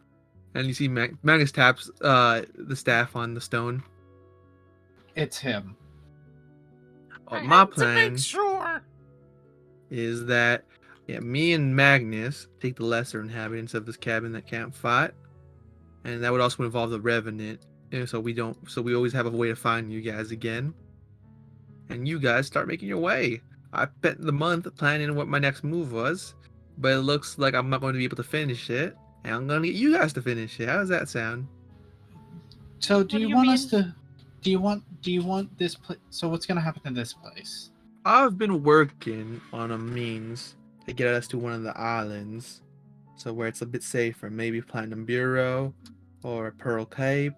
And you see Magnus taps the staff on the stone. It's him. My To plan make sure. is that me and Magnus take the lesser inhabitants of this cabin that can't fight, and that would also involve the Revenant. So we always have a way to find you guys again, and you guys start making your way. I spent the month planning what my next move was, but it looks like I'm not going to be able to finish it, and I'm going to get you guys to finish it. How does that sound? So, do you want us to? Do you want this place? So, what's gonna happen in this place? I've been working on a means to get us to one of the islands, so where it's a bit safer. Maybe Platinum Bureau or Pearl Cape.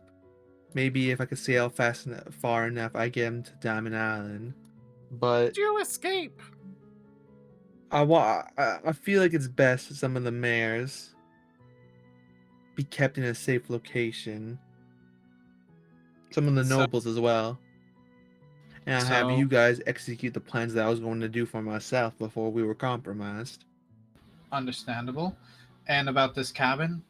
Maybe if I could sail far enough, I get them to Diamond Island. But Did you escape? I feel like it's best for some of the mares be kept in a safe location. Some of the nobles as well. And I have you guys execute the plans that I was going to do for myself before we were compromised. Understandable. And about this cabin,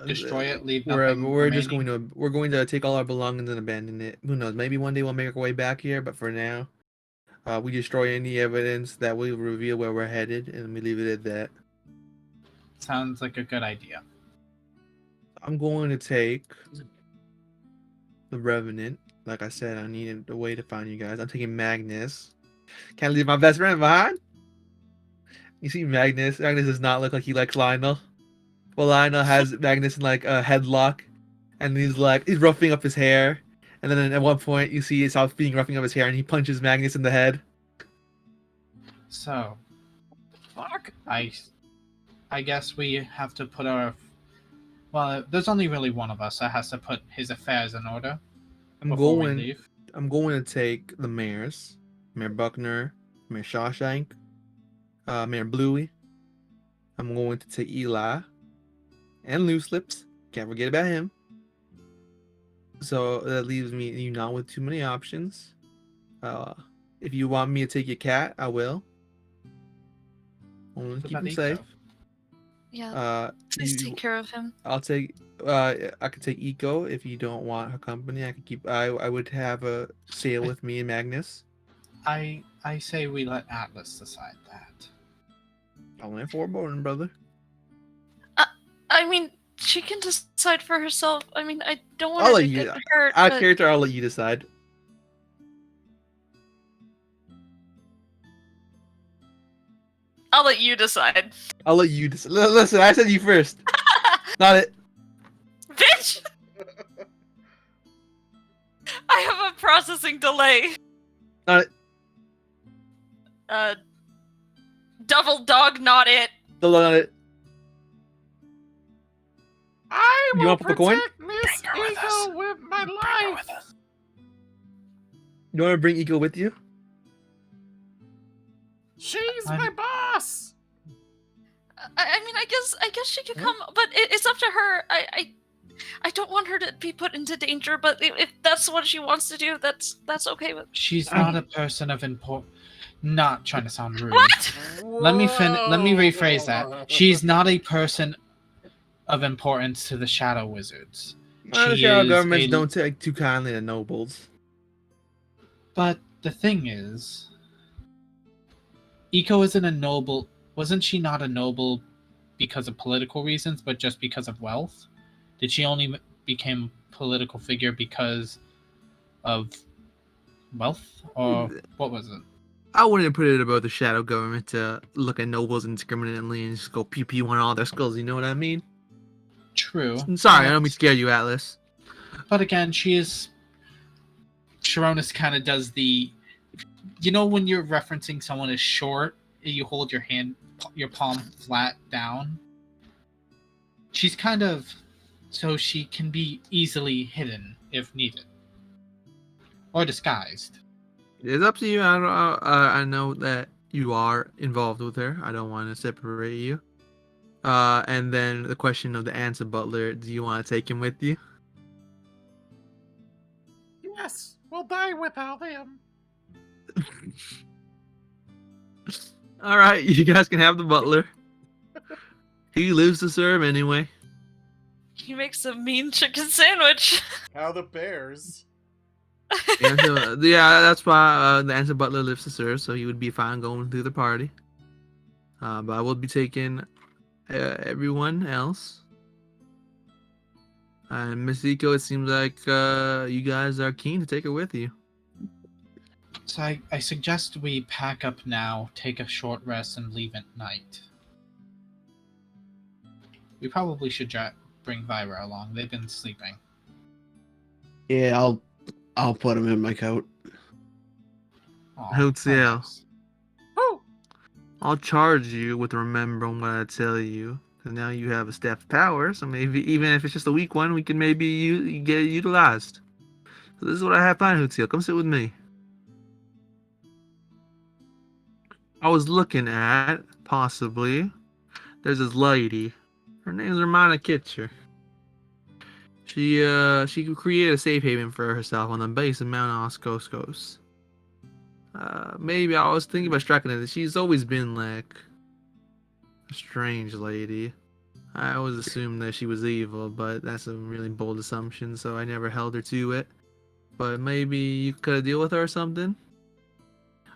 destroy it, leave nothing We're just remaining? going to take all our belongings and abandon it. Who knows? Maybe one day we'll make our way back here, but for now, we destroy any evidence that will reveal where we're headed, and we leave it at that. Sounds like a good idea. I'm going to take the Revenant. Like I said, I needed a way to find you guys. I'm taking Magnus. Can't leave my best friend behind. You see Magnus. Magnus does not look like he likes Lionel. Well, Lionel has Magnus in like a headlock, and he's roughing up his hair. And then at one point, you see South being roughing up his hair, and he punches Magnus in the head. So, fuck. I guess we have to put our. Well, there's only really one of us that has to put his affairs in order. I'm going to take the mayors, Mayor Buckner, Mayor Shawshank, Mayor Bluey. I'm going to take Eli and Loose Lips. Can't forget about him. So that leaves you not with too many options. If you want me to take your cat, I will. Only keep him safe. Yeah. Please take care of him. I'll take. I could take Eco if you don't want her company. I could keep. I would have a sail with me and Magnus. I say we let Atlas decide that. I'll have foreboding, brother. I mean, she can decide for herself. I mean, I don't want I'll her let to you. get hurt. Our but... character, I'll let you decide. I'll let you decide. I'll let you decide. Listen, I said you first. Not it. Bitch! I have a processing delay. Not it. Double dog, not it. Not it. I You will want to put the coin? protect Miss Eagle with my life. You want to bring Eco with you? She's my boss. I mean, I guess she could come, but it's up to her. I don't want her to be put into danger, but if that's what she wants to do, that's okay with. She's not a person of importance. Not trying to sound rude. What? Let me rephrase that. She's not a person of importance to the Shadow Wizards. The Shadow governments don't take too kindly to nobles. But the thing is, Eco isn't a noble. Wasn't she not a noble because of political reasons, but just because of wealth? Did she only become a political figure because of wealth, or what was it? I wouldn't put it above the shadow government to look at nobles indiscriminately and just go pew pew on all their skulls. You know what I mean? True. Sorry, I don't mean to scare you, Atlas. But again, Sharonis kind of does the, when you're referencing someone as short, you hold your palm flat down. She's kind of, so she can be easily hidden if needed, or disguised. It's up to you. I know that you are involved with her. I don't want to separate you. And then the question of the answer butler. Do you want to take him with you? Yes, we'll die without him. All right, you guys can have the butler. He lives to serve anyway. He makes a mean chicken sandwich. How the bears? Yeah, that's why the answer butler lives to serve, so he would be fine going through the party. But I will be taking everyone else. And Miss Eco, it seems like you guys are keen to take her with you. So I suggest we pack up now, take a short rest, and leave at night. We probably should bring Vyra along. They've been sleeping. Yeah, I'll put him in my coat. Hotel. I'll charge you with remembering what I tell you. Cause now you have a staff of power, so maybe even if it's just a weak one, we can maybe get it utilized. So this is what I have planned, Hotel. Come sit with me. I was looking at, possibly, there's this lady. Her name's Romana Kitcher. She created a safe haven for herself on the base of Mount Oskoskos. Maybe I was thinking about striking it. She's always been like a strange lady. I always assumed that she was evil, but that's a really bold assumption, so I never held her to it. But maybe you could deal with her or something.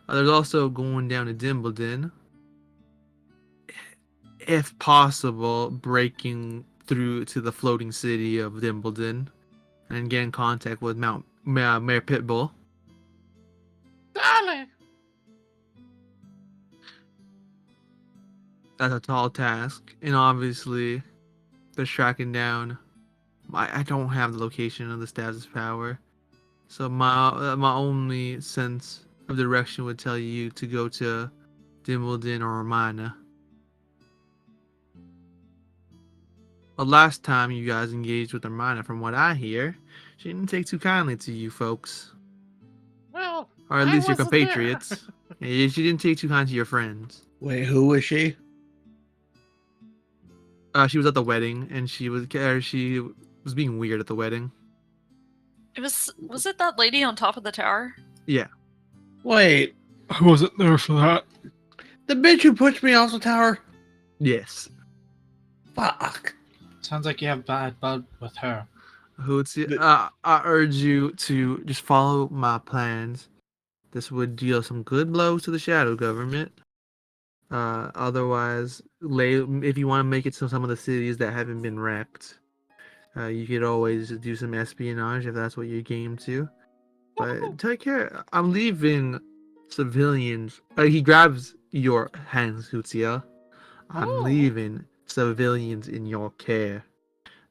There's also going down to Dimbledon. If possible, breaking through to the floating city of Dimbledon and get in contact with Mayor Pitbull. Darling! That's a tall task, and obviously, they're tracking down. I don't have the location of the status power, so my only sense of direction would tell you to go to Dimbledon or Romana. The last time you guys engaged with Romana, from what I hear, she didn't take too kindly to you folks. Well, or at least your compatriots. She didn't take too kind to your friends. Wait, who was she? She was at the wedding, and she was being weird at the wedding. Was it that lady on top of the tower? Yeah. Wait, I wasn't there for that. The bitch who pushed me off the tower? Yes. Fuck. Sounds like you have bad blood with her. I urge you to just follow my plans. This would deal some good blows to the shadow government. Otherwise, if you want to make it to some of the cities that haven't been wrecked, you could always do some espionage if that's what you're game to. But take care. I'm leaving civilians. He grabs your hands, Hutsia. I'm leaving civilians in your care.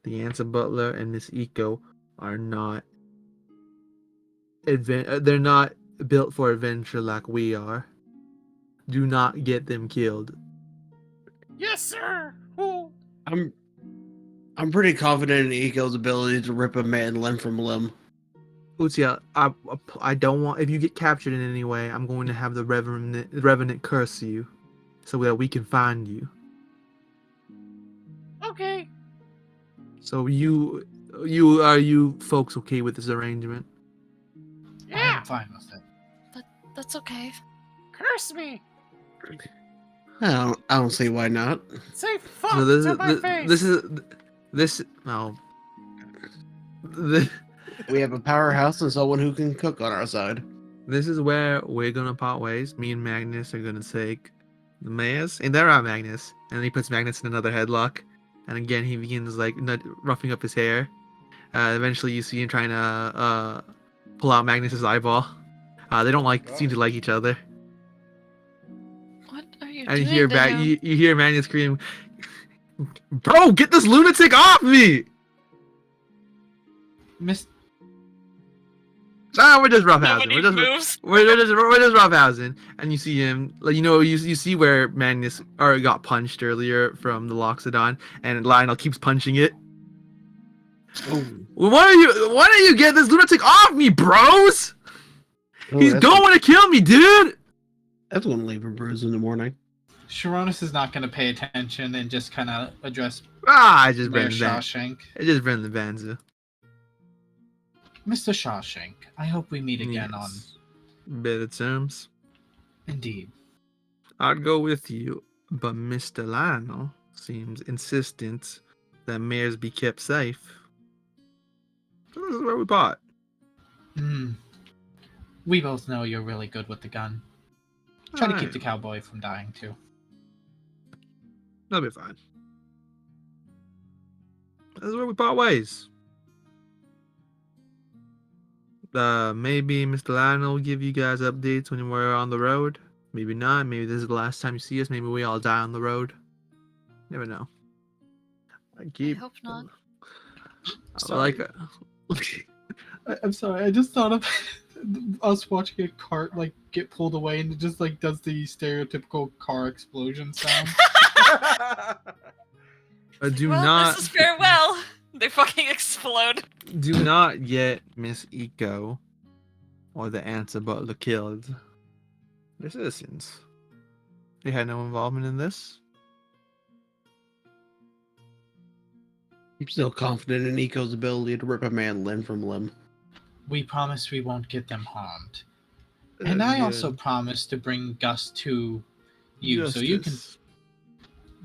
The Answer Butler and Miss Eco are not. They're not built for adventure like we are. Do not get them killed. Yes, sir. Oh. I'm pretty confident in Eco's ability to rip a man limb from limb. Utia, I don't want. If you get captured in any way, I'm going to have the Revenant curse you, so that we can find you. Okay. So you folks okay with this arrangement? Yeah. I'm fine with it. That's okay. Curse me. I don't see why not. Say fuck to my face. We have a powerhouse and someone who can cook on our side. This is where we're gonna part ways. Me and Magnus are gonna take the mayor's, and there are Magnus. And then he puts Magnus in another headlock, and again he begins like roughing up his hair. Eventually, you see him trying to pull out Magnus's eyeball. They don't seem to like each other. What are you And you doing hear to back, him? you hear Manny scream, "Bro, get this lunatic off me!" Miss. We're just roughhousing. Nobody moves. We're just roughhousing, and you see him. Like you see where Magnus got punched earlier from the Loxodon, and Lionel keeps punching it. Oh, Why don't you get this lunatic off me, bros? He's going to kill me, dude. That's gonna leave a bruise in the morning. Sharonis is not going to pay attention and just kind of address I just Mayor ran the van. Shawshank. I just ran the Vanza. Mr. Shawshank, I hope we meet again on... better terms. Indeed. I'd go with you, but Mr. Lionel seems insistent that mayors be kept safe. So this is where we bought. We both know you're really good with the gun. Try to keep the cowboy from dying, too. That'll be fine. This is where we part ways. Maybe Mr. Lionel will give you guys updates when we're on the road. Maybe not. Maybe this is the last time you see us. Maybe we all die on the road. Never know. I hope not. I'm sorry. I just thought of us watching a cart get pulled away, and it just does the stereotypical car explosion sound. This is farewell. They fucking explode. Do not yet miss Eco or the answer Butler killed. They're citizens. They had no involvement in this. I'm still confident in Eco's ability to rip a man limb from limb. We promise we won't get them harmed. And I also promise to bring Gus to you so you can...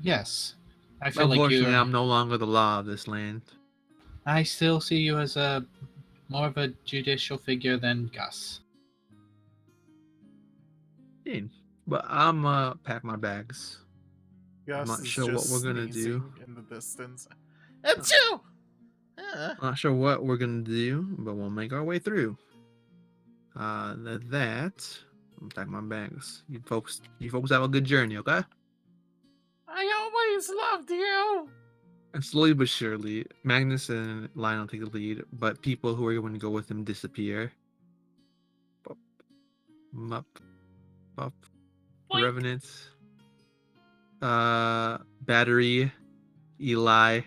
Yes. I feel like Unfortunately, I'm no longer the law of this land. I still see you as more of a judicial figure than Gus. But I'm pack my bags. Gus I'm not is sure what just we're gonna do. sneezing in the distance. Achoo! Not sure what we're gonna do, but we'll make our way through. I'm pack my bags. You folks have a good journey, okay? I always loved you. And slowly but surely, Magnus and Lionel take the lead, but people who are going to go with them disappear. Bop, mup, bop. Revenant, Battery, Eli,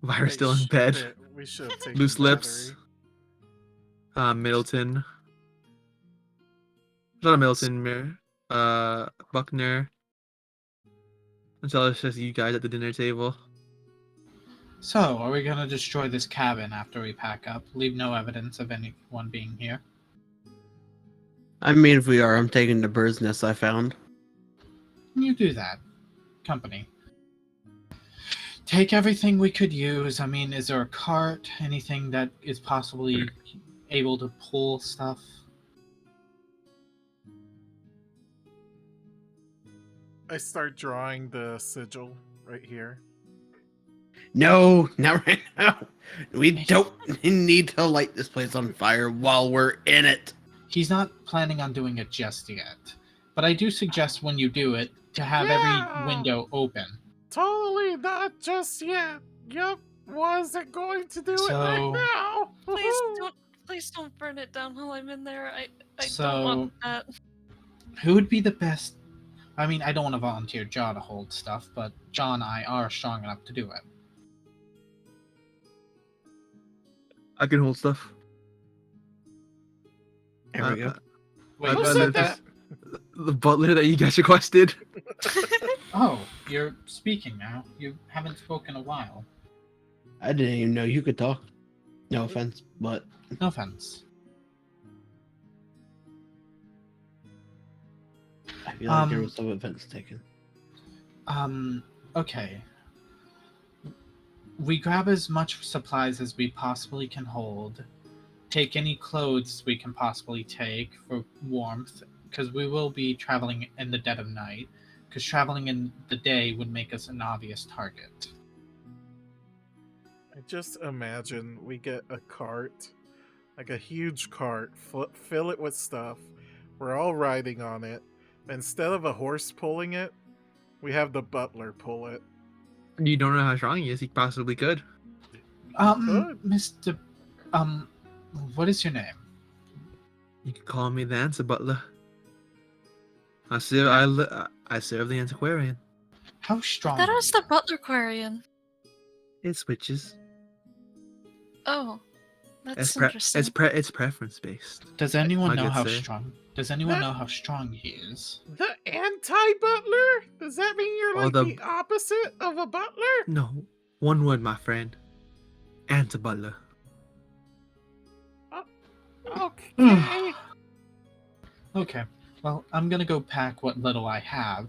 Virus still in bed. We should have taken Loose Lips, Middleton. Not a Middleton, Buckner. Until it's just you guys at the dinner table. So, are we gonna destroy this cabin after we pack up? Leave no evidence of anyone being here? I mean, if we are, I'm taking the bird's nest I found. You do that. Company. Take everything we could use. I mean, is there a cart? Anything that is possibly able to pull stuff? I start drawing the sigil right here. No, not right now. We don't need to light this place on fire while we're in it. He's not planning on doing it just yet. But I do suggest when you do it, to have every window open. Totally not just yet. Yep, wasn't going to do it right now. Please don't burn it down while I'm in there. I So, don't want that. Who would be the best? I mean, I don't want to volunteer John to hold stuff, but John and I are strong enough to do it. I can hold stuff. There we go. Wait, who said that? The butler that you guys requested. Oh, you're speaking now. You haven't spoken a while. I didn't even know you could talk. No offense, but... No offense. I feel like there was some offense taken. Okay. We grab as much supplies as we possibly can hold. Take any clothes we can possibly take for warmth, because we will be traveling in the dead of night, because traveling in the day would make us an obvious target. I just imagine we get a cart like a huge cart, fill it with stuff. We're all riding on it. Instead of a horse pulling it, we have the butler pull it. You don't know how strong he is. He possibly could. Mr. What is your name? You can call me the answer butler. I serve the antiquarian. How strong? That was the Butlerquarian. It switches. Oh, that's interesting. It's preference based. Does anyone I know could how say. strong? Does anyone know how strong he is? The anti-butler? Does that mean you're Oh, like the- the opposite of a butler? No, one word, my friend. Anti butler. Okay. Okay. Well, I'm gonna go pack what little I have,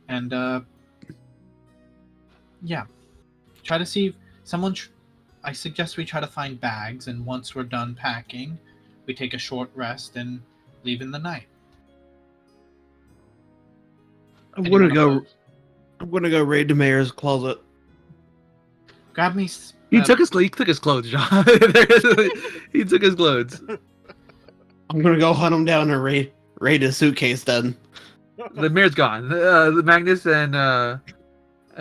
and yeah, try to see if someone. I suggest we try to find bags, and once we're done packing, we take a short rest and leave in the night. I'm gonna go raid the mayor's closet. Grab me. He took his clothes, John. He took his clothes. I'm gonna go hunt him down and raid his suitcase then. The mayor's gone.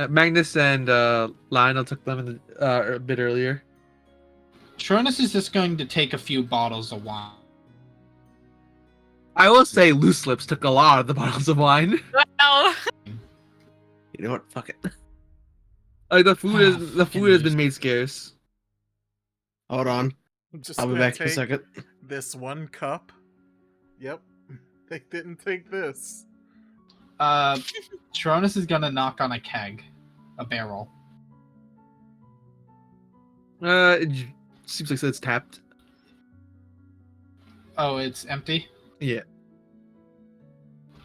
Magnus and Lionel took them a bit earlier. Tronus is just going to take a few bottles of wine. I will say Loose Lips took a lot of the bottles of wine. Wow. You know what? Fuck it. Like the food has been made scarce. Hold on. Just I'll be gonna back in a take second. This one cup. Yep. They didn't take this. Tronus is gonna knock on a keg, a barrel. It seems like it's tapped. Oh, it's empty. Yeah.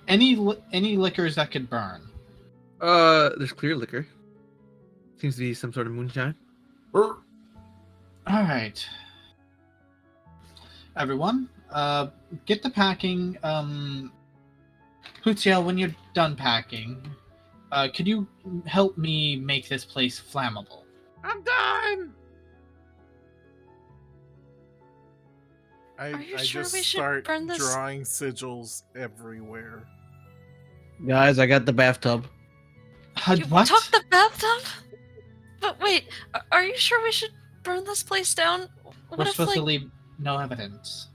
Any liquors that could burn? There's clear liquor. Seems to be some sort of moonshine. All right, everyone. Get the packing. Hootsiel, when you're done packing, could you help me make this place flammable? I'm done. Are you I sure just we should start burn this? drawing sigils everywhere. Guys, I got the bathtub. You What? took the bathtub? But wait, are you sure we should burn this place down? We're What if, supposed like, to leave no evidence.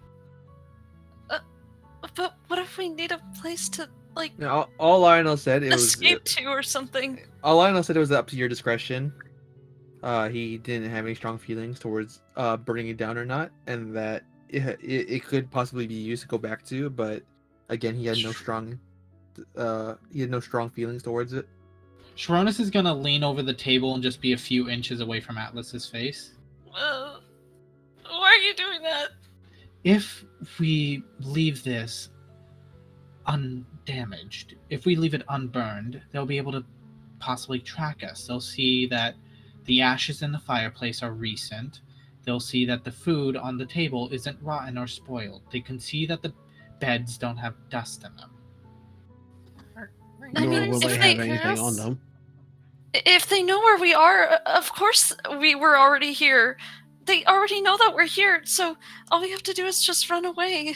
but what if we need a place to, like, Yeah, all Lionel said it was. escape to or something? All Lionel said it was up to your discretion. He didn't have any strong feelings towards burning it down or not, and that it could possibly be used to go back to, but again, he had no strong feelings towards it. Sharonis is gonna lean over the table and just be a few inches away from Atlas's face. Why are you doing that? If we leave this undamaged, if we leave it unburned, they'll be able to possibly track us. They'll see that the ashes in the fireplace are recent. They'll see that the food on the table isn't rotten or spoiled. They can see that the beds don't have dust in them. I Nor mean, will if they they have anything on them. If they know where we are, of course we were already here. They already know that we're here, so all we have to do is just run away.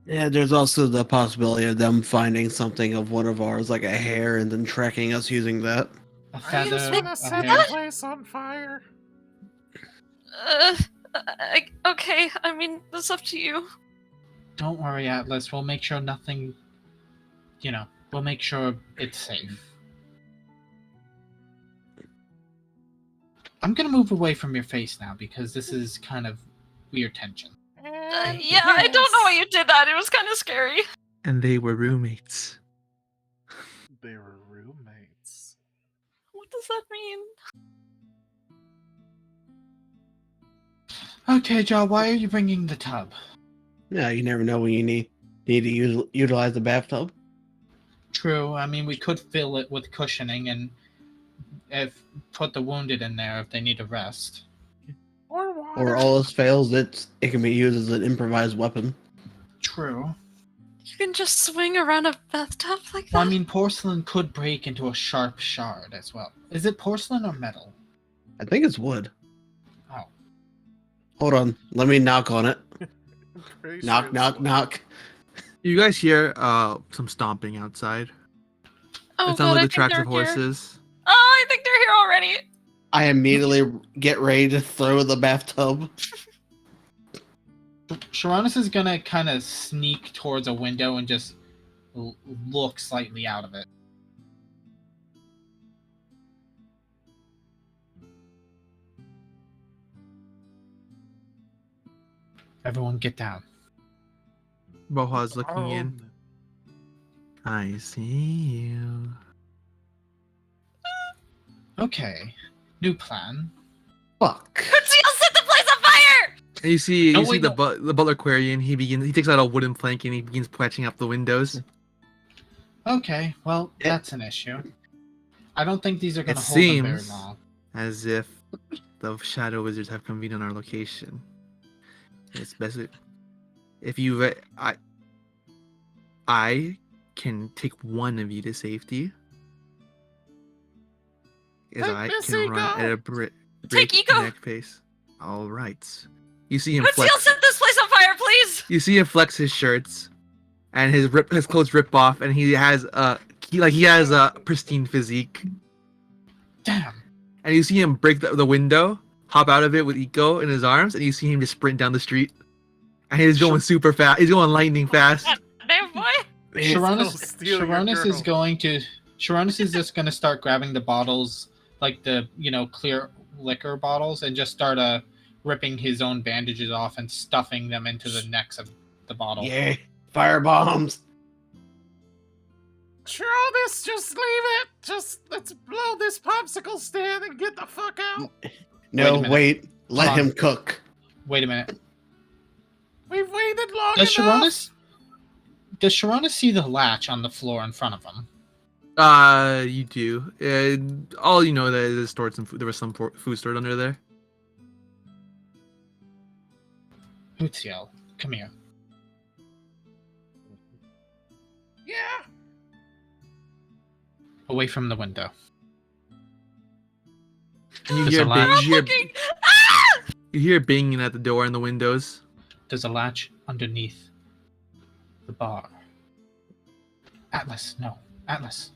Yeah, there's also the possibility of them finding something of one of ours, like a hair, and then tracking us using that. A I just feather, want to a set hair. the place on fire. Okay, I mean, that's up to you. Don't worry, Atlas. We'll make sure nothing. We'll make sure it's safe. I'm gonna move away from your face now because this is kind of weird tension. Yeah, I don't know why you did that. It was kind of scary. And they were roommates. They were roommates. What does that mean? Okay, Joe, why are you bringing the tub? Yeah, you never know when you need to utilize the bathtub. True. I mean, we could fill it with cushioning and put the wounded in there if they need a rest. Or water. Or all else fails, it can be used as an improvised weapon. True. You can just swing around a bathtub like that? Well, I mean, porcelain could break into a sharp shard as well. Is it porcelain or metal? I think it's wood. Oh. Hold on. Let me knock on it. Pretty Knock, sure knock, knock. You guys hear some stomping outside. Oh It sounds god, like I the think tracks they're of here. horses. Oh, I think they're here already. I immediately get ready to throw the bathtub. Sharonis is gonna kind of sneak towards a window and just look slightly out of it. Everyone get down. Boha's looking in. I see you. Okay, new plan. Fuck. Kutsiel, set the place on fire! And you see, No, you see wait, the no. the butler Quarian. He takes out a wooden plank and he begins patching up the windows. Okay, well, that's an issue. I don't think these are It gonna hold them very seems long. as if the shadow wizards have convened on our location. It's best if you, I can take one of you to safety. As Take I this can run at ego. a Take ego. breakneck pace. All right. You see him Kutsiel, flex. set this place on fire, please! You see him flex his shirts, and his clothes rip off, and he has he has a pristine physique. Damn. And you see him break the window, hop out of it with Eco in his arms, and you see him just sprint down the street. And he's going super fast. He's going lightning fast. Damn boy! Sharonis is going to. Sharonis is just going to start grabbing the bottles, like the clear liquor bottles, and just start ripping his own bandages off and stuffing them into the necks of the bottle. Yeah, fire bombs. Sharonis, just leave it. Just let's blow this popsicle stand and get the fuck out. No, minute. wait. Let Hold on. him cook. Wait a minute. We've waited long Does enough. Sharonis see the latch on the floor in front of him? You do. All you know that is stored some food. There was some food stored under there. Hutiel, come here. Yeah. Away from the window. And you There's hear a latch. you hear banging at the door and the windows. There's a latch underneath the bar. Atlas, no. Atlas.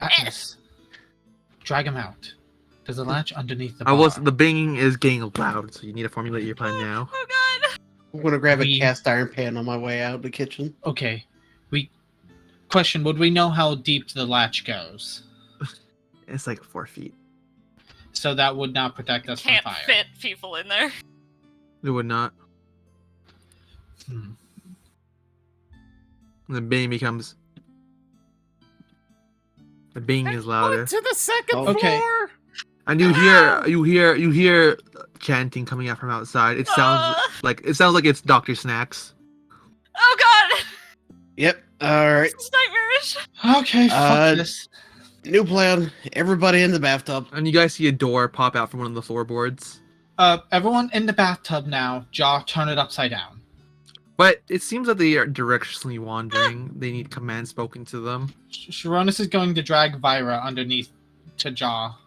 Atlas. Drag him out. There's a latch underneath the bar. The banging is getting loud, so you need to formulate your plan now. Oh god! I'm gonna grab a cast iron pan on my way out of the kitchen. Okay. Question, would we know how deep the latch goes? It's like 4 feet. So that would not protect us Can't from fire. fit people in there. It would not. And the bang becomes. The bang is louder. To the second Okay. floor. And you hear chanting coming out from outside. It sounds like it's Dr. Snacks. Oh god! Yep. All right. This is nightmarish. Okay, fuck this. New plan. Everybody in the bathtub. And you guys see a door pop out from one of the floorboards. Everyone in the bathtub now. Jaw, turn it upside down. But it seems that they are directionally wandering. They need commands spoken to them. Sharonis is going to drag Vira underneath to Jaw.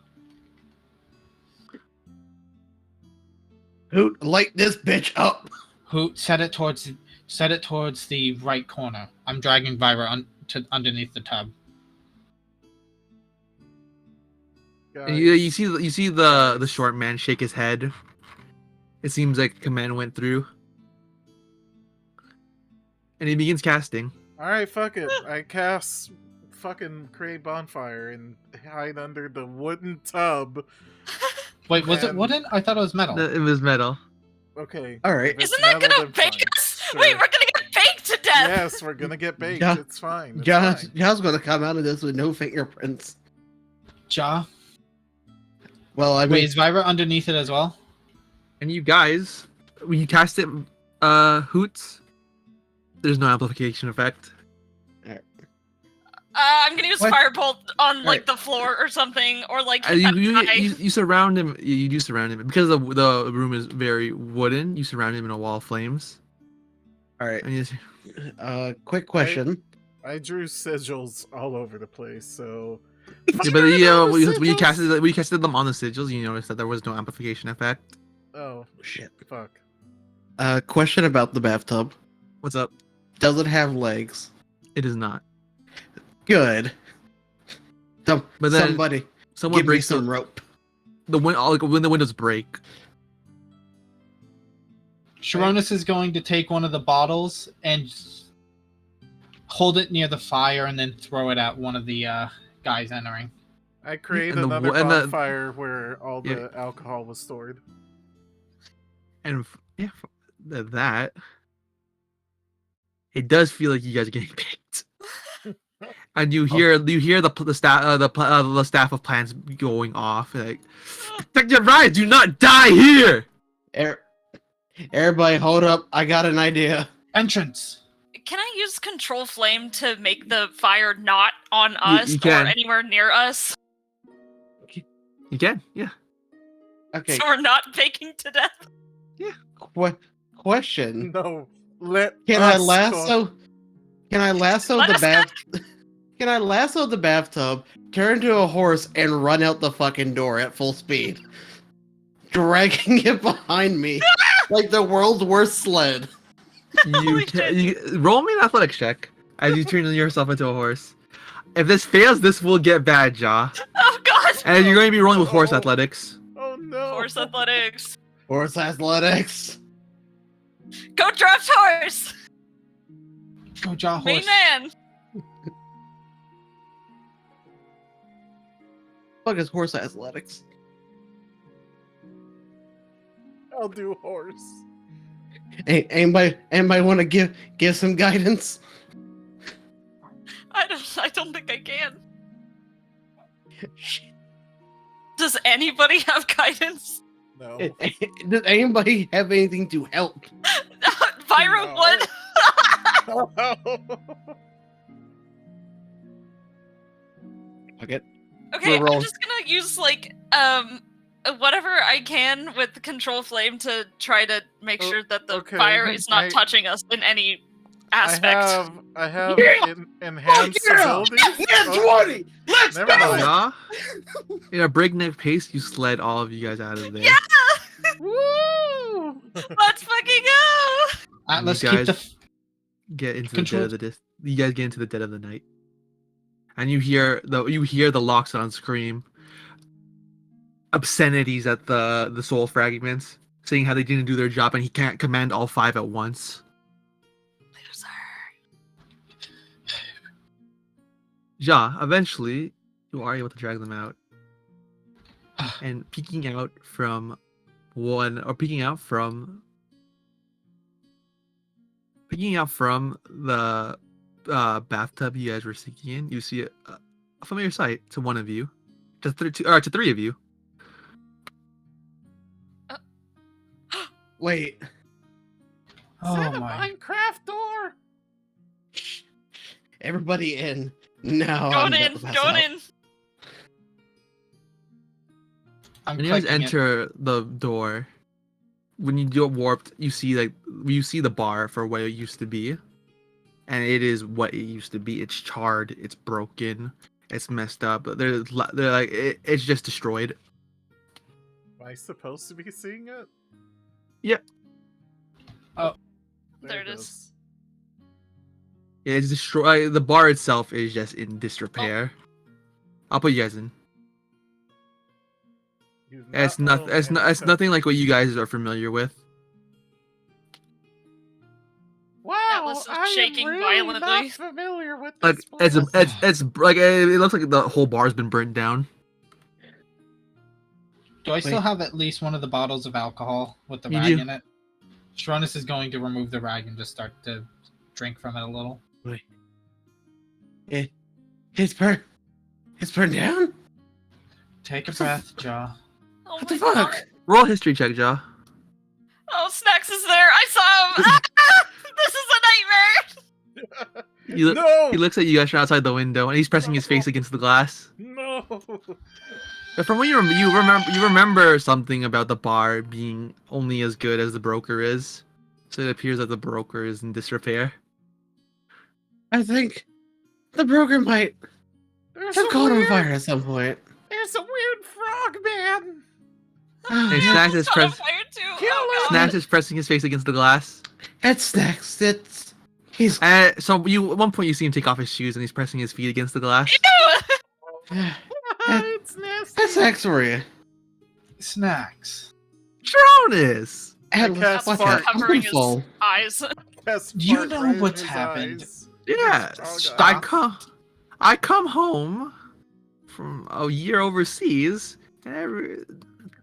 Hoot, light this bitch up. Hoot, set it towards the right corner. I'm dragging Vira underneath the tub. And you see the short man shake his head. It seems like command went through. And he begins casting. Alright, fuck it. I cast fucking create bonfire and hide under the wooden tub. Wait, was it wooden? I thought it was metal. It was metal. Okay. All right. if it's Isn't that metal, gonna then bake fine. us? Sure. Wait, we're gonna get baked to death! Yes, we're gonna get baked. Yeah. It's fine. It's John's fine. gonna come out of this with no fingerprints. Jaw. Well, I mean, Wait, is Vira underneath it as well? And you guys, when you cast it, Hoots, there's no amplification effect. I'm gonna use What? firebolt on like Alright. the floor or something, or like You surround him. You do surround him because the room is very wooden. You surround him in a wall of flames. all right. And you, Quick question. I drew sigils all over the place, so Yeah, but you know, when you sigils! casted them on the sigils, you noticed that there was no amplification effect. Oh, Shit. fuck. Question about the bathtub. What's up? Does it have legs? It is not. Good. But then Somebody, someone give me breaks some rope. like when the windows break. Sharonis is going to take one of the bottles and hold it near the fire and then throw it at one of the guys entering. I create And the another and the- bonfire where all Yeah. the alcohol was stored. And that it does feel like you guys are getting picked. And you hear the staff of plants going off like, protect your rise, do not die here. Everybody, hold up! I got an idea. Entrance. Can I use control flame to make the fire not on us you or can. anywhere near us? You can, yeah. Okay. So we're not baking to death? Question. No, let Can us I lasso? go. Can I lasso Let the us bath? Can I lasso the bathtub, turn to a horse, and run out the fucking door at full speed, dragging it behind me like the world's worst sled? You roll me an athletics check as you turn yourself into a horse. If this fails, this will get bad, Jaw. Oh god! And you're going to be rolling with horse athletics. Oh no! Horse athletics. Horse athletics. Go draft horse! Go jaw Main horse. man! Fuck is horse athletics? I'll do horse. Hey, anybody want to give some guidance? I don't think I can. Does anybody have guidance? No. Does anybody have anything to help? Byron would. Okay. Okay, We're I'm just gonna use like whatever I can with the control flame to try to make sure that the okay, fire is not I- touching us in any aspect. I have Yeah! enhanced yeah! abilities. Nat 20! Let's Never go! mind. Jaw, in a breakneck pace, you sled all of you guys out of there. Yeah! Woo! Let's fucking go! Atlas, You keep the. guys get into Control- the dead of the you guys get into the dead of the night, and you hear the Loxodon scream obscenities at the soul fragments, saying how they didn't do their job and he can't command all 5 at once. Ja, eventually you are able to drag them out, and peeking out from the bathtub you guys were seeking in, you see a familiar sight to one of you, to three of you. Wait. Is Oh that a my. Minecraft door? Everybody in. No. Going I'm in, gonna pass going out. in. I'm When you guys clicking it. enter the door, when you get warped, you see the bar for what it used to be, and it is what it used to be. It's charred, it's broken, it's messed up. They're like it's just destroyed. Am I supposed to be seeing it? Yep. Oh. There it is. Yeah, it's destroyed. The bar itself is just in disrepair. I'll put you guys in. It's nothing like what you guys are familiar with. Wow, Atlas is I am shaking really violently. not familiar with Like this place. it's like it looks like the whole bar's been burnt down. Do I still Wait. have at least one of the bottles of alcohol with the You rag do. in it? Sharonis is going to remove the rag and just start to drink from it a little. Wait. It's burned down? Take a breath, Jaw. Oh What the my fuck? God. Roll a history check, Ja. Oh, Snacks is there. I saw him. This is a nightmare. No! He looks at you guys from outside the window, and he's pressing his face against the glass. No! But from what you remember something about the bar being only as good as the broker is. So it appears that the broker is in disrepair. I think the broker might I've caught on fire at some point. There's a weird frog man. Hey, Snacks is Caught on press. fire too. Kill Oh, him. Snacks is pressing his face against the glass. It's Snacks. He's. So you at one point you see him take off his shoes and he's pressing his feet against the glass. It's nasty. That's Snacks for you. Snacks. Tronus! Atlas, watch out. I'm covering gonna his fall. eyes. You Fart know right in what's his happened. eyes. Yes, Oh, I come home from a year overseas, and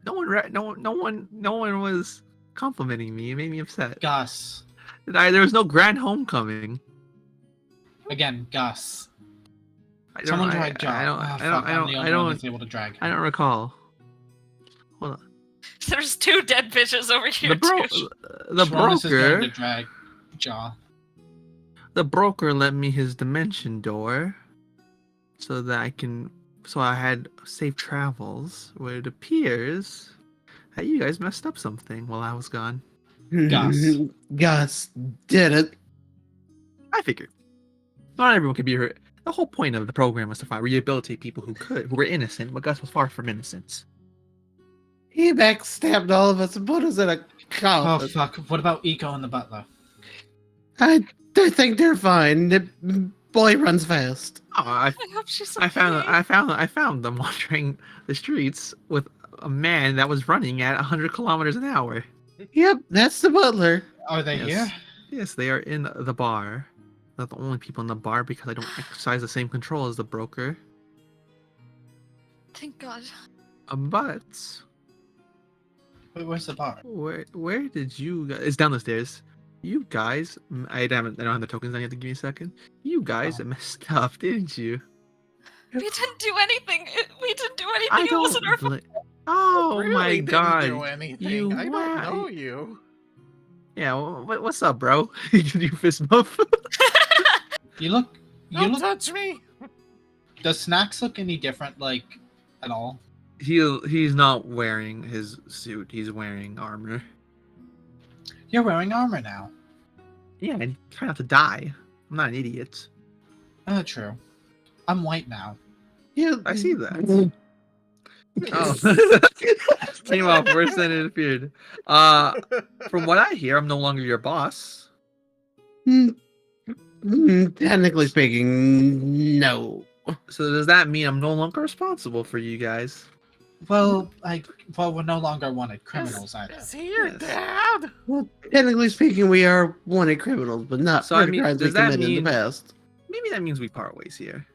no one was complimenting me. It made me upset. Gus. There was no grand homecoming. Again, Gus. I Someone drag John. I'm the only one that's able to drag. I don't recall. Hold on. There's 2 dead bitches over here. The Schwannis is going broker. to drag Jaw. The broker lent me his dimension door, so I had safe travels. Where it appears that you guys messed up something while I was gone. Gus did it. I figured. Not everyone could be hurt. The whole point of the program was to rehabilitate people who were innocent, but Gus was far from innocent. He backstabbed all of us and put us in a cult. Oh fuck! What about Eco and the butler? I think they're fine. The boy runs fast. Oh, I hope she's I found them wandering the streets with a man that was running at 100 kilometers an hour. Yep, that's the butler. Are they here? Yes, they are in the bar. Not the only people in the bar because I don't exercise the same control as the broker. Thank God. But Wait, where's the bar? where did you guys? It's down the stairs. You guys, I don't have the tokens. I have to give me a second. You guys messed up, didn't you? We didn't do anything. We didn't do anything. I It wasn't our fault. Oh Really my didn't god! do anything. I don't know you. Yeah, what's up, bro? You fist bump? You look. Don't touch me. Does Snacks look any different, like, at all? He's not wearing his suit. He's wearing armor. You're wearing armor now. Yeah, and try not to die. I'm not an idiot. True. I'm white now. Yeah, I see that. Oh, came off worse than it appeared. From what I hear, I'm no longer your boss. Technically speaking, no. So does that mean I'm no longer responsible for you guys? Well, we're no longer wanted criminals either. Is he your dad? Well, technically speaking, we are wanted criminals, but not So for I the mean, crimes we does that committed in mean the past. maybe that means we part ways here?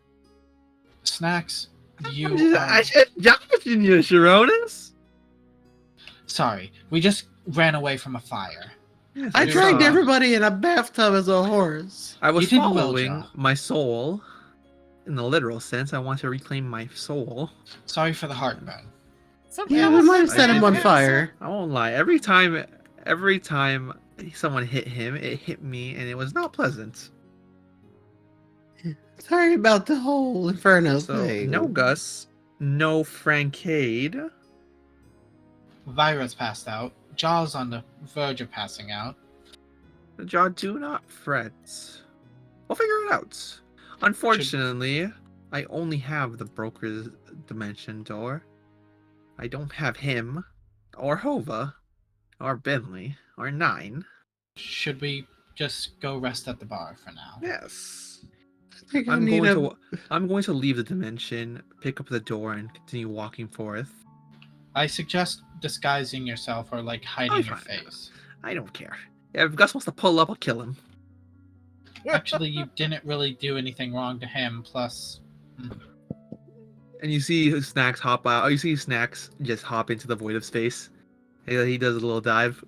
Snacks, I just joshing you, Sharonis. Sorry, we just ran away from a fire. Yes, I we dragged saw. everybody in a bathtub as a horse. I was You did well, following John. my soul. In the literal sense, I want to reclaim my soul. Sorry for the heartburn. Yeah, we might have set him on fire. I won't lie. Every time someone hit him, it hit me, and it was not pleasant. Sorry about the whole Inferno So, thing. no Gus, no Francade. Vira's passed out. Jaw's on the verge of passing out. Jaw, do not fret. We'll figure it out. Unfortunately, I only have the broker's dimension door. I don't have him, or Hova, or Bentley, or Nine. Should we just go rest at the bar for now? Yes. I think I'm going to leave the dimension, pick up the door, and continue walking forth. I suggest disguising yourself or like hiding your face. I don't care. If Gus wants to pull up, I'll kill him. Actually, you didn't really do anything wrong to him. Plus, And you see Snacks hop out. Oh, you see Snacks just hop into the void of space. He does a little dive.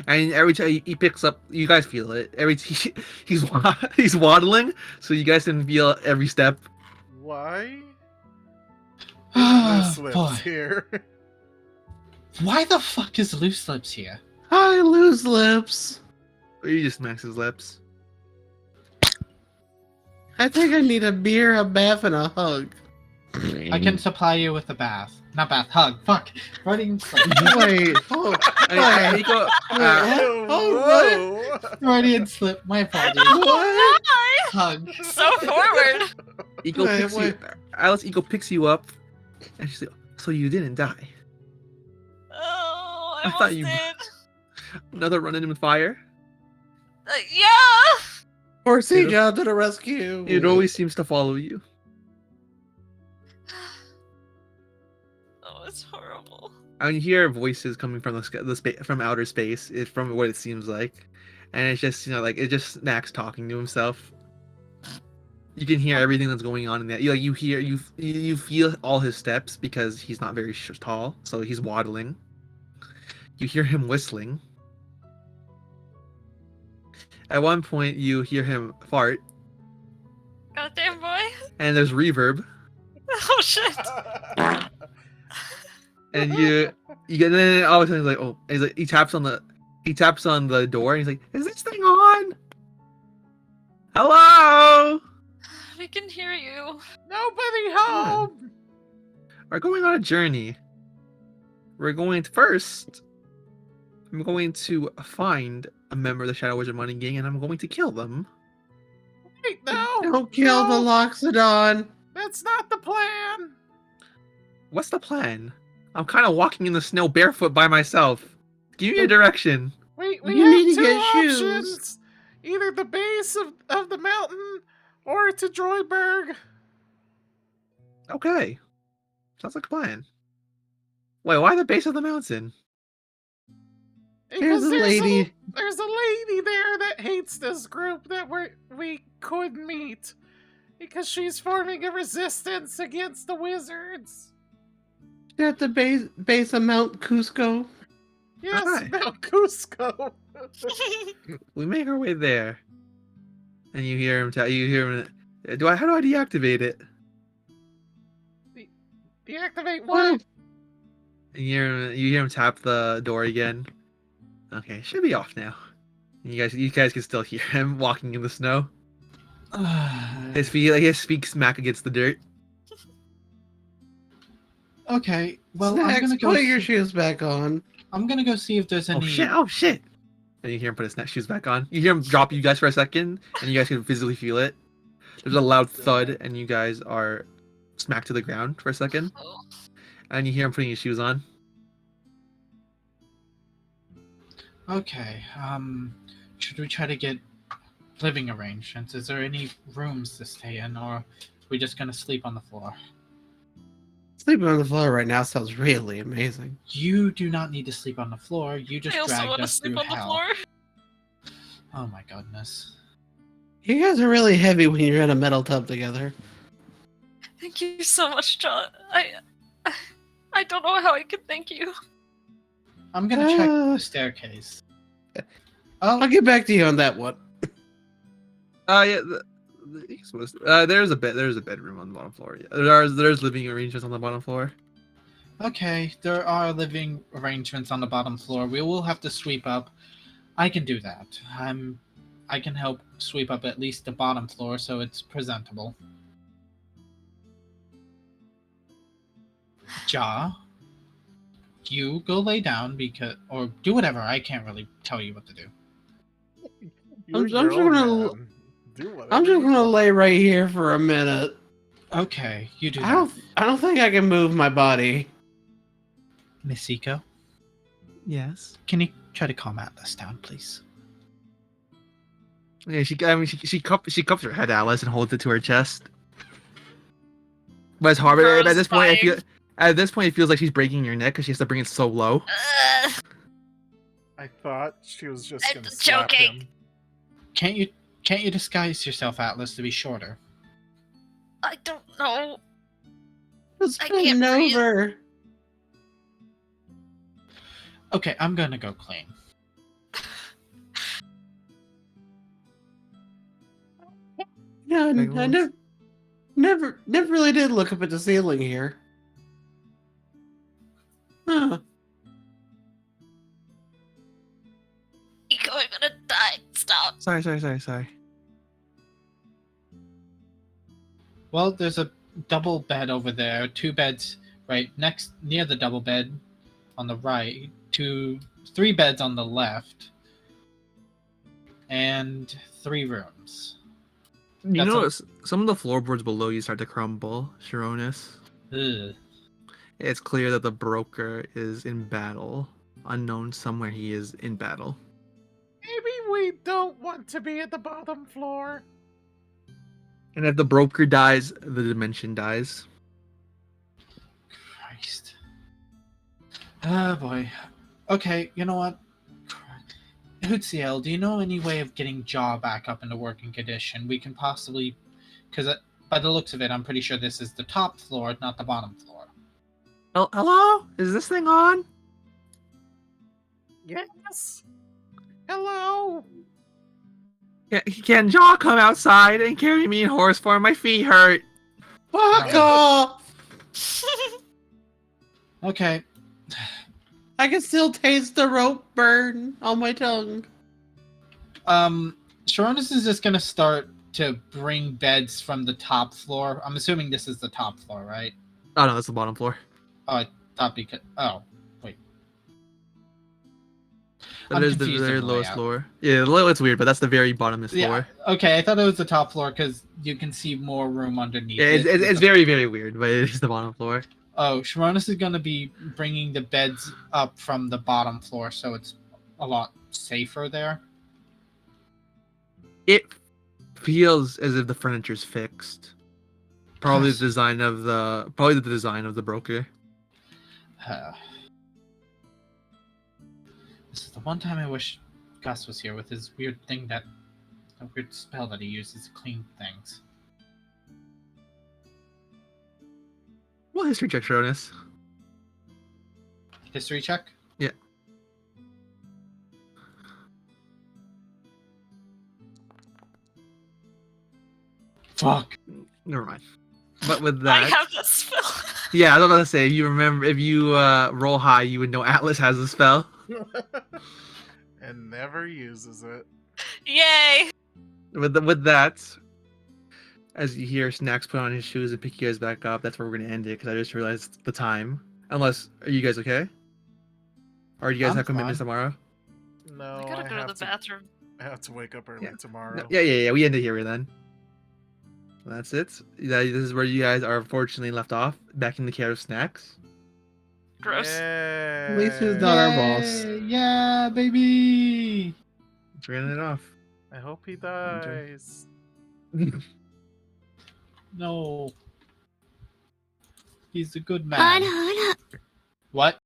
And every time he picks up, you guys feel it. He's waddling, so you guys can feel every step. Why? oh, Loose boy. lips here. Why the fuck is Loose Lips here? I lose lips. Or you just smacks his lips. I think I need a beer, a bath, and a hug. I can supply you with a bath. Not bath, hug. Fuck. Freudian slip. Wait. Oh, Wait, Eco, Whoa! Freudian slip. My apologies. What? Hug. So forward. Eco picks you. Alice Eco picks you up, and she's like, "So you didn't die? Oh, I I thought almost you- did. Another run in with fire? Yeah. Horsey John to the rescue. It always seems to follow you." Oh, it's horrible. And you hear voices coming from from outer space. It's from what it seems like, and it's just like it just Max talking to himself. You can hear everything that's going on in that. You hear you feel all his steps because he's not very tall, so he's waddling. You hear him whistling. At one point, you hear him fart, Goddamn boy. and there's reverb. Oh shit. And you get then all of a sudden he's like, oh, he's like he taps on the door and he's like, is this thing on? Hello? We can hear you. Nobody home. We're going on a journey. We're going to first. I'm going to find a member of the Shadow Wizard Money Gang and I'm going to kill them. Wait, no. Don't kill the Loxodon. That's not the plan. What's the plan? I'm kind of walking in the snow barefoot by myself. Give me a direction. We You have need to two get options. shoes. Either the base of the mountain or to Droidberg. Okay. Sounds like a plan. Wait, why the base of the mountain? There's a lady. There's a lady there that hates this group that we could meet. Because she's forming a resistance against the wizards. At the base of Mount Cusco. Yes, Alright. Mount Cusco. We make our way there. And you hear him how do I deactivate it? Deactivate what? And you hear him tap the door again. Okay, should be off now. And you guys can still hear him walking in the snow. His feet smack against the dirt. Okay, well, Snacks, I'm gonna go. put your shoes back on. I'm gonna go see if there's any. Oh shit! And you hear him put his shoes back on. You hear him drop you guys for a second, and you guys can physically feel it. There's a loud thud, and you guys are smacked to the ground for a second. And you hear him putting his shoes on. Okay, should we try to get living arrangements? Is there any rooms to stay in, or are we just gonna sleep on the floor? Sleeping on the floor right now sounds really amazing. You do not need to sleep on the floor. You just I also dragged want to us sleep through on the hell. floor. Oh my goodness. You guys are really heavy when you're in a metal tub together. Thank you so much, John. I don't know how I can thank you. I'm gonna check the staircase. I'll get back to you on that one. Yeah. There's a bedroom on the bottom floor. Yeah. There's living arrangements on the bottom floor. Okay, there are living arrangements on the bottom floor. We will have to sweep up. I can do that. I can help sweep up at least the bottom floor so it's presentable. Ja, you go lay down or do whatever. I can't really tell you what to do. I'm just gonna lay right here for a minute. Okay, you do that. I don't think I can move my body. Misiko, Yes. can you try to calm Atlas down, please? Yeah, she cups her head, Alice, and holds it to her chest. But it's hard. But at this point, it feels like she's breaking your neck because she has to bring it so low. I thought she was just I'm gonna slap joking. him. Can't you disguise yourself, Atlas, to be shorter? I don't know. Just I can't bend breathe. over. Okay, I'm gonna go clean. Yeah, I never really did look up at the ceiling here. Huh. Eco, I'm gonna die. Stop. Sorry. Well, there's a double bed over there, 2 beds right next near the double bed on the right, 3 beds on the left, and 3 rooms. You That's notice some of the floorboards below you start to crumble, Sharonis. Ugh. It's clear that the broker is in battle. Unknown somewhere he is in battle. Maybe we don't want to be at the bottom floor. And if the broker dies, the dimension dies. Christ. Oh boy. Okay, you know what? Hootziel, do you know any way of getting Jaw back up into working condition? We can possibly, because by the looks of it, I'm pretty sure this is the top floor, not the bottom floor. Oh, hello? Is this thing on? Yes. Hello. Can Jaw come outside and carry me in horse form? My feet hurt. Fuck off! Okay. I can still taste the rope burn on my tongue. Sharonis is just gonna start to bring beds from the top floor. I'm assuming this is the top floor, right? Oh no, that's the bottom floor. Oh, I thought because... Oh, wait. That is the very lowest floor. Yeah, it's weird, but that's the very bottomest floor. Okay, I thought it was the top floor because you can see more room underneath. Yeah, it's very, very weird, but it is the bottom floor. Oh, Sharonis is going to be bringing the beds up from the bottom floor, so it's a lot safer there. It feels as if the furniture's fixed. Probably the design of the broker. This is the one time I wish Gus was here with his weird weird spell that he uses to clean things. Well, history check, Sharonis. History check? Yeah. Fuck. Never mind. But with that, I have that spell. yeah, I was about to say, if you roll high, you would know Atlas has a spell. And never uses it. Yay! With that, as you hear Snacks put on his shoes and pick you guys back up, that's where we're gonna end it because I just realized the time. Unless, are you guys okay? Or do you guys have commitments tomorrow? No, I gotta go to the bathroom. I have to wake up early tomorrow. Yeah. We end it here then. That's it. This is where you guys are unfortunately left off, back in the care of Snacks. Gross. At least he's not our boss. Yeah, baby! Turning it off. I hope he dies. No. He's a good man. What?